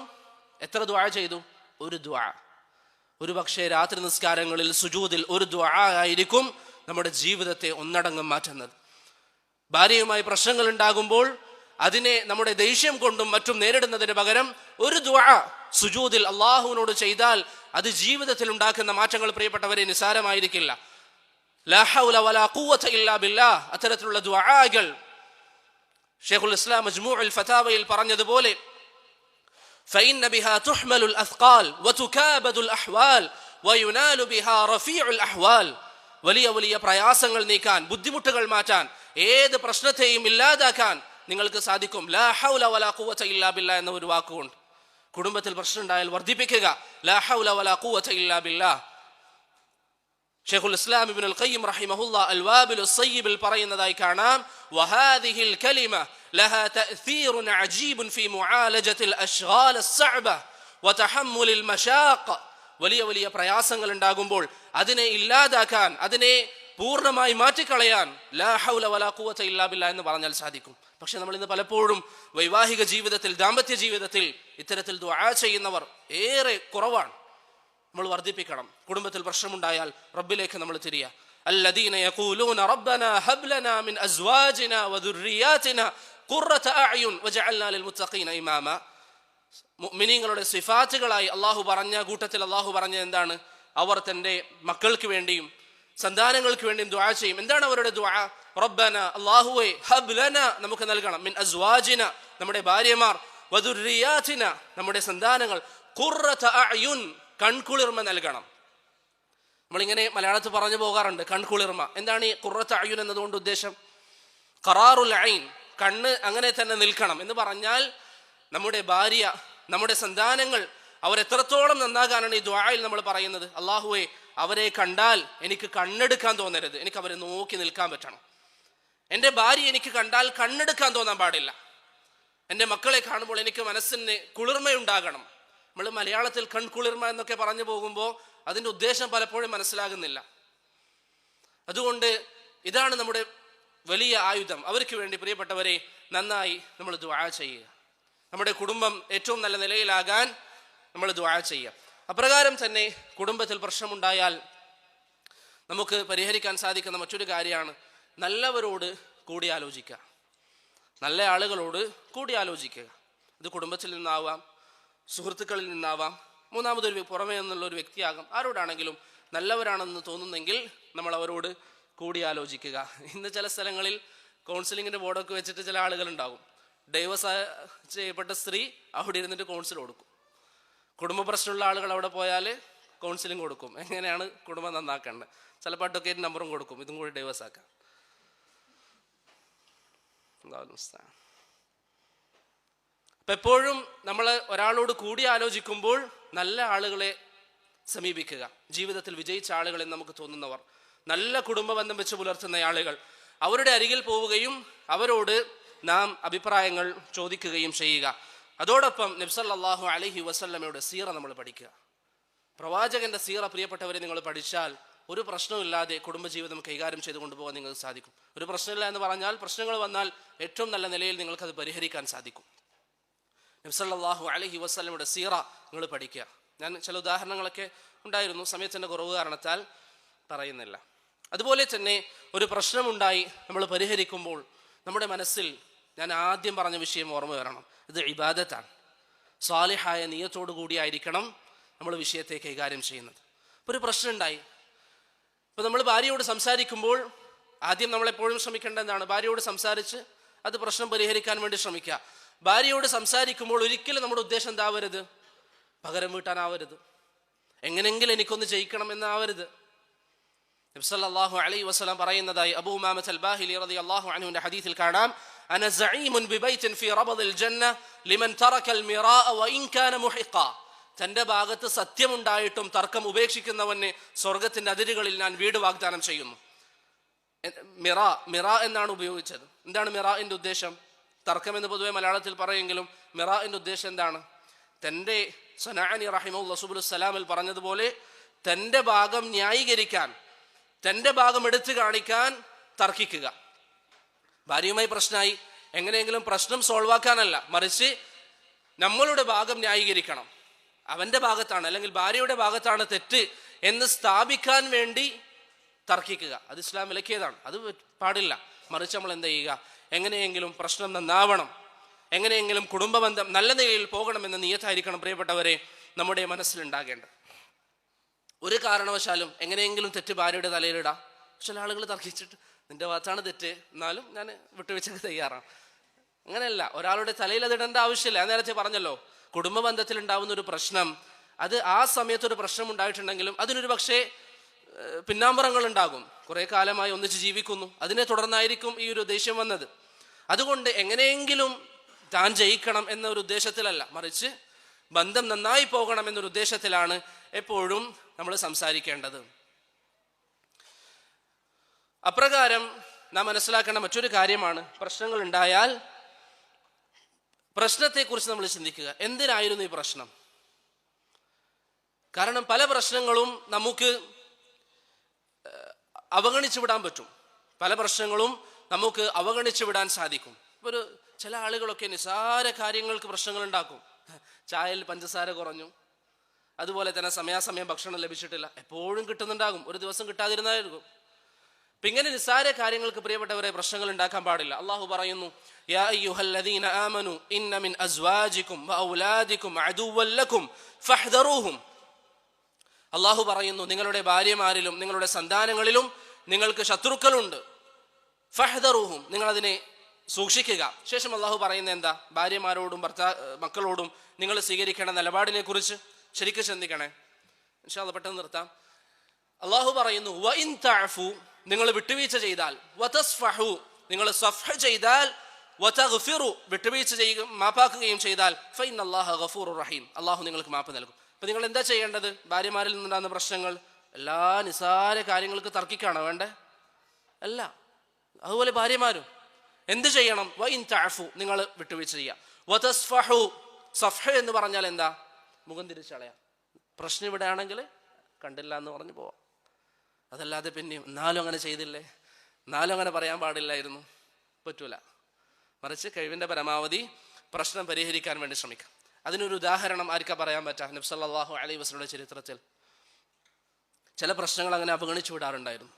എത്ര ദുആ ചെയ്തു? ഒരു ദുആ. ഒരു പക്ഷേ രാത്രി നിസ്കാരങ്ങളിൽ സുജൂദിൽ ഒരു ദുആ ആയിരിക്കും നമ്മുടെ ജീവിതത്തെ ഒന്നടങ്കം മാറ്റുന്നത്. ഭാര്യയുമായി പ്രശ്നങ്ങൾ ഉണ്ടാകുമ്പോൾ അതിനെ നമ്മുടെ ദേഷ്യം കൊണ്ടും മറ്റും നേരിടുന്നതിന് പകരം ഒരു ദുആ സുജൂദിൽ അള്ളാഹുവിനോട് ചെയ്താൽ അത് ജീവിതത്തിൽ ഉണ്ടാക്കുന്ന മാറ്റങ്ങൾ പ്രിയപ്പെട്ടവരെ നിസാരമായിരിക്കില്ല. ലാ ഹൗല വലാ ഖുവത ഇല്ലാ ബില്ലാഹ്, അത്തരത്തിലുള്ള ദുആകൾ ശൈഖുൽ ഇസ്ലാം മജ്മൂഉൽ ഫതാവയിൽ പറഞ്ഞതുപോലെ ഫഇന്ന ബിഹാ തുഹ്മലുൽ അസ്ഖാൽ വതുകാബദുൽ അഹ്വാൽ വയുനാലു ബിഹാ റഫീഉൽ അഹ്വാൽ. വലിയ വലിയ പ്രയാസങ്ങൾ നീക്കാൻ, ബുദ്ധിമുട്ടുകൾ മാറ്റാൻ, ഏത് പ്രശ്നത്തെയും ഇല്ലാതാക്കാൻ നിങ്ങൾക്ക് സാധിക്കും. ലാ ഹൗല വലാ ഖുവത ഇല്ലാ ബില്ലാഹ് എന്ന ഒരു വാക്കുകൊണ്ട്. കുടുംബത്തിൽ പ്രശ്നം ഉണ്ടായാൽ വർദ്ധിപ്പിക്കുക ലാ ഹൗല വലാ ഖുവത ഇല്ലാ ബില്ലാഹ്. ശൈഖുൽ ഇസ്ലാം ഇബ്നുൽ ഖയ്യിം റഹിമഹുല്ലാഹ് അൽ വാബിലുസ് സയ്യിബിൽ പറയുന്നതായി കാണാം വഹാദിഹിൽ കലിമ ലഹാ തഅ്സീറുൻ അജീബുൻ ഫീ മുആലജത്തിൽ അശ്ഗാൽ അസ്സഅബ വതഹമ്മുലിൽ മശാഖ്. വലിയ വലിയ പ്രയാസങ്ങൾ ഉണ്ടാകുമ്പോൾ അതിനെ ഇല്ലാതാക്കാൻ, അതിനെ പൂർണ്ണമായി മാറ്റിക്കളയാൻ ലാ ഹൗല വലാ ഖുവത ഇല്ലാ ബില്ലാഹ് എന്ന് പറഞ്ഞാൽ സാധിക്കും. പക്ഷെ നമ്മൾ ഇന്ന് പലപ്പോഴും വൈവാഹിക ജീവിതത്തിൽ, ദാമ്പത്യ ജീവിതത്തിൽ ഇത്തരത്തിൽ ദുആ ചെയ്യുന്നവർ ഏറെ കുറവാണ്. നമ്മൾ വർദ്ധിപ്പിക്കണം. കുടുംബത്തിൽ പ്രശ്നമുണ്ടായാൽ റബ്ബിലേക്ക് നമ്മൾ തിരിയുക. അല്ലദീന യഖൂലൂന റബ്ബനാ ഹബ് ലനാ മിൻ അസ്വാജിനാ വദുർരിയാതിനാ ഖുർറത അഅ്യുൻ വജഅൽനാ ലിൽമുത്തഖീന ഇമാമ. മുഅ്മിനീങ്ങളുടെ സിഫാത്തുകളായി അല്ലാഹു പറഞ്ഞ കൂട്ടത്തിൽ അല്ലാഹു പറഞ്ഞ എന്താണ്? അവർ തന്റെ മക്കൾക്ക് വേണ്ടിയും സന്താനങ്ങൾക്ക് വേണ്ടിയും ദുആ ചെയ്യും. എന്താണ് അവരുടെ ദുആ? റബ്ബന, അല്ലാഹുവേ, ഹബ് ലനാ, നമുക്ക് നൽകണം, മിൻ അസ്വാജിന, നമ്മുടെ ഭാര്യമാർ, വദുർരിയാതിന, നമ്മുടെ സന്താനങ്ങൾ, ഖുർറത അഅ്യുൻ, കൺകുളിർമ നൽകണം. നമ്മളിങ്ങനെ മലയാളത്തിൽ പറഞ്ഞു പോകാറുണ്ട് കൺകുളിർമ. എന്താണ് ഈ ഖുർറത അഅ്യുൻ എന്നതുകൊണ്ട് ഉദ്ദേശം? ഖറാറുൽ ഐൻ, കണ്ണ് അങ്ങനെ തന്നെ നിൽക്കണം എന്ന് പറഞ്ഞാൽ നമ്മുടെ ഭാര്യ, നമ്മുടെ സന്താനങ്ങൾ അവരെത്രത്തോളം നന്നാകാനാണ് ഈ ദുആയിൽ നമ്മൾ പറയുന്നത്. അല്ലാഹുവേ, അവരെ കണ്ടാൽ എനിക്ക് കണ്ണെടുക്കാൻ തോന്നരുത്, എനിക്ക് അവരെ നോക്കി നിൽക്കാൻ പറ്റണം. എൻ്റെ ഭാര്യ എനിക്ക് കണ്ടാൽ കണ്ണെടുക്കാൻ തോന്നാൻ പാടില്ല. എൻ്റെ മക്കളെ കാണുമ്പോൾ എനിക്ക് മനസ്സിന് കുളിർമയുണ്ടാകണം. നമ്മൾ മലയാളത്തിൽ കൺകുളിർമ എന്നൊക്കെ പറഞ്ഞു പോകുമ്പോൾ അതിൻ്റെ ഉദ്ദേശം പലപ്പോഴും മനസ്സിലാകുന്നില്ല. അതുകൊണ്ട് ഇതാണ് നമ്മുടെ വലിയ ആയുധം. അവർക്ക് വേണ്ടി പ്രിയപ്പെട്ടവരെ നന്നായി നമ്മൾ ദുആ ചെയ്യുക. നമ്മുടെ കുടുംബം ഏറ്റവും നല്ല നിലയിലാകാൻ നമ്മൾ ദുആ ചെയ്യുക. അപ്രകാരം തന്നെ കുടുംബത്തിൽ പ്രശ്നമുണ്ടായാൽ നമുക്ക് പരിഹരിക്കാൻ സാധിക്കുന്ന മറ്റൊരു കാര്യമാണ് നല്ലവരോട് കൂടിയാലോചിക്കുക. നല്ല ആളുകളോട് കൂടിയാലോചിക്കുക. ഇത് കുടുംബത്തിൽ നിന്നാവാം, സുഹൃത്തുക്കളിൽ നിന്നാവാം, മൂന്നാമതൊരു പുറമേ നിന്നുള്ള ഒരു വ്യക്തിയാകാം. ആരോടാണെങ്കിലും നല്ലവരാണെന്ന് തോന്നുന്നെങ്കിൽ നമ്മൾ അവരോട് കൂടിയാലോചിക്കുക. ഇന്ന് ചില സ്ഥലങ്ങളിൽ കൗൺസിലിങ്ങിൻ്റെ ബോർഡൊക്കെ വെച്ചിട്ട് ചില ആളുകളുണ്ടാകും. ഡൈവേഴ്സ് ചെയ്യപ്പെട്ട സ്ത്രീ അവിടെ ഇരുന്നിട്ട് കൗൺസിൽ കൊടുക്കും. കുടുംബ പ്രശ്നമുള്ള ആളുകൾ അവിടെ പോയാൽ കൗൺസിലിംഗ് കൊടുക്കും. എങ്ങനെയാണ് കുടുംബം നന്നാക്കേണ്ടത്, ചിലപ്പോൾ അഡ്വക്കേറ്റ് നമ്പറും കൊടുക്കും, ഇതും കൂടി ഡൈവേഴ്സ് ആക്കാം. അപ്പം എപ്പോഴും നമ്മൾ ഒരാളോട് കൂടി ആലോചിക്കുമ്പോൾ നല്ല ആളുകളെ സമീപിക്കുക. ജീവിതത്തിൽ വിജയിച്ച ആളുകളെ നമുക്ക് തോന്നുന്നവർ, നല്ല കുടുംബ ബന്ധം വെച്ച് പുലർത്തുന്ന ആളുകൾ, അവരുടെ അരികിൽ പോവുകയും അവരോട് നാം അഭിപ്രായങ്ങൾ ചോദിക്കുകയും ചെയ്യുക. അതോടൊപ്പം നബി സല്ലല്ലാഹു അലൈഹി വസല്ലമയുടെ സീറ നമ്മൾ പഠിക്കുക. പ്രവാചകന്റെ സീറ പ്രിയപ്പെട്ടവരെ നിങ്ങൾ പഠിച്ചാൽ ഒരു പ്രശ്നമില്ലാതെ കുടുംബജീവിതം കൈകാര്യം ചെയ്ത് കൊണ്ടുപോകാൻ നിങ്ങൾക്ക് സാധിക്കും. ഒരു പ്രശ്നമില്ല എന്ന് പറഞ്ഞാൽ പ്രശ്നങ്ങൾ വന്നാൽ ഏറ്റവും നല്ല നിലയിൽ നിങ്ങൾക്കത് പരിഹരിക്കാൻ സാധിക്കും. നബി സല്ലല്ലാഹു അലൈഹി വസല്ലമയുടെ സീറ നിങ്ങൾ പഠിക്കുക. ഞാൻ ചില ഉദാഹരണങ്ങളൊക്കെ ഉണ്ടായിരുന്നു, സമയത്തിൻ്റെ കുറവ് കാരണത്താൽ പറയുന്നില്ല. അതുപോലെ തന്നെ ഒരു പ്രശ്നമുണ്ടായി നമ്മൾ പരിഹരിക്കുമ്പോൾ നമ്മുടെ മനസ്സിൽ ഞാൻ ആദ്യം പറഞ്ഞ വിഷയം ഓർമ്മ വരണം, ഇത് ഇബാദത്താണ്. സാലിഹായ നിയ്യത്തോടു കൂടിയായിരിക്കണം നമ്മൾ വിഷയത്തെ കൈകാര്യം ചെയ്യുന്നത്. ഇപ്പോൾ ഒരു പ്രശ്നം ഉണ്ടായി, ഇപ്പോൾ നമ്മൾ ഭാര്യയോട് സംസാരിക്കുമ്പോൾ ആദ്യം നമ്മളെപ്പോഴും ശ്രമിക്കേണ്ട എന്താണ്? ഭാര്യയോട് സംസാരിച്ച് അത് പ്രശ്നം പരിഹരിക്കാൻ വേണ്ടി ശ്രമിക്കുക. ഭാര്യയോട് സംസാരിക്കുമ്പോൾ ഒരിക്കലും നമ്മുടെ ഉദ്ദേശം എന്താവരുത്? പകരം വീട്ടാനാവരുത്, എങ്ങനെങ്കിലും എനിക്കൊന്ന് ജയിക്കണം എന്നാവരുത്. നബി സല്ലല്ലാഹു അലൈഹി വസല്ലം പറയുന്നതായി അബൂ ഉമാമത്ത് അൽ-ബാഹിലി റളിയല്ലാഹു അൻഹുവിന്റെ ഹദീസിൽ കാണാം, അന സഈമുൻ ബിബൈത്തിൻ ഫീ റബദിൽ ജന്ന ലിമൻ തറക്കൽ മിറാഅ വഇൻ കാന മുഹിഖ. തന്റെ ഭാഗത്ത് സത്യമുണ്ടായിട്ടും തർക്കം ഉപേക്ഷിക്കുന്നവന് സ്വർഗത്തിന്റെ അതിരുകളിൽ ഞാൻ വീട് വാഗ്ദാനം ചെയ്യുന്നു. മിറ എന്നാണ് ഉപയോഗിച്ചത്. എന്താണ് മിറാഇന്റെ ഉദ്ദേശം? തർക്കം എന്ന് പൊതുവെ മലയാളത്തിൽ പറയുമെങ്കിലും മിറാഇന്റെ ഉദ്ദേശം എന്താണ്? തന്റെ സനഅനി റഹിമഹുല്ലാഹ് സുബ്ഹുൽ സലാമിൽ പറഞ്ഞതുപോലെ തന്റെ ഭാഗം ന്യായീകരിക്കാൻ, തന്റെ ഭാഗം എടുത്തു കാണിക്കാൻ തർക്കിക്കുക. ഭാര്യയുമായി പ്രശ്നമായി, എങ്ങനെയെങ്കിലും പ്രശ്നം സോൾവ് ആക്കാനല്ല, മറിച്ച് നമ്മളുടെ ഭാഗം ന്യായീകരിക്കണം. അവന്റെ ഭാഗത്താണ് അല്ലെങ്കിൽ ഭാര്യയുടെ ഭാഗത്താണ് തെറ്റ് എന്ന് സ്ഥാപിക്കാൻ വേണ്ടി തർക്കിക്കുക. അത് ഇസ്ലാം വിലക്കിയതാണ്, അത് പാടില്ല. മറിച്ച് നമ്മൾ എന്താ ചെയ്യുക? എങ്ങനെയെങ്കിലും പ്രശ്നം നന്നാവണം, എങ്ങനെയെങ്കിലും കുടുംബബന്ധം നല്ല നിലയിൽ പോകണമെന്ന നിയത്തായിരിക്കണം പ്രിയപ്പെട്ടവരെ നമ്മുടെ മനസ്സിലുണ്ടാകേണ്ടത്. ഒരു കാരണവശാലും എങ്ങനെയെങ്കിലും തെറ്റ് ഭാര്യയുടെ തലയിലിടാം. ചില ആളുകൾ തർക്കിച്ചിട്ട് നിന്റെ ഭാഗത്താണ് തെറ്റ്, എന്നാലും ഞാൻ വിട്ടുവീഴ്ചക്ക് തയ്യാറാണ്. അങ്ങനെയല്ല, ഒരാളുടെ തലയിൽ അത് ഇടേണ്ട ആവശ്യമില്ല. ഞാൻ നേരത്തെ പറഞ്ഞല്ലോ, കുടുംബ ബന്ധത്തിൽ ഉണ്ടാവുന്ന ഒരു പ്രശ്നം, അത് ആ സമയത്തൊരു പ്രശ്നം ഉണ്ടായിട്ടുണ്ടെങ്കിലും അതിനൊരു പക്ഷേ പിന്നാമ്പറങ്ങൾ ഉണ്ടാകും. കുറെ കാലമായി ഒന്നിച്ച് ജീവിക്കുന്നു, അതിനെ തുടർന്നായിരിക്കും ഈ ഒരു ദേഷ്യം വന്നത്. അതുകൊണ്ട് എങ്ങനെയെങ്കിലും താൻ ജയിക്കണം എന്ന ഒരു ഉദ്ദേശത്തിലല്ല, മറിച്ച് ബന്ധം നന്നായി പോകണം എന്നൊരു ഉദ്ദേശത്തിലാണ് എപ്പോഴും നമ്മൾ സംസാരിക്കേണ്ടത്. അപ്രകാരം നാം മനസ്സിലാക്കേണ്ട മറ്റൊരു കാര്യമാണ്, പ്രശ്നങ്ങൾ ഉണ്ടായാൽ പ്രശ്നത്തെക്കുറിച്ച് നമ്മൾ ചിന്തിക്കുക. എന്തിനായിരുന്നു ഈ പ്രശ്നം? കാരണം പല പ്രശ്നങ്ങളും നമുക്ക് അവഗണിച്ചു വിടാൻ പറ്റും, പല പ്രശ്നങ്ങളും നമുക്ക് അവഗണിച്ചു വിടാൻ സാധിക്കും. ഒരു ചില ആളുകളൊക്കെ നിസ്സാര കാര്യങ്ങൾക്ക് പ്രശ്നങ്ങൾ ഉണ്ടാക്കും. ചായയിൽ പഞ്ചസാര കുറഞ്ഞു, അതുപോലെ തന്നെ സമയാസമയം ഭക്ഷണം ലഭിച്ചിട്ടില്ല, എപ്പോഴും കിട്ടുന്നുണ്ടാകും, ഒരു ദിവസം കിട്ടാതിരുന്നായിരിക്കും. അപ്പൊ ഇങ്ങനെ നിസ്സാര കാര്യങ്ങൾക്ക് പ്രിയപ്പെട്ടവരെ പ്രശ്നങ്ങൾ ഉണ്ടാക്കാൻ പാടില്ല. അള്ളാഹു പറയുന്നു, യാ അയ്യുഹല്ലദീന ആമനു ഇന്ന മിൻ അസ്വാജികും വഔലാദികും അദുവ്വൻ ലക്കും ഫഹ്ദറൂഹും. അള്ളാഹു പറയുന്നു, നിങ്ങളുടെ ഭാര്യമാരിലും നിങ്ങളുടെ സന്താനങ്ങളിലും നിങ്ങൾക്ക് ശത്രുക്കളുണ്ട്. ഫഹ്ദറൂഹും, നിങ്ങളതിനെ സൂക്ഷിക്കുക. ശേഷം അള്ളാഹു പറയുന്നത് എന്താ? ഭാര്യമാരോടും മക്കളോടും നിങ്ങൾ സ്വീകരിക്കേണ്ട നിലപാടിനെ കുറിച്ച് ശരിക്കും ചിന്തിക്കണേ. ഇൻഷാ അല്ലാഹ് പെട്ടെന്ന് നിർത്താം. അള്ളാഹു പറയുന്നു, വഇൻ തഅഫു, നിങ്ങൾ വിട്ടുവീഴ്ച ചെയ്താൽ, വതസ്ഫഹു, നിങ്ങൾ സഫഹ് ചെയ്താൽ, വതഗ്ഫിറു, വിട്ടുവീഴ്ച ചെയ്യുകയും മാപ്പാക്കുകയും ചെയ്താൽ, ഫഇന്നല്ലാഹ ഗഫൂറുർ റഹീം, അള്ളാഹു നിങ്ങൾക്ക് മാപ്പ് നൽകും. അപ്പൊ നിങ്ങൾ എന്താ ചെയ്യേണ്ടത്? ഭാര്യമാരിൽ നിന്നുണ്ടാകുന്ന പ്രശ്നങ്ങൾ എല്ലാ നിസാര കാര്യങ്ങൾക്ക് തർക്കിക്കാണോ വേണ്ടേ? അല്ല. അതുപോലെ ഭാര്യമാരും എന്ത് ചെയ്യണം? വഇൻ തഅഫു, നിങ്ങൾ വിട്ടുവീഴ്ച ചെയ്യുക. വതസ്ഫഹു, സഫഹ് എന്ന് പറഞ്ഞാൽ എന്താ? മുഖം തിരിച്ചളയാം. പ്രശ്നം ഇവിടെ ആണെങ്കിൽ കണ്ടില്ല എന്ന് പറഞ്ഞു പോവാം. അതല്ലാതെ പിന്നെയും എന്നാലും അങ്ങനെ ചെയ്തില്ലേ, എന്നാലും അങ്ങനെ പറയാൻ പാടില്ലായിരുന്നു, പറ്റൂല. മറിച്ച് കഴിവിൻ്റെ പരമാവധി പ്രശ്നം പരിഹരിക്കാൻ വേണ്ടി ശ്രമിക്കാം. അതിനൊരു ഉദാഹരണം ആർക്കാ പറയാൻ പറ്റാ? നബി സല്ലല്ലാഹു അലൈഹി വസല്ലമയുടെ ചരിത്രത്തിൽ ചില പ്രശ്നങ്ങൾ അങ്ങനെ അവഗണിച്ചു വിടാറുണ്ടായിരുന്നു.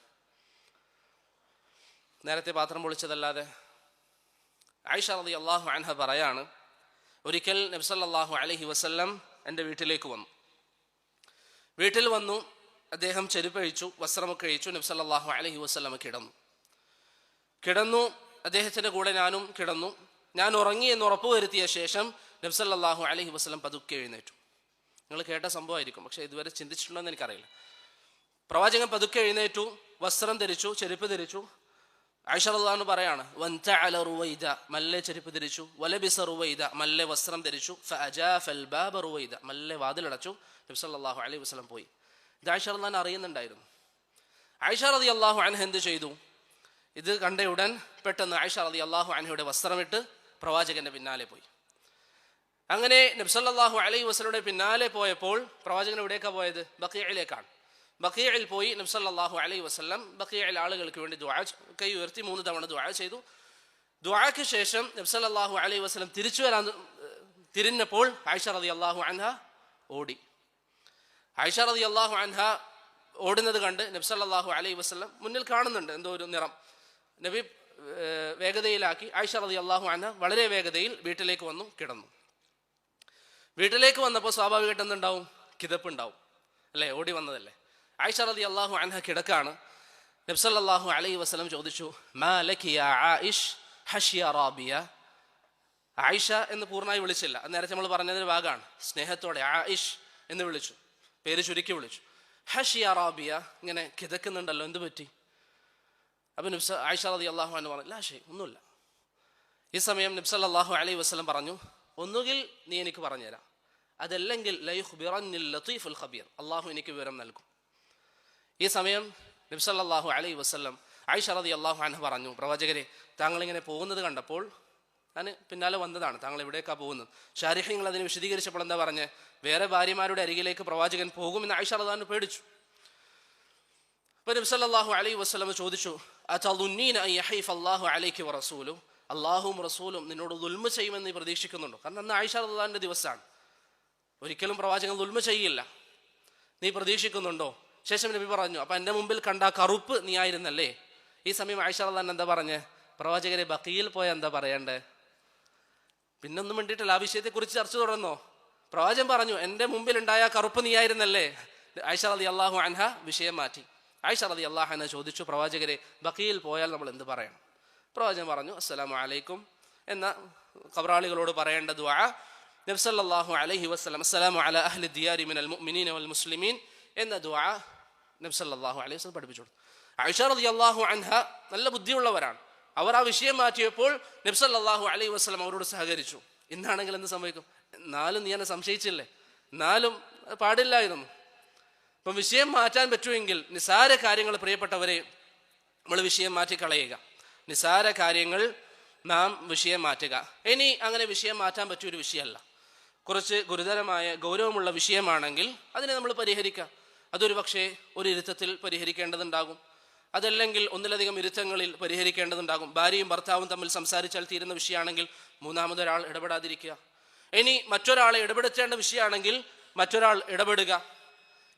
നേരത്തെ പാത്രം പൊളിച്ചതല്ലാതെ ആയിഷ റളിയല്ലാഹു അൻഹ പറയാണ്, ഒരിക്കൽ നബി സല്ലല്ലാഹു അലൈഹി വസല്ലം എൻ്റെ വീട്ടിലേക്ക് വന്നു. വീട്ടിൽ വന്നു, അദ്ദേഹം ചെരുപ്പഴിച്ചു, വസ്ത്രമൊക്കെ അഴിച്ചു. നബി സല്ലല്ലാഹു അലൈഹി വസല്ലം കിടന്നു. അദ്ദേഹത്തിൻ്റെ കൂടെ ഞാനും കിടന്നു. ഞാൻ ഉറങ്ങി എന്ന് ഉറപ്പുവരുത്തിയ ശേഷം നബി സല്ലല്ലാഹു അലൈഹി വസല്ലം പതുക്കെ എഴുന്നേറ്റു. നിങ്ങൾ കേട്ട സംഭവമായിരിക്കും, പക്ഷെ ഇതുവരെ ചിന്തിച്ചിട്ടുണ്ടോ എന്ന് എനിക്കറിയില്ല. പ്രവാചകൻ പതുക്കെ എഴുന്നേറ്റു, വസ്ത്രം ധരിച്ചു, ചെരുപ്പ് ധരിച്ചു. ആയിഷ റളിയല്ലാഹു അൻഹ പറയാണ്, വൻതഅല റുവൈദ, മല്ലെ ചെരുപ്പ് ധരിച്ചു, വലബിസ റുവൈദ, മല്ലെ വസ്ത്രം ധരിച്ചു, ഫഅജാഫൽ ബാബ റുവൈദ, മല്ലെ വാതിലടച്ചു. നബി സല്ലല്ലാഹു അലൈഹി വസല്ലം പോയി. ഇത് ആയിഷ റളിയല്ലാഹു അൻഹ അറിയുന്നുണ്ടായിരുന്നു. ആയിഷ റളിയല്ലാഹു അൻഹ എന്ത് ചെയ്തു? ഇത് കണ്ട ഉടൻ പെട്ടെന്ന് ആയിഷ റളിയല്ലാഹു അൻഹയുടെ വസ്ത്രമിട്ട് പ്രവാചകന്റെ പിന്നാലെ പോയി. അങ്ങനെ നബി സല്ലല്ലാഹു അലൈഹി വസല്ലമയുടെ പിന്നാലെ പോയപ്പോൾ പ്രവാചകൻ എവിടേക്കാ പോയത്? ബഖീഇലേക്കാണ്. ബഖീഇൽ പോയി നബി സല്ലല്ലാഹു അലൈഹി വസല്ലം ബഖീഇൽ ആളുകൾക്ക് വേണ്ടി കൈ ഉയർത്തി 3 തവണ ദുആ ചെയ്തു. ദുആക്ക് ശേഷം നബി സല്ലല്ലാഹു അലൈഹി വസല്ലം തിരിച്ചു വരാൻ തിരിഞ്ഞപ്പോൾ ആയിഷ റളിയല്ലാഹു അൻഹ ഓടി. ആയിഷ റളിയല്ലാഹു അൻഹ ഓടുന്നത് കണ്ട് നബി സല്ലല്ലാഹു അലൈഹി വസല്ലം മുന്നിൽ കാണുന്നുണ്ട് എന്തോ ഒരു നിറം. നബി വേഗതയിലാക്കി ആയിഷ റളിയല്ലാഹു അൻഹ വളരെ വേഗതയിൽ വീട്ടിലേക്ക് വന്നു കിടന്നു. വീട്ടിലേക്ക് വന്നപ്പോൾ സ്വാഭാവികമായിട്ട് എന്തുണ്ടാവും? കിതപ്പുണ്ടാവും അല്ലേ? ഓടി വന്നതല്ലേ. ആയിഷ റളിയല്ലാഹു അൻഹ കിടക്കാണ്. നബി സല്ലല്ലാഹു അലൈഹി വസല്ലം ചോദിച്ചു, മാ ലക്കി യാ ആയിഷ് ഹഷിയ റാബിയ. ആയിഷ എന്ന് പൂർണ്ണമായി വിളിച്ചില്ല, അത് നേരത്തെ നമ്മൾ പറഞ്ഞതിന് ഭാഗമാണ്. സ്നേഹത്തോടെ ആയിഷ് എന്ന് വിളിച്ചു, പേര് ചുരുക്കി വിളിച്ചു. ഹഷിയ റാബിയ, ഇങ്ങനെ കിതക്കുന്നുണ്ടല്ലോ, എന്ത് പറ്റി? അപ്പം ആയിഷ റളിയല്ലാഹു അൻഹ പറഞ്ഞു, ലാ ഷൈ, ഒന്നുമില്ല. ഈ സമയം നബി സല്ലല്ലാഹു അലൈഹി വസല്ലം പറഞ്ഞു, ഒന്നുകിൽ നീ എനിക്ക് പറഞ്ഞുതരാം, അതല്ലെങ്കിൽ ലയുഖ്ബിറന്നിൽ ലതീഫുൽ ഖബീർ, അള്ളാഹു എനിക്ക് വിവരം നൽകും. ഈ സമയം നബി സല്ലല്ലാഹു അലൈഹി വസല്ലം ആയിഷ റളിയല്ലാഹു അൻഹ പറഞ്ഞു, പ്രവാചകരെ, താങ്കളിങ്ങനെ പോകുന്നത് കണ്ടപ്പോൾ ഞാൻ പിന്നാലെ വന്നതാണ്, താങ്കൾ എവിടേക്കാണ് പോകുന്നത്? ശാരിഹ്യങ്ങൾ അതിനെ വിശദീകരിച്ചപ്പോൾ എന്താ പറഞ്ഞ്, വേറെ ഭാര്യമാരുടെ അരികിലേക്ക് പ്രവാചകൻ പോകുമെന്ന് ആയിഷ റളിയല്ലാഹു അൻഹ പേടിച്ചു. അപ്പോൾ നബി സല്ലല്ലാഹു അലൈഹി വസല്ലം ചോദിച്ചു, അതളുന്നീന അൻ യഹീഫ അല്ലാഹു അലൈകി വറസൂലുഹു, അള്ളാഹുവും റസൂലും നിന്നോട് ദുൽമ ചെയ്യുമെന്ന് നീ പ്രതീക്ഷിക്കുന്നുണ്ടോ? കാരണം അന്ന് ആയിഷ റളിയല്ലാഹു അൻഹയുടെ ദിവസമാണ്, ഒരിക്കലും പ്രവാചകൻ ദുൽമ ചെയ്യില്ല, നീ പ്രതീക്ഷിക്കുന്നുണ്ടോ? ശേഷം നബി പറഞ്ഞു, അപ്പം എൻ്റെ മുമ്പിൽ കണ്ട കറുപ്പ് നീ ആയിരുന്നല്ലേ? ഈ സമയം ആയിഷ റളിയല്ലാഹു അൻഹ എന്താ പറഞ്ഞേ, പ്രവാചകരെ ബഖീൽ പോയ എന്താ പറയണ്ടേ? പിന്നൊന്നും വേണ്ടിയിട്ടില്ല, ആ വിഷയത്തെക്കുറിച്ച് ചർച്ച തുടർന്നോ? പ്രവാചകൻ പറഞ്ഞു, എൻ്റെ മുമ്പിൽ ഉണ്ടായ കറുപ്പ് നീ ആയിരുന്നല്ലേ? ആയിഷ റളിയല്ലാഹു അൻഹ വിഷയം മാറ്റി. ആയിഷ റളിയല്ലാഹു അൻഹ ചോദിച്ചു, പ്രവാചകരെ ബഖീൽ പോയാൽ നമ്മൾ എന്ത് പറയണം? പ്രവാചകൻ പറഞ്ഞു, അസ്സലാമു അലൈക്കും എന്ന ഖബറാളികളോട് പറയേണ്ട ദുആ നബി സല്ലല്ലാഹു അലൈഹി വസല്ലം, അസ്സലാമു അലാ അഹ്ലി ദിയാരി മിനൽ മുഅ്മിനീന വൽ മുസ്ലിമീൻ എന്ന ദുആ നബി സല്ലല്ലാഹു അലൈഹി വസല്ലം പഠിപ്പിച്ചു കൊടുത്തു. ആയിഷ റളിയല്ലാഹു അൻഹ നല്ല ബുദ്ധിയുള്ളവരാണ്. അവർ ആ വിഷയം മാറ്റിയപ്പോൾ നബി സല്ലല്ലാഹു അലൈഹി വസല്ലം അവരോട് സഹകരിച്ചു. ഇന്നാണെങ്കിൽ എന്ത് സംഭവിക്കും? എന്നാലും നീ എന്നെ സംശയിച്ചില്ലേ, എന്നാലും പാടില്ലായിരുന്നു. അപ്പം വിഷയം മാറ്റാൻ പറ്റുമെങ്കിൽ നിസാര കാര്യങ്ങൾ, പ്രിയപ്പെട്ടവരെ, നമ്മൾ വിഷയം മാറ്റിക്കളയുക. നിസാര കാര്യങ്ങൾ നാം വിഷയം മാറ്റുക. ഇനി അങ്ങനെ വിഷയം മാറ്റാൻ പറ്റിയൊരു വിഷയമല്ല, കുറച്ച് ഗുരുതരമായ ഗൗരവമുള്ള വിഷയമാണെങ്കിൽ അതിനെ നമ്മൾ പരിഹരിക്കാം. അതൊരു പക്ഷേ ഒരു ഇരുത്തത്തിൽ പരിഹരിക്കേണ്ടതുണ്ടാകും, അതല്ലെങ്കിൽ ഒന്നിലധികം ഇരുത്തങ്ങളിൽ പരിഹരിക്കേണ്ടതുണ്ടാകും. ഭാര്യയും ഭർത്താവും തമ്മിൽ സംസാരിച്ചാൽ തീരുന്ന വിഷയമാണെങ്കിൽ മൂന്നാമതൊരാൾ ഇടപെടാതിരിക്കുക. ഇനി മറ്റൊരാളെ ഇടപെടുത്തേണ്ട വിഷയമാണെങ്കിൽ മറ്റൊരാൾ ഇടപെടുക.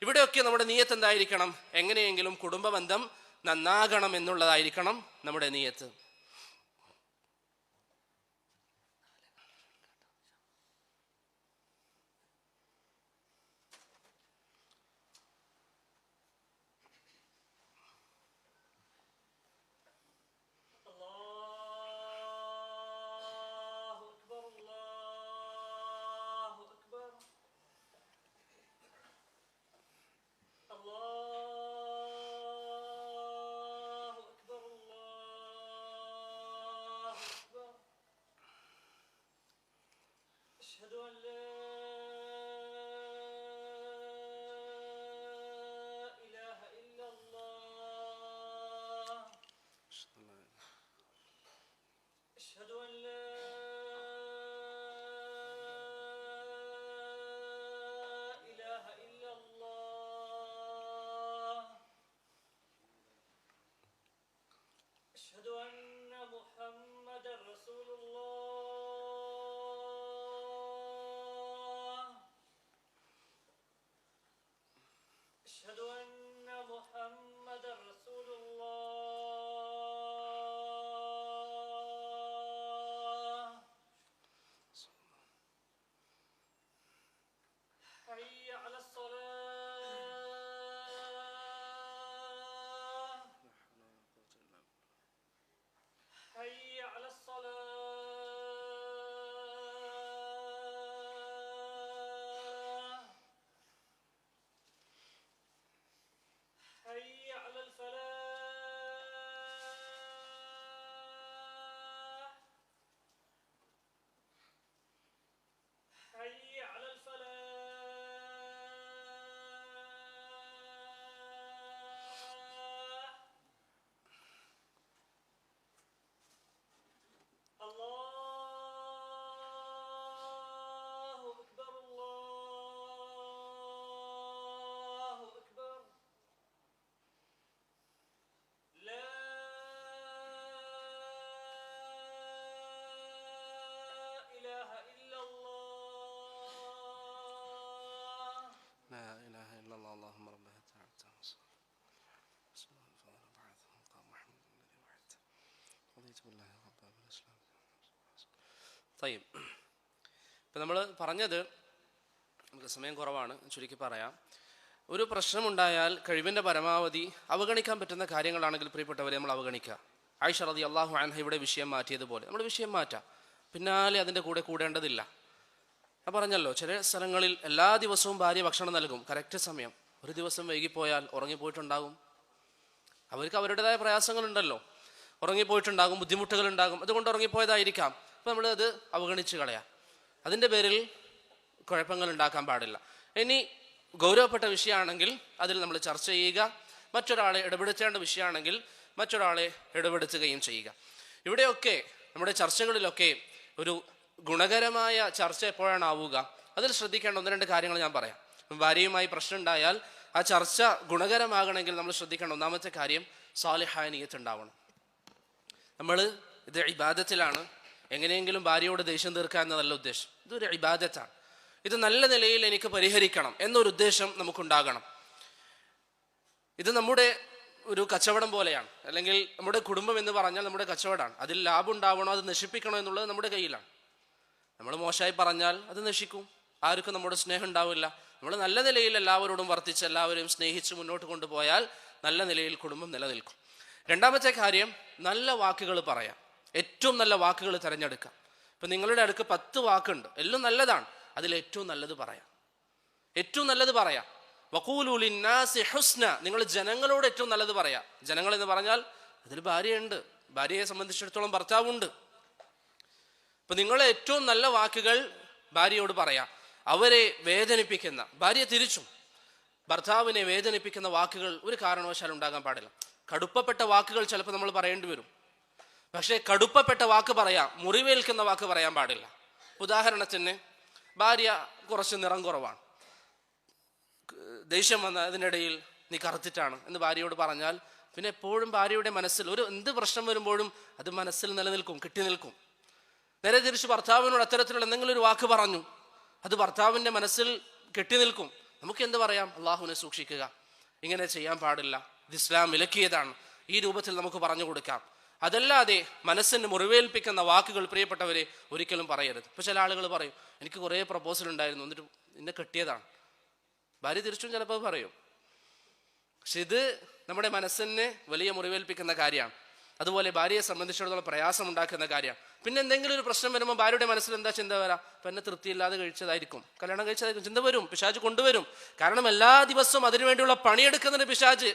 ഇവിടെയൊക്കെ നമ്മുടെ നിയ്യത്ത് എന്തായിരിക്കണം? എങ്ങനെയെങ്കിലും കുടുംബബന്ധം നന്നാകണം എന്നുള്ളതായിരിക്കണം നമ്മുടെ നിയ്യത്ത്. لا إله إلا الله اللهم رب هذا ഇപ്പം നമ്മൾ പറഞ്ഞത്, നമുക്ക് സമയം കുറവാണ്, ചുരുക്കി പറയാം. ഒരു പ്രശ്നമുണ്ടായാൽ കഴിവിൻ്റെ പരമാവധി അവഗണിക്കാൻ പറ്റുന്ന കാര്യങ്ങളാണെങ്കിൽ പ്രിയപ്പെട്ടവരെ നമ്മൾ അവഗണിക്കുക. ആയിഷ റളിയല്ലാഹു അൻഹ ഇവിടെ വിഷയം മാറ്റിയതുപോലെ നമ്മൾ വിഷയം മാറ്റാം, പിന്നാലെ അതിൻ്റെ കൂടെ കൂടേണ്ടതില്ല. ഞാൻ പറഞ്ഞല്ലോ, ചില സ്ഥലങ്ങളിൽ എല്ലാ ദിവസവും ഭാര്യ ഭക്ഷണം നൽകും കറക്റ്റ് സമയം. ഒരു ദിവസം വൈകിപ്പോയാൽ ഉറങ്ങിപ്പോയിട്ടുണ്ടാകും. അവർക്ക് അവരുടേതായ പ്രയാസങ്ങളുണ്ടല്ലോ, ഉറങ്ങിപ്പോയിട്ടുണ്ടാകും, ബുദ്ധിമുട്ടുകളുണ്ടാകും, അതുകൊണ്ട് ഉറങ്ങിപ്പോയതായിരിക്കാം. അപ്പം നമ്മൾ അത് അവഗണിച്ച് കളയാം. അതിൻ്റെ പേരിൽ കുഴപ്പങ്ങൾ ഉണ്ടാക്കാൻ പാടില്ല. ഇനി ഗൗരവപ്പെട്ട വിഷയമാണെങ്കിൽ അതിൽ നമ്മൾ ചർച്ച ചെയ്യുക, മറ്റൊരാളെ ഇടപെടുത്തേണ്ട വിഷയമാണെങ്കിൽ മറ്റൊരാളെ ഇടപെടുത്തുകയും ചെയ്യുക. ഇവിടെയൊക്കെ നമ്മുടെ ചർച്ചകളിലൊക്കെ ഒരു ഗുണകരമായ ചർച്ച എപ്പോഴാണ് ആവുക, അതിൽ ശ്രദ്ധിക്കേണ്ട ഒന്ന് രണ്ട് കാര്യങ്ങൾ ഞാൻ പറയാം. ഭാര്യയുമായി പ്രശ്നം ഉണ്ടായാൽ ആ ചർച്ച ഗുണകരമാകണമെങ്കിൽ നമ്മൾ ശ്രദ്ധിക്കേണ്ട ഒന്നാമത്തെ കാര്യം സാലിഹായ നിയ്യത്ത് ഉണ്ടാവണം. നമ്മൾ ഇത് ഇബാദത്തിലാണ്, എങ്ങനെയെങ്കിലും ഭാര്യയോട് ദേഷ്യം തീർക്കുക എന്നതല്ല ഉദ്ദേശം. ഇതൊരു ഇബാദത്താണ്. ഇത് നല്ല നിലയിൽ എനിക്ക് പരിഹരിക്കണം എന്നൊരു ഉദ്ദേശം നമുക്കുണ്ടാകണം. ഇത് നമ്മുടെ ഒരു കച്ചവടം പോലെയാണ്, അല്ലെങ്കിൽ നമ്മുടെ കുടുംബം എന്ന് പറഞ്ഞാൽ നമ്മുടെ കച്ചവടമാണ്. അതിൽ ലാഭം ഉണ്ടാവണോ അത് നശിപ്പിക്കണോ എന്നുള്ളത് നമ്മുടെ കയ്യിലാണ്. നമ്മൾ മോശമായി പറഞ്ഞാൽ അത് നശിക്കും, ആർക്കും നമ്മുടെ സ്നേഹം ഉണ്ടാവില്ല. നമ്മൾ നല്ല നിലയിൽ എല്ലാവരോടും വർത്തിച്ച് എല്ലാവരെയും സ്നേഹിച്ച് മുന്നോട്ട് കൊണ്ടുപോയാൽ നല്ല നിലയിൽ കുടുംബം നിലനിൽക്കും. രണ്ടാമത്തെ കാര്യം, നല്ല വാക്കുകൾ പറയാം. ഏറ്റവും നല്ല വാക്കുകൾ തിരഞ്ഞെടുക്കാം. ഇപ്പം നിങ്ങളുടെ അടുക്ക് 10 വാക്കുണ്ട്, എല്ലാം നല്ലതാണ്, അതിൽ ഏറ്റവും നല്ലത് പറയാം. ഏറ്റവും നല്ലത് പറയാം. വഖൂലു ലിന്നാസി ഹുസ്ന, നിങ്ങൾ ജനങ്ങളോട് ഏറ്റവും നല്ലത് പറയാം. ജനങ്ങൾ എന്ന് പറഞ്ഞാൽ അതിൽ ഭാര്യയുണ്ട്, ഭാര്യയെ സംബന്ധിച്ചിടത്തോളം ഭർത്താവുണ്ട്. അപ്പൊ നിങ്ങൾ ഏറ്റവും നല്ല വാക്കുകൾ ഭാര്യയോട് പറയാം. അവരെ വേദനിപ്പിക്കുന്ന, ഭാര്യ തിരിച്ചും ഭർത്താവിനെ വേദനിപ്പിക്കുന്ന വാക്കുകൾ ഒരു കാരണവശാലും ഉണ്ടാകാൻ പാടില്ല. കടുപ്പപ്പെട്ട വാക്കുകൾ ചിലപ്പോൾ നമ്മൾ പറയേണ്ടി വരും, പക്ഷേ കടുപ്പപ്പെട്ട വാക്ക് പറയാം, മുറിവേൽക്കുന്ന വാക്ക് പറയാൻ പാടില്ല. ഉദാഹരണത്തിന്, ഭാര്യ കുറച്ച് നിറം കുറവാണ്, ദേഷ്യം വന്ന അതിനിടയിൽ നീ കറുത്തിട്ടാണ് എന്ന് ഭാര്യയോട് പറഞ്ഞാൽ പിന്നെ എപ്പോഴും ഭാര്യയുടെ മനസ്സിൽ ഒരു എന്ത് പ്രശ്നം വരുമ്പോഴും അത് മനസ്സിൽ നിലനിൽക്കും, കിട്ടി നിൽക്കും. നേരെ തിരിച്ച് ഭർത്താവിനോട് അത്തരത്തിലുള്ള എന്തെങ്കിലും ഒരു വാക്ക് പറഞ്ഞു, അത് ഭർത്താവിൻ്റെ മനസ്സിൽ കെട്ടി നിൽക്കും. നമുക്ക് എന്ത് പറയാം? അള്ളാഹുവിനെ സൂക്ഷിക്കുക, ഇങ്ങനെ ചെയ്യാൻ പാടില്ല, ഇത് ഇസ്ലാം വിലക്കിയതാണ്, ഈ രൂപത്തിൽ നമുക്ക് പറഞ്ഞു കൊടുക്കാം. അതല്ലാതെ മനസ്സിന് മുറിവേൽപ്പിക്കുന്ന വാക്കുകൾ പ്രിയപ്പെട്ടവരെ ഒരിക്കലും പറയരുത്. ഇപ്പൊ ചില ആളുകൾ പറയും, എനിക്ക് കുറേ പ്രപ്പോസൽ ഉണ്ടായിരുന്നു, എന്നിട്ട് എന്നെ കെട്ടിയതാണ്. ഭാര്യ തിരിച്ചും ചിലപ്പോൾ പറയും, പക്ഷെ ഇത് നമ്മുടെ മനസ്സിനെ വലിയ മുറിവേൽപ്പിക്കുന്ന കാര്യമാണ്. അതുപോലെ ഭാര്യയെ സംബന്ധിച്ചിടത്തോളം പ്രയാസം ഉണ്ടാക്കുന്ന കാര്യമാണ്. പിന്നെ എന്തെങ്കിലും ഒരു പ്രശ്നം വരുമ്പോൾ ഭാര്യയുടെ മനസ്സിൽ എന്താ ചിന്ത വരാം? ഇപ്പം എന്നെ തൃപ്തിയില്ലാതെ കഴിച്ചതായിരിക്കും, കല്യാണം കഴിച്ചതായിരിക്കും, ചിന്ത വരും, പിശാച് കൊണ്ടുവരും. കാരണം എല്ലാ ദിവസവും അതിനുവേണ്ടിയുള്ള പണിയെടുക്കുന്നതിന് പിശാച്.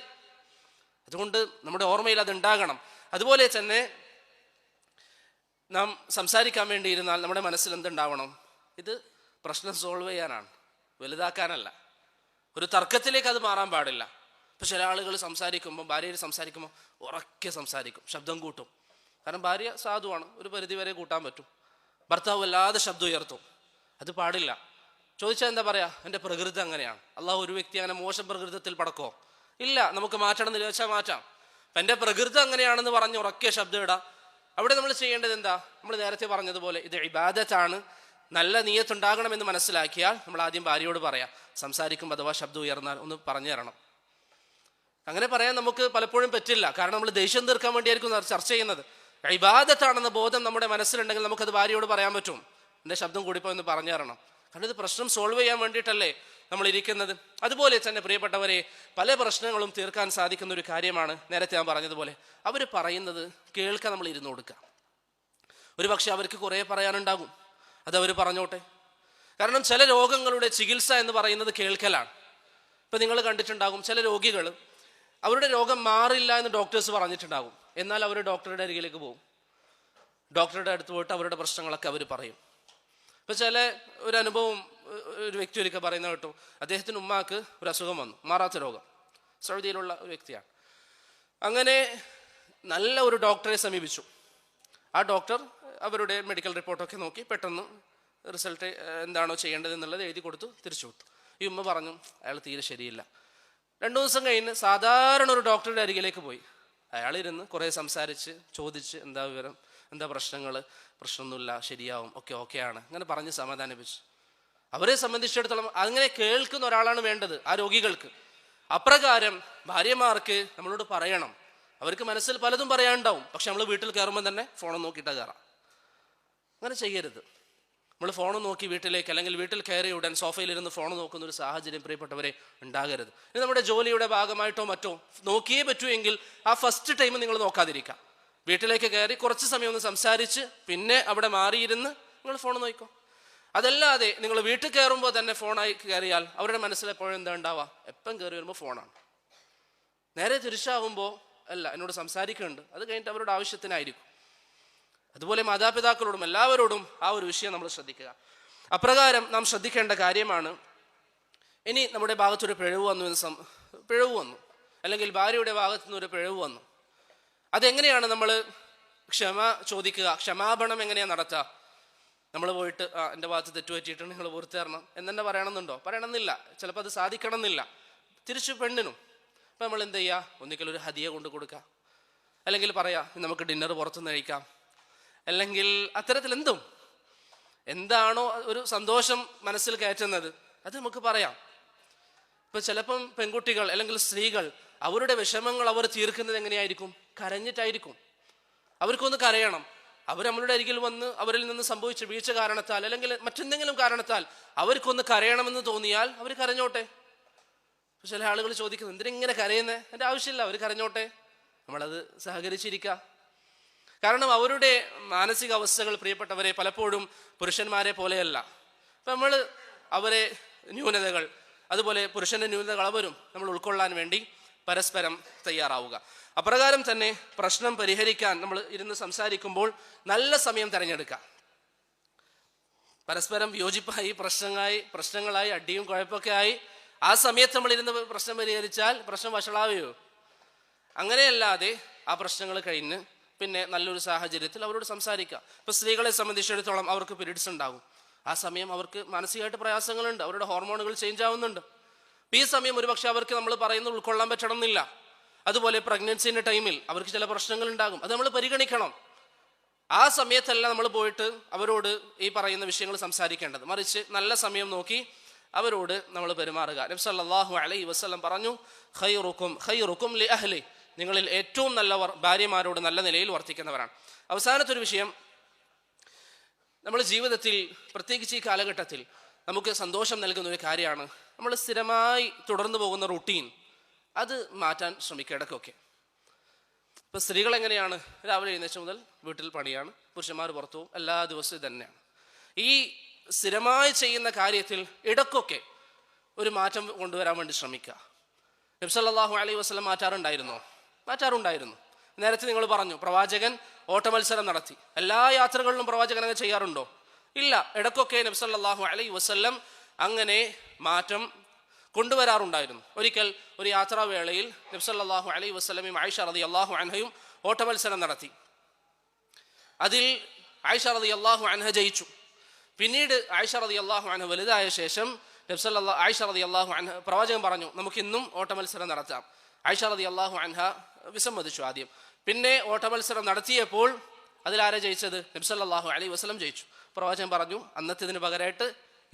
അതുകൊണ്ട് നമ്മുടെ ഓർമ്മയിൽ അത് ഉണ്ടാകണം. അതുപോലെ തന്നെ നാം സംസാരിക്കാൻ വേണ്ടി ഇരുന്നാൽ നമ്മുടെ മനസ്സിൽ എന്തുണ്ടാവണം? ഇത് പ്രശ്നം സോൾവ് ചെയ്യാനാണ്, വലുതാക്കാനല്ല. ഒരു തർക്കത്തിലേക്ക് അത് മാറാൻ പാടില്ല. ഇപ്പം ചില ആളുകൾ സംസാരിക്കുമ്പോൾ, ഭാര്യയിൽ സംസാരിക്കുമ്പോൾ ഉറക്കെ സംസാരിക്കും, ശബ്ദം കൂട്ടും. കാരണം ഭാര്യ സാധുവാണ്, ഒരു പരിധി വരെ കൂട്ടാൻ പറ്റും. ഭർത്താവ് വല്ലാതെ ശബ്ദം ഉയർത്തും, അത് പാടില്ല. ചോദിച്ചാൽ എന്താ പറയാ? എൻ്റെ പ്രകൃതി അങ്ങനെയാണ്. അള്ളാഹു ഒരു വ്യക്തി അങ്ങനെ മോശം പ്രകൃതത്തിൽ പടക്കോ? ഇല്ല. നമുക്ക് മാറ്റണം എന്ന് ചോദിച്ചാൽ മാറ്റാം. അപ്പം എൻ്റെ പ്രകൃതി അങ്ങനെയാണെന്ന് പറഞ്ഞ് ഉറക്കെ ശബ്ദം ഇടാം. അവിടെ നമ്മൾ ചെയ്യേണ്ടത് എന്താ? നമ്മൾ നേരത്തെ പറഞ്ഞതുപോലെ ഇത് ഇബാദത്താണ്. നല്ല നിയ്യത്തുണ്ടാകണമെന്ന് മനസ്സിലാക്കിയാൽ നമ്മൾ ആദ്യം ഭാര്യയോട് പറയാം, സംസാരിക്കുമ്പോൾ അഥവാ ശബ്ദം ഉയർന്നാൽ ഒന്ന് പറഞ്ഞു തരണം. അങ്ങനെ പറയാൻ നമുക്ക് പലപ്പോഴും പറ്റില്ല, കാരണം നമ്മൾ ദേഷ്യം തീർക്കാൻ വേണ്ടിയായിരിക്കും ചർച്ച ചെയ്യുന്നത്. ഇബാദത്താണെന്ന ബോധം നമ്മുടെ മനസ്സിലുണ്ടെങ്കിൽ നമുക്കത് ഭാര്യയോട് പറയാൻ പറ്റും, എൻ്റെ ശബ്ദം കൂടിപ്പോയെന്ന് പറഞ്ഞു തരണം. കാരണം ഇത് പ്രശ്നം സോൾവ് ചെയ്യാൻ വേണ്ടിയിട്ടല്ലേ നമ്മൾ ഇരിക്കുന്നത്. അതുപോലെ തന്നെ പ്രിയപ്പെട്ടവരെ, പല പ്രശ്നങ്ങളും തീർക്കാൻ സാധിക്കുന്ന ഒരു കാര്യമാണ് നേരത്തെ ഞാൻ പറഞ്ഞതുപോലെ അവർ പറയുന്നത് കേൾക്കാൻ നമ്മൾ ഇരുന്ന് കൊടുക്കുക. ഒരു പക്ഷെ അവർക്ക് കുറേ പറയാനുണ്ടാകും, അതവർ പറഞ്ഞോട്ടെ. കാരണം ചില രോഗങ്ങളുടെ ചികിത്സ എന്ന് പറയുന്നത് കേൾക്കലാണ്. ഇപ്പം നിങ്ങൾ കണ്ടിട്ടുണ്ടാകും, ചില രോഗികൾ അവരുടെ രോഗം മാറില്ല എന്ന് ഡോക്ടേഴ്സ് പറഞ്ഞിട്ടുണ്ടാകും, എന്നാൽ അവർ ഡോക്ടറുടെ അരികിലേക്ക് പോകും. ഡോക്ടറുടെ അടുത്ത് പോയിട്ട് അവരുടെ പ്രശ്നങ്ങളൊക്കെ അവർ പറയും. ഇപ്പം ചില ഒരു അനുഭവം ഒരു വ്യക്തി ഒരിക്കൽ പറയുന്ന കേട്ടു, അദ്ദേഹത്തിന് ഉമ്മാക്ക് ഒരു അസുഖം വന്നു, മാറാത്ത രോഗം, സൗദിയിലുള്ള ഒരു വ്യക്തിയാണ്. അങ്ങനെ നല്ല ഒരു ഡോക്ടറെ സമീപിച്ചു. ആ ഡോക്ടർ അവരുടെ മെഡിക്കൽ റിപ്പോർട്ടൊക്കെ നോക്കി പെട്ടെന്ന് റിസൾട്ട് എന്താണോ ചെയ്യേണ്ടത് എന്നുള്ളത് എഴുതി കൊടുത്തു, തിരിച്ചു കൊടുത്തു. ഈ ഉമ്മ പറഞ്ഞു, അയാൾ തീരെ ശരിയില്ല. 2 ദിവസം കഴിഞ്ഞ് സാധാരണ ഒരു ഡോക്ടറുടെ അരികിലേക്ക് പോയി. അയാളിരുന്ന് കുറേ സംസാരിച്ച് ചോദിച്ച്, എന്താ വിവരം, എന്താ പ്രശ്നങ്ങൾ? പ്രശ്നമൊന്നുമില്ല, ശരിയാവും, ഓക്കെയാണ്, അങ്ങനെ പറഞ്ഞ് സമാധാനിപ്പിച്ചു. അവരെ സംബന്ധിച്ചിടത്തോളം അങ്ങനെ കേൾക്കുന്ന ഒരാളാണ് വേണ്ടത് ആ രോഗികൾക്ക്. അപ്രകാരം ഭാര്യമാർക്ക് നമ്മളോട് പറയണം, അവർക്ക് മനസ്സിൽ പലതും പറയാനുണ്ടാവും, പക്ഷെ നമ്മൾ വീട്ടിൽ കയറുമ്പോൾ തന്നെ ഫോൺ നോക്കിയിട്ടാണ് കയറാം. അങ്ങനെ ചെയ്യരുത്. നമ്മൾ ഫോൺ നോക്കി വീട്ടിലേക്ക്, അല്ലെങ്കിൽ വീട്ടിൽ കയറി ഉടൻ സോഫയിലിരുന്ന് ഫോൺ നോക്കുന്ന ഒരു സാഹചര്യം പ്രിയപ്പെട്ടവരെ ഉണ്ടാകരുത്. ഇനി നമ്മുടെ ജോലിയുടെ ഭാഗമായിട്ടോ മറ്റോ നോക്കിയേ പറ്റുമെങ്കിൽ ആ ഫസ്റ്റ് ടൈം നിങ്ങൾ നോക്കാതിരിക്കാം. വീട്ടിലേക്ക് കയറി കുറച്ച് സമയം ഒന്ന് സംസാരിച്ച് പിന്നെ അവിടെ മാറിയിരുന്ന് നിങ്ങൾ ഫോൺ നോക്കിക്കോ. അതല്ലാതെ നിങ്ങൾ വീട്ടിൽ കയറുമ്പോൾ തന്നെ ഫോണായി കയറിയാൽ അവരുടെ മനസ്സിലെപ്പോഴും എന്താ ഉണ്ടാവുക? എപ്പം കയറി വരുമ്പോൾ ഫോണാണ്. നേരെ തിരിച്ചാവുമ്പോൾ അല്ല, എന്നോട് സംസാരിക്കുന്നുണ്ട്, അത് കഴിഞ്ഞിട്ട് അവരുടെ ആവശ്യത്തിനായിരിക്കും. അതുപോലെ മാതാപിതാക്കളോടും എല്ലാവരോടും ആ ഒരു വിഷയം നമ്മൾ ശ്രദ്ധിക്കുക. അപ്രകാരം നാം ശ്രദ്ധിക്കേണ്ട കാര്യമാണ്. ഇനി നമ്മുടെ ഭാഗത്തൊരു പിഴവ് വന്നു, അല്ലെങ്കിൽ ഭാര്യയുടെ ഭാഗത്തു നിന്നൊരു പിഴവ് വന്നു. അതെങ്ങനെയാണ് നമ്മൾ ക്ഷമ ചോദിക്കുക? ക്ഷമാപണം എങ്ങനെയാണ് നടത്തുക? നമ്മൾ പോയിട്ട് എൻ്റെ ഭാഗത്ത് തെറ്റുപറ്റിയിട്ടുണ്ട്, നിങ്ങൾ പുറത്തു തരണം എന്നെ പറയണമെന്നുണ്ടോ? പറയണമെന്നില്ല. ചിലപ്പോൾ അത് സാധിക്കണമെന്നില്ല. തിരിച്ചു പെണ്ണിനും ഇപ്പം നമ്മൾ എന്ത് ചെയ്യുക? ഒന്നിക്കൽ ഒരു ഹദിയ കൊണ്ട് കൊടുക്കുക, അല്ലെങ്കിൽ പറയാം നമുക്ക് ഡിന്നർ പുറത്തുനിന്ന് കഴിക്കാം, അല്ലെങ്കിൽ അത്തരത്തിൽ എന്താണോ ഒരു സന്തോഷം മനസ്സിൽ കയറ്റുന്നത് അത് നമുക്ക് പറയാം. ഇപ്പൊ ചിലപ്പം പെൺകുട്ടികൾ അല്ലെങ്കിൽ സ്ത്രീകൾ അവരുടെ വിഷമങ്ങൾ അവർ തീർക്കുന്നത് എങ്ങനെയായിരിക്കും? കരഞ്ഞിട്ടായിരിക്കും. അവർക്കൊന്ന് കരയണം. അവർ നമ്മളുടെ അരികിൽ വന്ന് അവരിൽ നിന്ന് സംഭവിച്ച വീഴ്ച കാരണത്താൽ അല്ലെങ്കിൽ മറ്റെന്തെങ്കിലും കാരണത്താൽ അവർക്കൊന്ന് കരയണമെന്ന് തോന്നിയാൽ അവർ കരഞ്ഞോട്ടെ. ചില ആളുകൾ ചോദിക്കുന്നത് എന്തിനെങ്ങനെ കരയുന്നത്? എൻ്റെ ആവശ്യമില്ല, അവർ കരഞ്ഞോട്ടെ, നമ്മളത് സഹകരിച്ചിരിക്കുക. കാരണം അവരുടെ മാനസിക അവസ്ഥകൾ പ്രിയപ്പെട്ടവരെ പലപ്പോഴും പുരുഷന്മാരെ പോലെയല്ല. അപ്പം നമ്മൾ അവരെ ന്യൂനതകൾ, അതുപോലെ പുരുഷന്റെ ന്യൂനതകൾ അവരും നമ്മൾ ഉൾക്കൊള്ളാൻ വേണ്ടി പരസ്പരം തയ്യാറാവുക. അപ്രകാരം തന്നെ പ്രശ്നം പരിഹരിക്കാൻ നമ്മൾ ഇരുന്ന് സംസാരിക്കുമ്പോൾ നല്ല സമയം തിരഞ്ഞെടുക്കുക. പരസ്പരം വിയോജിപ്പായി പ്രശ്നങ്ങളായി അടിയും കുഴപ്പമൊക്കെ ആയി ആ സമയത്ത് നമ്മൾ ഇരുന്ന് പ്രശ്നം പരിഹരിച്ചാൽ പ്രശ്നം വഷളാവുകയോ? അങ്ങനെയല്ലാതെ ആ പ്രശ്നങ്ങൾ കഴിഞ്ഞ് പിന്നെ നല്ലൊരു സാഹചര്യത്തിൽ അവരോട് സംസാരിക്കുക. ഇപ്പൊ സ്ത്രീകളെ സംബന്ധിച്ചിടത്തോളം അവർക്ക് പീരീഡ്സ് ഉണ്ടാകും. ആ സമയം അവർക്ക് മാനസികമായിട്ട് പ്രയാസങ്ങളുണ്ട്, അവരുടെ ഹോർമോണുകൾ ചേഞ്ച് ആവുന്നുണ്ട്. ഈ സമയം ഒരുപക്ഷെ അവർക്ക് നമ്മൾ പറയുന്നത് ഉൾക്കൊള്ളാൻ പറ്റണമെന്നില്ല. അതുപോലെ പ്രഗ്നൻസിന്റെ ടൈമിൽ അവർക്ക് ചില പ്രശ്നങ്ങൾ ഉണ്ടാകും, അത് നമ്മൾ പരിഗണിക്കണം. ആ സമയത്തല്ല നമ്മൾ പോയിട്ട് അവരോട് ഈ പറയുന്ന വിഷയങ്ങൾ സംസാരിക്കേണ്ടത്, മറിച്ച് നല്ല സമയം നോക്കി അവരോട് നമ്മൾ പെരുമാറുക. നബി സല്ലല്ലാഹു അലൈഹി വസല്ലം പറഞ്ഞു, ഖൈറുക്കും ലി അഹ്ലി, നിങ്ങളിൽ ഏറ്റവും നല്ലവർ ഭാര്യമാരോട് നല്ല നിലയിൽ വർത്തിക്കുന്നവരാണ്. അവസാനത്തെ ഒരു വിഷയം, നമ്മൾ ജീവിതത്തിൽ പ്രത്യേകിച്ച് ഈ കാലഘട്ടത്തിൽ നമുക്ക് സന്തോഷം നൽകുന്ന ഒരു കാര്യമാണ് നമ്മൾ സ്ഥിരമായി തുടർന്നു പോകുന്ന റുട്ടീൻ. അത് മാറ്റാൻ ശ്രമിക്കുക ഇടയ്ക്കൊക്കെ. ഇപ്പൊ സ്ത്രീകൾ എങ്ങനെയാണ്? രാവിലെ എഴുന്നേച്ച മുതൽ വീട്ടിൽ പണിയാണ്, പുരുഷന്മാർ പുറത്തു പോകും, എല്ലാ ദിവസവും തന്നെയാണ്. ഈ സ്ഥിരമായി ചെയ്യുന്ന കാര്യത്തിൽ ഇടയ്ക്കൊക്കെ ഒരു മാറ്റം കൊണ്ടുവരാൻ വേണ്ടി ശ്രമിക്കുക. നബി സല്ലല്ലാഹു അലൈഹി വസല്ലം മാറ്റാറുണ്ടായിരുന്നു. നേരത്തെ നിങ്ങൾ പറഞ്ഞു പ്രവാചകൻ ഓട്ടമത്സരം നടത്തി. എല്ലാ യാത്രകളിലും പ്രവാചകൻ അങ്ങനെ ചെയ്യാറുണ്ടോ? ഇല്ല. ഇടയ്ക്കൊക്കെ നബി സല്ലല്ലാഹു അലൈഹി വസല്ലം അങ്ങനെ മാറ്റം കൊണ്ടുവരാറുണ്ടായിരുന്നു. ഒരിക്കൽ ഒരു യാത്രാവേളയിൽ നബി സല്ലല്ലാഹു അലൈഹി വസല്ലമയും ആയിഷ റളിയല്ലാഹു അൻഹയും ഓട്ടമത്സരം നടത്തി. അതിൽ ആയിഷ റളിയല്ലാഹു അൻഹ ജയിച്ചു. പിന്നീട് ആയിഷ റളിയല്ലാഹു അൻഹ വലുതായ ശേഷം ആയിഷ റളിയല്ലാഹു അൻഹ പ്രവാചകൻ പറഞ്ഞു നമുക്കിന്നും ഓട്ടമത്സരം നടത്താം. ആയിഷ റളിയല്ലാഹു അൻഹ വിസമ്മതിച്ചു ആദ്യം. പിന്നെ ഓട്ടമത്സരം നടത്തിയപ്പോൾ അതിലാരാ ജയിച്ചത്? നബി സല്ലല്ലാഹു അലൈഹി വസല്ലം ജയിച്ചു. പ്രവാചകൻ പറഞ്ഞു അന്നത്തേതിന് പകരമായിട്ട്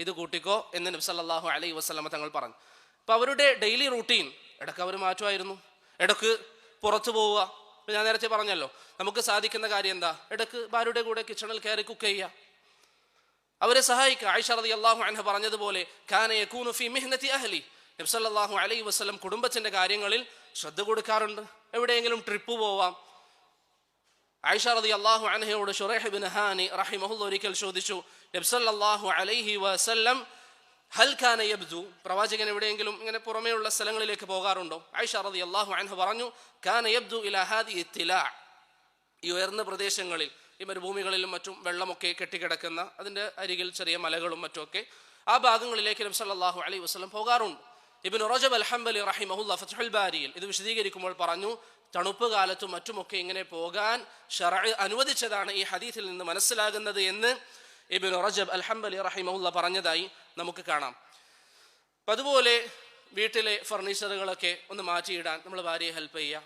ഇത് കൂട്ടിക്കോ എന്ന് നബി സല്ലല്ലാഹു അലൈഹി വസല്ലം തങ്ങൾ പറഞ്ഞു. അപ്പൊ അവരുടെ ഡെയിലി റൂട്ടീൻ ഇടയ്ക്ക് അവർ മാറ്റുമായിരുന്നു. ഇടയ്ക്ക് പുറത്തു പോവുക. ഇപ്പൊ ഞാൻ നേരത്തെ പറഞ്ഞല്ലോ, നമുക്ക് സാധിക്കുന്ന കാര്യം എന്താ? ഇടയ്ക്ക് ഭാര്യയുടെ കൂടെ കിച്ചണിൽ കയറി കുക്ക് ചെയ്യുക, അവരെ സഹായിക്കുക. ആയിഷ റളിയല്ലാഹു അൻഹ പറഞ്ഞതുപോലെ കാന യകൂനു ഫീ മിഹ്നതി അഹ്ലി, നബി സല്ലല്ലാഹു അലൈഹി വസല്ലം കുടുംബത്തിന്റെ കാര്യങ്ങളിൽ ശ്രദ്ധ കൊടുക്കാറുണ്ട്. എവിടെയെങ്കിലും ട്രിപ്പ് പോവാം. ആയിഷ റളിയല്ലാഹു അൻഹയോട് ശുറൈഹ് ഇബ്നു ഹാനി റഹിമഹുല്ലാഹ് ഒരിക്കൽ ചോദിച്ചു, നബി സല്ലല്ലാഹു അലൈഹി വസല്ലം ഹൽ കാന യബ്ദു, പ്രവാചകൻ എവിടെയെങ്കിലും ഇങ്ങനെ പുറമേയുള്ള സ്ഥലങ്ങളിലേക്ക് പോകാറുണ്ടോ? ആയിഷ റളിയല്ലാഹു അൻഹ പറഞ്ഞു കാന യബ്ദു ഇലാ ഹാദിഹി ഇത്തിലാ, ഈ ഉയർന്ന പ്രദേശങ്ങളിൽ ഈ മരുഭൂമികളിലും മറ്റും വെള്ളമൊക്കെ കെട്ടിക്കിടക്കുന്ന അതിൻ്റെ അരികിൽ ചെറിയ മലകളും മറ്റുമൊക്കെ ആ ഭാഗങ്ങളിലേക്ക് നബി സല്ലല്ലാഹു അലൈഹി വസല്ലം പോകാറുണ്ട്. ഇബ്നു റജബ് അൽ-ഹംബലി റഹിമഹുല്ലാഹ് ഫത്ഹുൽ ബാരിയിൽ ഇത് വിശദീകരിക്കുമ്പോൾ പറഞ്ഞു തണുപ്പ് കാലത്തും മറ്റുമൊക്കെ ഇങ്ങനെ പോകാൻ ശർഅ് അനുവദിച്ചതാണ് ഈ ഹദീസിൽ നിന്ന് മനസ്സിലാകുന്നത് എന്ന് ഇബ്നു റജബ് അൽ-ഹംബലി റഹിമഹുല്ലാഹ് പറഞ്ഞതായി നമുക്ക് കാണാം. അപ്പം അതുപോലെ വീട്ടിലെ ഫർണിച്ചറുകളൊക്കെ ഒന്ന് മാറ്റിയിടാൻ നമ്മൾ ഭാര്യയെ ഹെൽപ്പ് ചെയ്യുക.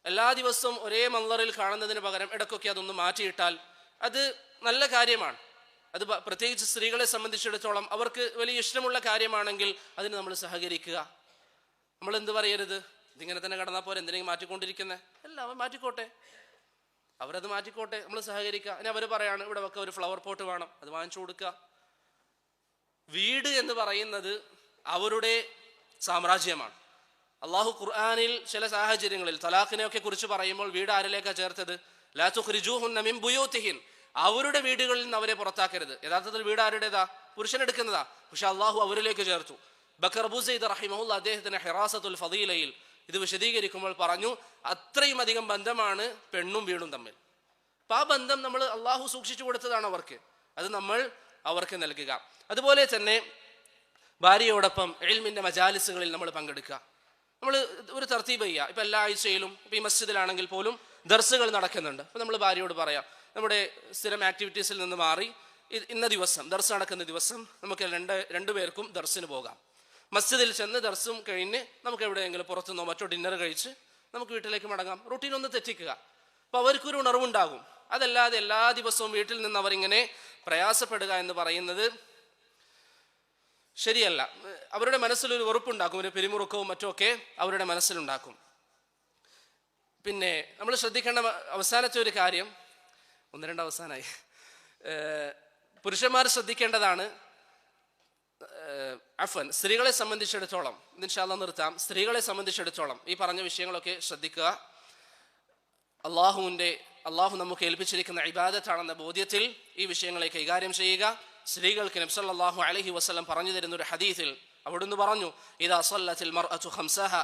എല്ലാ ദിവസവും ഒരേ മന്ദറിൽ കാണുന്നതിന് പകരം ഇടയ്ക്കൊക്കെ അതൊന്ന് മാറ്റിയിട്ടാൽ അത് നല്ല കാര്യമാണ്. അത് പ്രത്യേകിച്ച് സ്ത്രീകളെ സംബന്ധിച്ചിടത്തോളം അവർക്ക് വലിയ ഇഷ്ടമുള്ള കാര്യമാണെങ്കിൽ അതിന് നമ്മൾ സഹകരിക്കുക. നമ്മൾ എന്ത് പറയരുത്, ഇതിങ്ങനെ തന്നെ കടന്നാൽ പോലെ എന്തിനെങ്കിലും മാറ്റിക്കൊണ്ടിരിക്കുന്നത്? അല്ല, അവർ മാറ്റിക്കോട്ടെ, അവരത് മാറ്റിക്കോട്ടെ, നമ്മൾ സഹകരിക്കുക. ഇനി അവർ പറയാണ് ഇവിടെ ഒക്കെ ഒരു ഫ്ലവർ പോട്ട് വേണം, അത് വാങ്ങിച്ചു കൊടുക്കുക. വീട് എന്ന് പറയുന്നത് അവരുടെ സാമ്രാജ്യമാണ്. അള്ളാഹു ഖുർആനിൽ ചില സാഹചര്യങ്ങളിൽ തലാഖിനെയൊക്കെ കുറിച്ച് പറയുമ്പോൾ വീട് ആരിലേക്കാണ് ചേർത്തത്? ലാ തുഖ്രിജൂഹുന്ന മിൻ ബുയൂതിഹിൻ, അവരുടെ വീടുകളിൽ നിന്ന് അവരെ പുറത്താക്കരുത്. യഥാർത്ഥത്തിൽ വീട് ആരുടേതാ? പുരുഷനെടുക്കുന്നതാ. പക്ഷെ അള്ളാഹു അവരിലേക്ക് ചേർത്തു. ബക്കർ അബൂ സയ്യിദ് റഹിമഹുല്ല അദ്ദേഹത്തിന്റെ ഹിറാസത്തുൽ ഫദീലയിൽ ഇത് വിശദീകരിക്കുമ്പോൾ പറഞ്ഞു, അത്രയും അധികം ബന്ധമാണ് പെണ്ണും വീടും തമ്മിൽ. അപ്പൊ ആ ബന്ധം നമ്മൾ അള്ളാഹു സൂക്ഷിച്ചു കൊടുത്തതാണ് അവർക്ക്, അത് നമ്മൾ അവർക്ക് നൽകുക. അതുപോലെ തന്നെ ഭാര്യയോടൊപ്പം ഇൽമിന്റെ മജാലിസുകളിൽ നമ്മൾ പങ്കെടുക്കുക. നമ്മൾ ഒരു തർത്തീബ് ചെയ്യുക. ഇപ്പം എല്ലാ ആഴ്ചയിലും ഇപ്പം ഈ മസ്ജിദിലാണെങ്കിൽ പോലും ദർസുകൾ നടക്കുന്നുണ്ട്. അപ്പം നമ്മൾ ഭാര്യയോട് പറയാം, നമ്മുടെ സ്ഥിരം ആക്ടിവിറ്റീസിൽ നിന്ന് മാറി ഇന്ന ദിവസം ദർസ് നടക്കുന്ന ദിവസം നമുക്ക് രണ്ടുപേർക്കും ദർസിന് പോകാം. മസ്ജിദിൽ ചെന്ന് ദർസും കഴിഞ്ഞ് നമുക്ക് എവിടെയെങ്കിലും പുറത്തുനിന്നോ മറ്റോ ഡിന്നർ കഴിച്ച് നമുക്ക് വീട്ടിലേക്ക് മടങ്ങാം. റുട്ടീൻ ഒന്ന് തെറ്റിക്കുക. അപ്പോൾ അവർക്കൊരു ഉണർവുണ്ടാകും. അതല്ലാതെ എല്ലാ ദിവസവും വീട്ടിൽ നിന്ന് അവരിങ്ങനെ പ്രയാസപ്പെടുക എന്ന് പറയുന്നത് ശരിയല്ല. അവരുടെ മനസ്സിലൊരു വെറുപ്പുണ്ടാക്കും, ഒരു പിരിമുറുക്കവും മറ്റുമൊക്കെ അവരുടെ മനസ്സിലുണ്ടാക്കും. പിന്നെ നമ്മൾ ശ്രദ്ധിക്കേണ്ട അവസാനത്തെ ഒരു കാര്യം, ഒന്ന് രണ്ട് അവസാനമായി, പുരുഷന്മാർ ശ്രദ്ധിക്കേണ്ടതാണ്. സ്ത്രീകളെ സംബന്ധിച്ചിടത്തോളം, ഇൻഷാ അല്ലാഹ് നിർത്താം, സ്ത്രീകളെ സംബന്ധിച്ചിടത്തോളം ഈ പറഞ്ഞ വിഷയങ്ങളൊക്കെ ശ്രദ്ധിക്കുക. അള്ളാഹു നമുക്ക് ഏൽപ്പിച്ചിരിക്കുന്ന ഇബാദത്താണെന്ന ബോധ്യത്തിൽ ഈ വിഷയങ്ങളെ കൈകാര്യം ചെയ്യുക. സ്ത്രീകൾക്ക് നബി സല്ലല്ലാഹു അലൈഹി വസല്ലം പറഞ്ഞു തരുന്ന ഒരു ഹദീസിൽ അവിടുന്ന് പറഞ്ഞു, ഇദാ സല്ലത്തിൽ മർഅതു ഖംസഹ,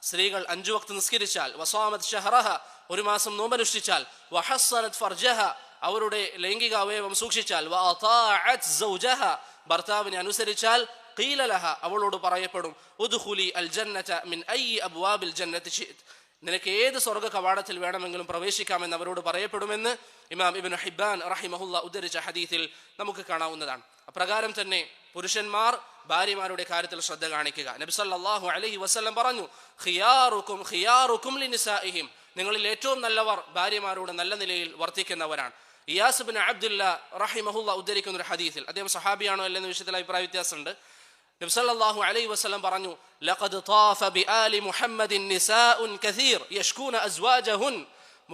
സ്ത്രീകൾ 5 വക്ത് നിസ്കരിച്ചാൽ, വസാമത് ഷഹറഹ, ഒരു മാസം നോമ്പനുഷ്ഠിച്ചാൽ, വഹസ്സനത് ഫർജഹ, അവരുടെ ലൈംഗിക അവയവം സൂക്ഷിച്ചാൽ, വഅതാഅത് സൗജഹ, ഭർത്താവിനെ അനുസരിച്ചാൽ, ഖീല ലഹ, അവളോട് പറയപ്പെടും, ഉദ്ഖുലി അൽ ജന്നത മിൻ അയ്യി അബ്വാബിൽ ജന്നതി ശിഅ്ത്, നിനക്ക് ഏത് സ്വർഗ്ഗ കവാടത്തിൽ വേണമെങ്കിലും പ്രവേശിക്കാമെന്ന് അവരോട് പറയപ്പെടുമെന്ന് ഇമാം ഇബ്നു ഹിബ്ബാൻ റഹിമഹുല്ല ഉദ്ധരിച്ച ഹദീസിൽ നമുക്ക് കാണാവുന്നതാണ്. അപ്രകാരം തന്നെ പുരുഷന്മാർ ഭാര്യമാരുടെ കാര്യത്തിൽ ശ്രദ്ധ കാണിക്കുക. നബി സല്ലല്ലാഹു അലൈഹി വസല്ലം പറഞ്ഞു, ഖിയാറുക്കും ലിനിസാഇഹിം, നിങ്ങളിൽ ഏറ്റവും നല്ലവർ ഭാര്യമാരോട് നല്ല നിലയിൽ വർത്തിക്കുന്നവരാണ്. ഇയാസ് ഇബ്നു അബ്ദുല്ലാ റഹിമഹുല്ല ഉദ്ധരിക്കുന്ന ഒരു ഹദീസിൽ, അദ്ദേഹം സഹാബിയാണോ അല്ലെന്ന വിഷയത്തിൽ അഭിപ്രായ വ്യത്യാസമുണ്ട്. നബി സല്ലല്ലാഹു അലൈഹി വസല്ലം പറഞ്ഞു, ലഖദ് ത്വാഫ ബിആലി മുഹമ്മദിൻ നിസാഉൻ കസീർ യഷ്കൂന അസ്വാജഹുൻ,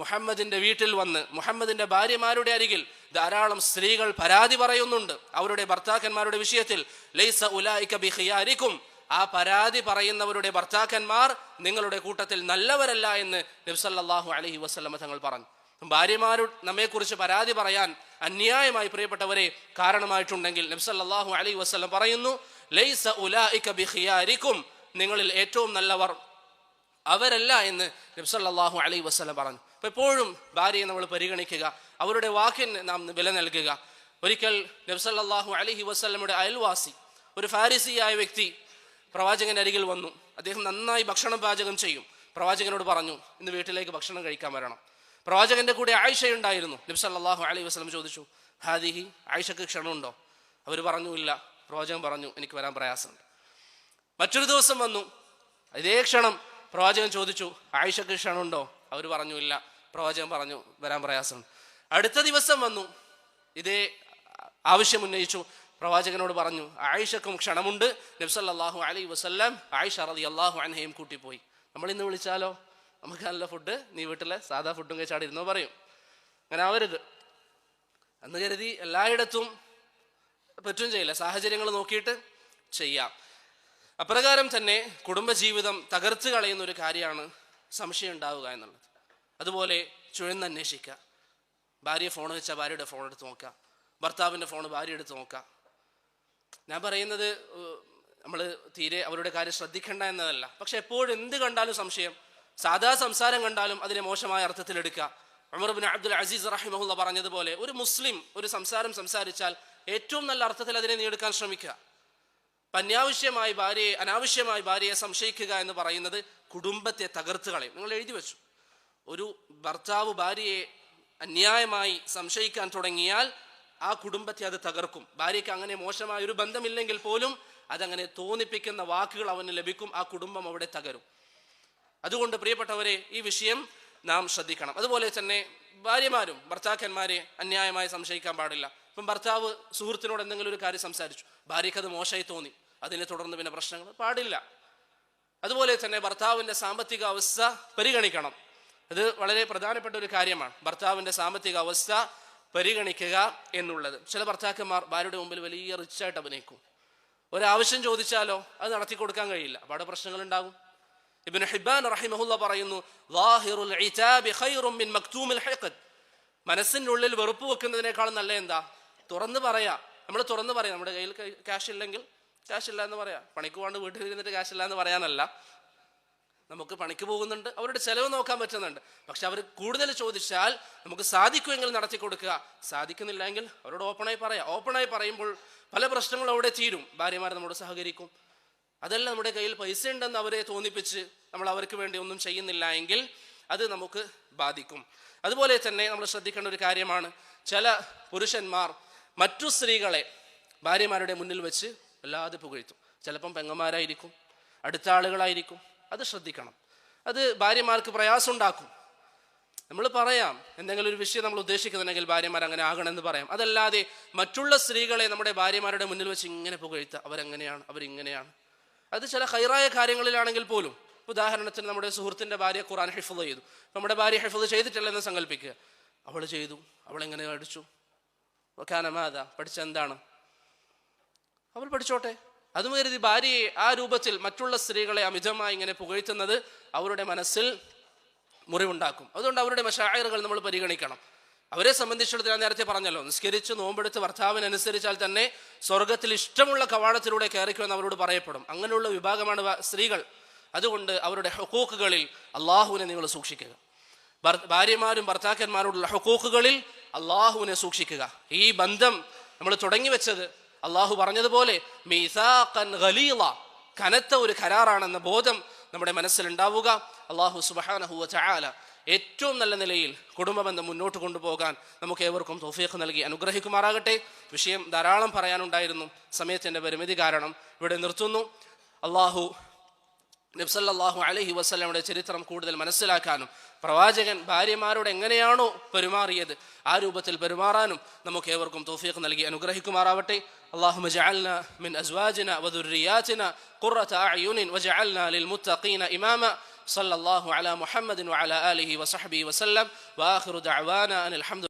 മുഹമ്മദിന്റെ വീട്ടിൽ വന്ന് മുഹമ്മദിന്റെ ഭാര്യമാരുടെ അരികിൽ ധാരാളം സ്ത്രീകൾ പരാതി പറയുന്നുണ്ട് അവരുടെ ഭർത്താക്കന്മാരുടെ വിഷയത്തിൽ. ലൈസ ഉലൈക ബിഖിയാരിക്കും, ആ പരാതി പറയുന്നവരുടെ ഭർത്താക്കന്മാർ നിങ്ങളുടെ കൂട്ടത്തിൽ നല്ലവരല്ല എന്ന് നബി സല്ലല്ലാഹു അലൈഹി വസല്ലം തങ്ങൾ പറഞ്ഞു. ഭാര്യമാർ നമ്മെക്കുറിച്ച് പരാതി പറയാൻ അന്യായമായി പ്രിയപ്പെട്ടവരെ കാരണമായിട്ടുണ്ടെങ്കിൽ നബി സല്ലല്ലാഹു അലൈഹി വസല്ലം പറയുന്നു, ലൈസ ഉലൈക ബിഖിയാരിക്കും, നിങ്ങളിൽ ഏറ്റവും നല്ലവർ അവരല്ല എന്ന് നബി സല്ലല്ലാഹു അലൈഹി വസല്ലം പറഞ്ഞു. അപ്പോൾ എപ്പോഴും ഭാര്യയെ നമ്മൾ പരിഗണിക്കുക, അവരുടെ വാക്കിന് നാം വില നൽകുക. ഒരിക്കൽ നബി സല്ലല്ലാഹു അലൈഹി വസല്ലമയുടെ അയൽവാസി, ഒരു ഫാരിസിയായ വ്യക്തി പ്രവാചകന്റെ അരികിൽ വന്നു. അദ്ദേഹം നന്നായി ഭക്ഷണം പാചകം ചെയ്യും. പ്രവാചകനോട് പറഞ്ഞു, ഇന്ന് വീട്ടിലേക്ക് ഭക്ഷണം കഴിക്കാൻ വരണം. പ്രവാചകന്റെ കൂടെ ആയിഷ ഉണ്ടായിരുന്നു. നബി സല്ലല്ലാഹു അലൈഹി വസല്ലം ചോദിച്ചു, ഹാദിഹി, ആയിഷക്ക് ക്ഷണമുണ്ടോ? അവർ പറഞ്ഞു, ഇല്ല. പ്രവാചകൻ പറഞ്ഞു, എനിക്ക് വരാൻ പ്രയാസമുണ്ട്. മറ്റൊരു ദിവസം വന്നു, ഇതേ ക്ഷണം. പ്രവാചകൻ ചോദിച്ചു, ആയിഷക്ക് ക്ഷണമുണ്ടോ? അവർ പറഞ്ഞു, ഇല്ല. പ്രവാചകൻ പറഞ്ഞു, വരാൻ പ്രയാസമുണ്ട്. അടുത്ത ദിവസം വന്നു, ഇതേ ആവശ്യം ഉന്നയിച്ചു. പ്രവാചകനോട് പറഞ്ഞു, ആയിഷക്കും ക്ഷണമുണ്ട്. നബി സല്ലല്ലാഹു അലൈഹി വസല്ലം ആയിഷ റളിയല്ലാഹു അൻഹയും കൂട്ടിപ്പോയി. നമ്മൾ ഇന്ന് വിളിച്ചാലോ, നമുക്ക് നല്ല ഫുഡ്, നീ വീട്ടിലെ സാധാ ഫുഡും കഴിച്ചാടി ഇരുന്നോ പറയും. അങ്ങനെ ആവരുത് എന്ന് കരുതി എല്ലായിടത്തും പറ്റും ചെയ്യില്ല, സാഹചര്യങ്ങൾ നോക്കിയിട്ട് ചെയ്യാം. അപ്രകാരം തന്നെ കുടുംബജീവിതം തകർത്ത് കളയുന്ന ഒരു കാര്യമാണ് സംശയം ഉണ്ടാവുക എന്നുള്ളത്. അതുപോലെ ചുഴന്നന്വേഷിക്കുക. ഭാര്യ ഫോൺ വെച്ചാൽ ഭാര്യയുടെ ഫോൺ എടുത്ത് നോക്കുക, ഭർത്താവിൻ്റെ ഫോൺ ഭാര്യ എടുത്ത് നോക്കുക. ഞാൻ പറയുന്നത് നമ്മൾ തീരെ അവരുടെ കാര്യം ശ്രദ്ധിക്കേണ്ട എന്നതല്ല, പക്ഷെ എപ്പോഴും എന്ത് കണ്ടാലും സംശയം, സാധാ സംസാരം കണ്ടാലും അതിനെ മോശമായ അർത്ഥത്തിലെടുക്കുക. ഉമർ ഇബ്നു അബ്ദുൽ അസീസ് റഹിമഹുല്ല പറഞ്ഞതുപോലെ, ഒരു മുസ്ലിം ഒരു സംസാരം സംസാരിച്ചാൽ ഏറ്റവും നല്ല അർത്ഥത്തിൽ അതിനെ നീടുക്കാൻ ശ്രമിക്കുക. അനാവശ്യമായി ഭാര്യയെ സംശയിക്കുക എന്ന് പറയുന്നത് കുടുംബത്തെ തകർത്ത് കളയും. നിങ്ങൾ എഴുതി വെച്ചു, ഒരു ഭർത്താവ് ഭാര്യയെ അന്യായമായി സംശയിക്കാൻ തുടങ്ങിയാൽ ആ കുടുംബത്തെ അത് തകർക്കും. ഭാര്യയ്ക്ക് അങ്ങനെ മോശമായ ഒരു ബന്ധമില്ലെങ്കിൽ പോലും അതങ്ങനെ തോന്നിപ്പിക്കുന്ന വാക്കുകൾ അവന് ലഭിക്കും, ആ കുടുംബം അവിടെ തകരും. അതുകൊണ്ട് പ്രിയപ്പെട്ടവരെ, ഈ വിഷയം നാം ശ്രദ്ധിക്കണം. അതുപോലെ തന്നെ ഭാര്യമാരും ഭർത്താക്കന്മാരെ അന്യായമായി സംശയിക്കാൻ പാടില്ല. ഇപ്പം ഭർത്താവ് സുഹൃത്തിനോട് എന്തെങ്കിലും ഒരു കാര്യം സംസാരിച്ചു, ഭാര്യയ്ക്ക് അത് മോശമായി തോന്നി, അതിനെ തുടർന്ന് പിന്നെ പ്രശ്നങ്ങൾ പാടില്ല. അതുപോലെ തന്നെ ഭർത്താവിൻ്റെ സാമ്പത്തിക അവസ്ഥ പരിഗണിക്കണം. അത് വളരെ പ്രധാനപ്പെട്ട ഒരു കാര്യമാണ്, ഭർത്താവിൻ്റെ സാമ്പത്തിക അവസ്ഥ പരിഗണിക്കുക എന്നുള്ളത്. ചില ഭർത്താക്കന്മാർ ഭാര്യയുടെ മുമ്പിൽ വലിയ റിച്ചായിട്ട് അഭിനയിക്കും. ഒരാവശ്യം ചോദിച്ചാലോ അത് നടത്തി കൊടുക്കാൻ കഴിയില്ല, അപ്പോൾ അവിടെ പ്രശ്നങ്ങൾ ഉണ്ടാകും. ഇബ്നു ഹിബ്ബാൻ റഹിമഹുല്ല പറയുന്നു, ളാഹിറുൽ ഇതാബി ഖൈറും മിൻ മക്തൂമിൽ ഹിഖദ്. മനസ്സിൻ്റെ ഉള്ളിൽ വെറുപ്പ് വെക്കുന്നതിനേക്കാളും നല്ല എന്താ? തുറന്ന് പറയാം. നമ്മൾ തുറന്ന് പറയാം. നമ്മുടെ കയ്യിൽ ക്യാഷ് ഇല്ലെങ്കിൽ ക്യാഷ് ഇല്ല എന്ന് പറയാം. പണിക്ക് പോകാണ്ട് വീട്ടിലിരുന്നിട്ട് ക്യാഷ് ഇല്ല എന്ന് പറയാനല്ല. നമുക്ക് പണിക്ക് പോകുന്നുണ്ട്, അവരുടെ ചെലവ് നോക്കാൻ പറ്റുന്നുണ്ട്. പക്ഷെ അവർ കൂടുതൽ ചോദിച്ചാൽ നമുക്ക് സാധിക്കുമെങ്കിൽ നടത്തി കൊടുക്കുക, സാധിക്കുന്നില്ലെങ്കിൽ അവരോട് ഓപ്പണായി പറയാം. ഓപ്പണായി പറയുമ്പോൾ പല പ്രശ്നങ്ങളും അവിടെ തീരും. ഭാര്യമാർ നമ്മോട് സഹകരിക്കും. അതല്ല, നമ്മുടെ കയ്യിൽ പൈസ ഉണ്ടെന്ന് അവരെ തോന്നിപ്പിച്ച് നമ്മൾ അവർക്ക് വേണ്ടി ഒന്നും ചെയ്യുന്നില്ല എങ്കിൽ അത് നമുക്ക് ബാധിക്കും. അതുപോലെ തന്നെ നമ്മൾ ശ്രദ്ധിക്കേണ്ട ഒരു കാര്യമാണ്, ചില പുരുഷന്മാർ മറ്റു സ്ത്രീകളെ ഭാര്യമാരുടെ മുന്നിൽ വെച്ച് വല്ലാതെ പുകഴ്ത്തും. ചിലപ്പം പെങ്ങന്മാരായിരിക്കും, അടുത്ത ആളുകളായിരിക്കും. അത് ശ്രദ്ധിക്കണം. അത് ഭാര്യമാർക്ക് പ്രയാസം ഉണ്ടാക്കും. നമ്മൾ പറയാം, എന്തെങ്കിലും ഒരു വിഷയം നമ്മൾ ഉദ്ദേശിക്കുന്നുണ്ടെങ്കിൽ ഭാര്യമാർ അങ്ങനെ ആകണമെന്ന് പറയാം. അതല്ലാതെ മറ്റുള്ള സ്ത്രീകളെ നമ്മുടെ ഭാര്യമാരുടെ മുന്നിൽ വെച്ച് ഇങ്ങനെ പുകഴ്ത്തുക, അവരെങ്ങനെയാണ്, അവരിങ്ങനെയാണ്. അത് ചില ഖൈറായ കാര്യങ്ങളിലാണെങ്കിൽ പോലും. ഉദാഹരണത്തിന് നമ്മുടെ സുഹൃത്തിൻ്റെ ഭാര്യ ഖുർആൻ ഹിഫ്ള് ചെയ്തു. നമ്മുടെ ഭാര്യ ഹിഫ്ള് ചെയ്തിട്ടില്ലെന്ന് സങ്കല്പിക്കുക. അവൾ ചെയ്തു, അവളെങ്ങനെ പഠിച്ചു? കാനമാത പഠിച്ച എന്താണ്? അവൾ പഠിച്ചോട്ടെ. അതും കരുതി ഭാര്യയെ ആ രൂപത്തിൽ മറ്റുള്ള സ്ത്രീകളെ അമിതമായി ഇങ്ങനെ പുകഴ്ത്തുന്നത് അവരുടെ മനസ്സിൽ മുറിവുണ്ടാക്കും. അതുകൊണ്ട് അവരുടെ മശായിറുകൾ നമ്മൾ പരിഗണിക്കണം. അവരെ സംബന്ധിച്ചിടത്തോളം നേരത്തെ പറഞ്ഞല്ലോ, നിസ്കരിച്ച് നോമ്പെടുത്ത് ഭർത്താവിനനുസരിച്ചാൽ തന്നെ സ്വർഗത്തിൽ ഇഷ്ടമുള്ള കവാടത്തിലൂടെ കയറിക്കുമെന്ന് അവരോട് പറയപ്പെടും. അങ്ങനെയുള്ള വിഭാഗമാണ് സ്ത്രീകൾ. അതുകൊണ്ട് അവരുടെ ഹുഖൂഖുകളിൽ അള്ളാഹുവിനെ നിങ്ങൾ സൂക്ഷിക്കുക. ഭാര്യമാരും ഭർത്താക്കന്മാരോടുള്ള ഹുഖൂഖുകളിൽ അള്ളാഹുവിനെ സൂക്ഷിക്കുക. ഈ ബന്ധം നമ്മൾ തുടങ്ങി വെച്ചത് അള്ളാഹു പറഞ്ഞതുപോലെ മീസാഖൻ ഗലീള, കനത്ത ഒരു കരാറാണെന്ന ബോധം നമ്മുടെ മനസ്സിലുണ്ടാവുക. അള്ളാഹു സുബ്ഹാനഹു വ തആല ഏറ്റവും നല്ല നിലയിൽ കുടുംബബന്ധം മുന്നോട്ട് കൊണ്ടുപോകാൻ നമുക്ക് ഏവർക്കും തൗഫീഖ് നൽകി അനുഗ്രഹിക്കുമാറാകട്ടെ. വിഷയം ധാരാളം പറയാനുണ്ടായിരുന്നു, സമയത്തിൻ്റെ പരിമിതി കാരണം ഇവിടെ നിർത്തുന്നു. അള്ളാഹു നബി സല്ലല്ലാഹു അലൈഹി വസല്ലമയുടെ ചരിത്രം കൂടുതൽ മനസ്സിലാക്കാനും പ്രവാചകൻ ഭാര്യമാരോട് എങ്ങനെയാണോ പെരുമാറിയത് ആ രൂപത്തിൽ പെരുമാറാനും നമുക്ക് ഏവർക്കും തൗഫീഖ് നൽകി അനുഗ്രഹിക്കുമാറാവട്ടെ. اللهم اجعلنا من أزواجنا وذرياتنا قرة أعين واجعلنا للمتقين إماما. صلى الله على محمد وعلى آله وصحبه وسلم وآخر دعوانا أن الحمد